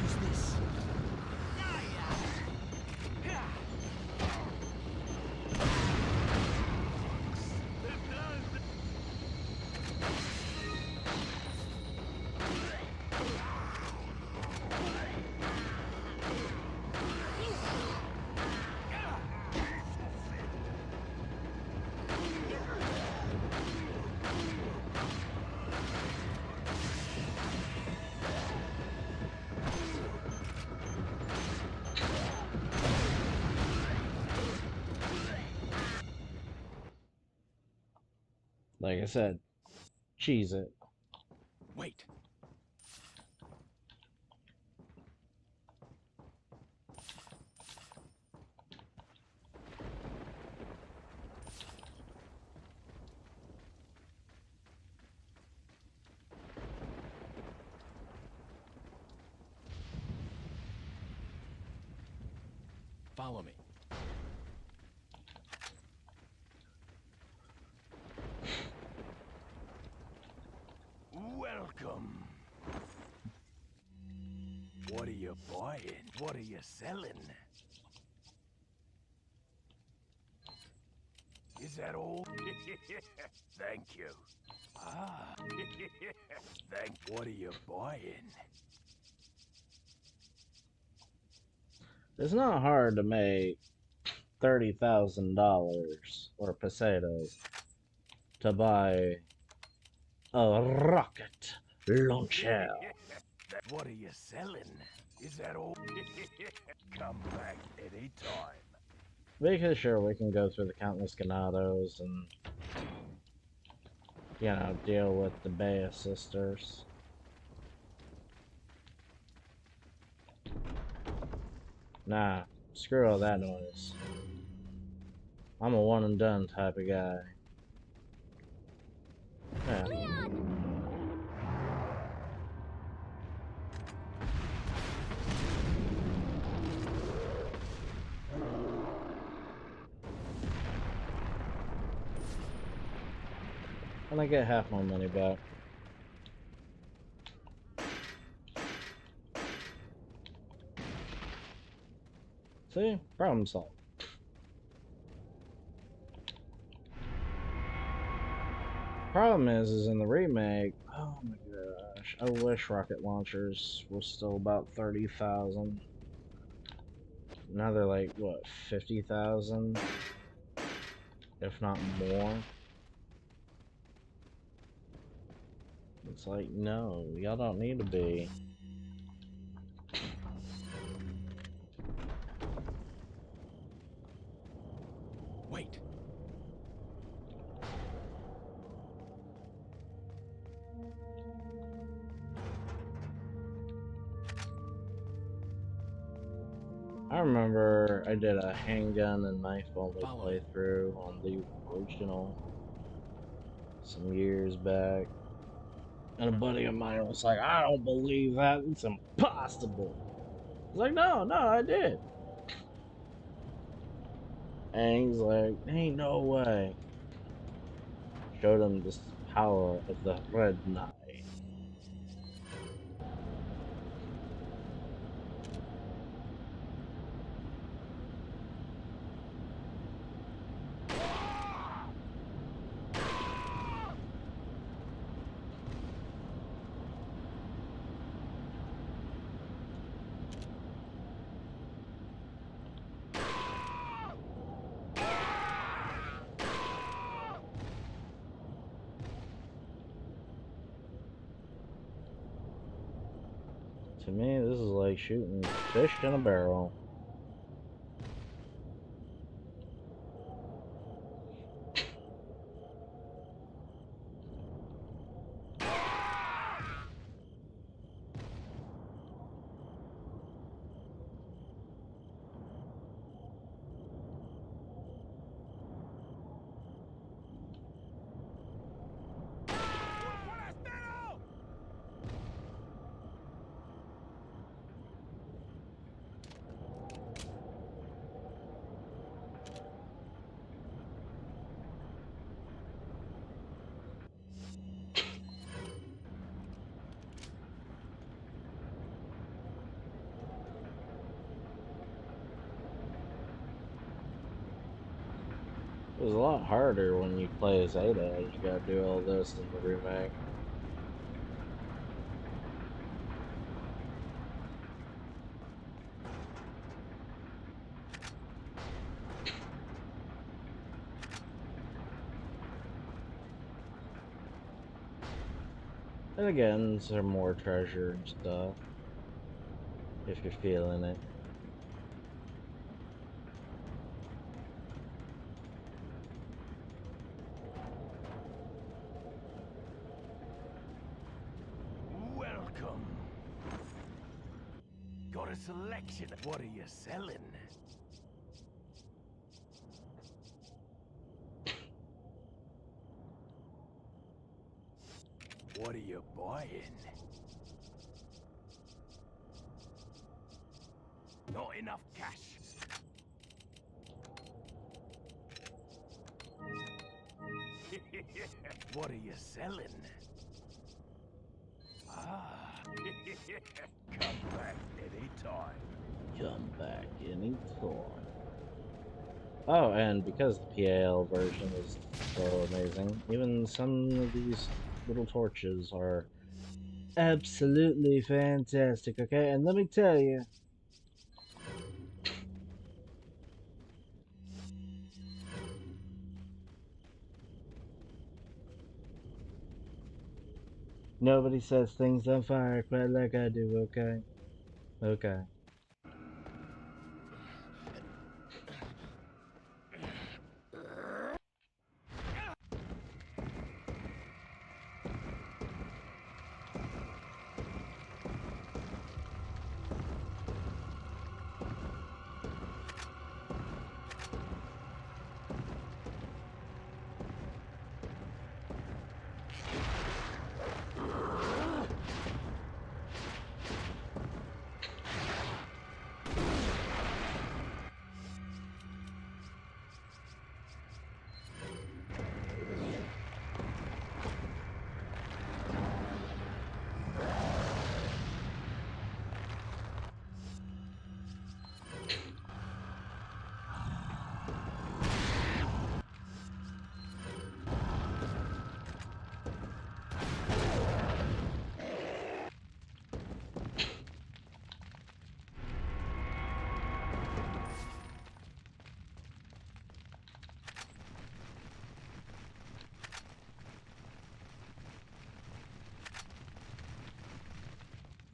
Use this. Like I said, cheese it. Wait. Follow me. Welcome. What are you buying? What are you selling? Is that all? Thank you. Ah. What are you buying? It's not hard to make $30,000 or pesetas to buy a rocket launcher. What are you selling? Is that all? Come back anytime. Because sure, we can go through the countless ganados and, you know, deal with the Bea sisters. Nah, screw all that noise. I'm a one and done type of guy. Yeah. And I get half my money back. See? Problem solved. Problem is in the remake, oh my gosh, I wish rocket launchers were still about 30,000. Now they're like, what, 50,000? If not more. It's like, no, y'all don't need to be. Wait. remember I did a handgun and knife only playthrough on the original some years back. And a buddy of mine was like, I don't believe that. It's impossible. I was like, no, I did. And he's like, ain't no way. Showed him this power of the red knife. To me, this is like shooting fish in a barrel. It was a lot harder when you play as Ada and you gotta do all this in the remake. And again, there's more treasure and stuff. If you're feeling it. Welcome. Got a selection. What are you selling? What are you buying? Not enough cash. What are you selling? Ah, come back anytime. Come back anytime. Oh, and because the PAL version is so amazing, even some of these little torches are absolutely fantastic, okay? And let me tell you, nobody sets things on fire quite like I do, okay? Okay.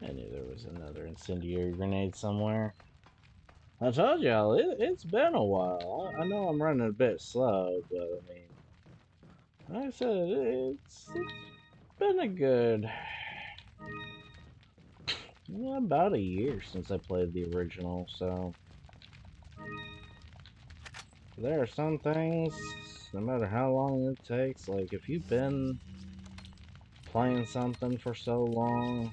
I knew there was another incendiary grenade somewhere. I told y'all, it's been a while. I know I'm running a bit slow, but I mean, like I said, it's been a good, about a year since I played the original, so There are some things, no matter how long it takes, like if you've been playing something for so long,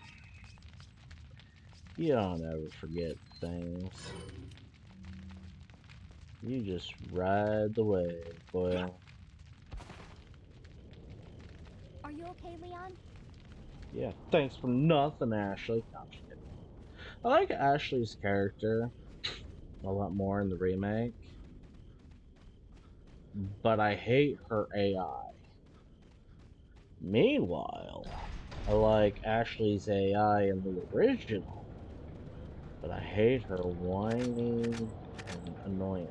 you don't ever forget things. You just ride the wave, boy. Are you okay, Leon? Yeah, thanks for nothing, Ashley. No, I'm just kidding. I like Ashley's character a lot more in the remake, but I hate her AI. Meanwhile, I like Ashley's AI in the original, but I hate her whining and annoyance.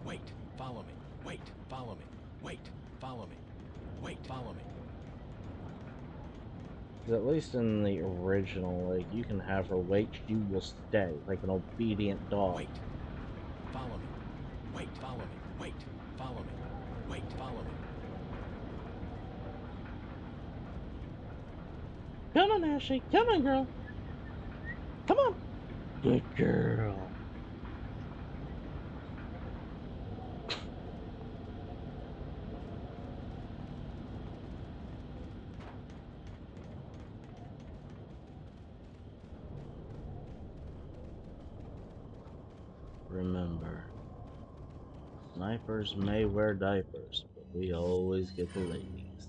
Wait, follow me. Wait, follow me. Wait, follow me. Wait, follow me. 'Cause at least in the original, like, you can have her wait, she will stay, like an obedient dog. Wait, follow me. Wait, follow me. Wait, follow me. Wait, follow me. Come on, Ashley. Come on, girl. Come on. Good girl. Remember, snipers may wear diapers, but we always get the ladies.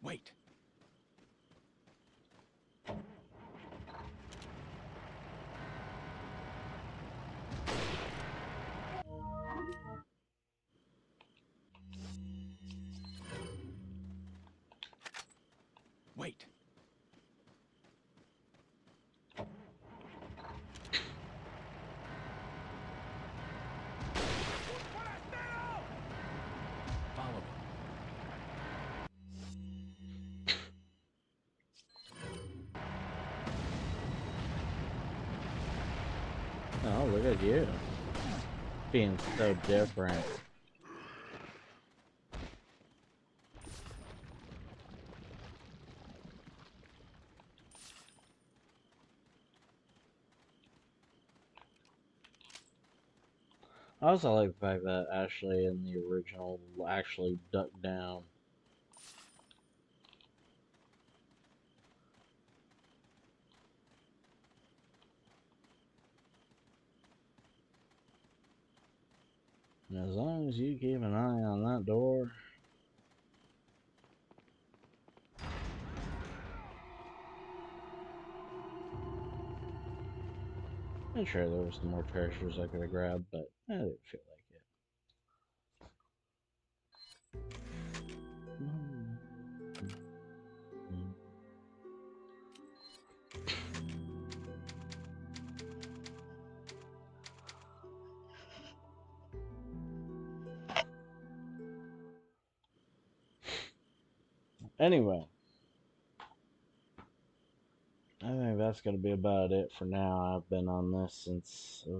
Wait. Wait. Follow me. Oh, look at you. Being so different. I also like the fact that Ashley in the original actually ducked down. And as long as you keep an eye on that door. I'm sure there was some more treasures I could have grabbed, but I didn't feel like it. Anyway, I think that's going to be about it for now. I've been on this since, I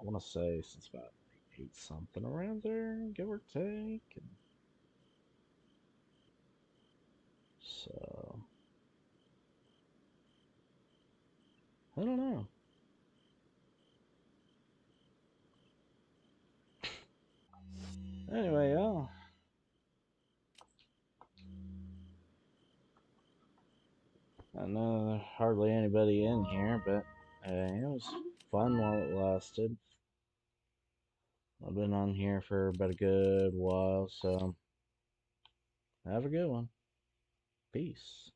want to say since about 8 something around there, give or take. And so, I don't know. Anyway, y'all. I know there's hardly anybody in here, but it was fun while it lasted. I've been on here for about a good while, so have a good one. Peace.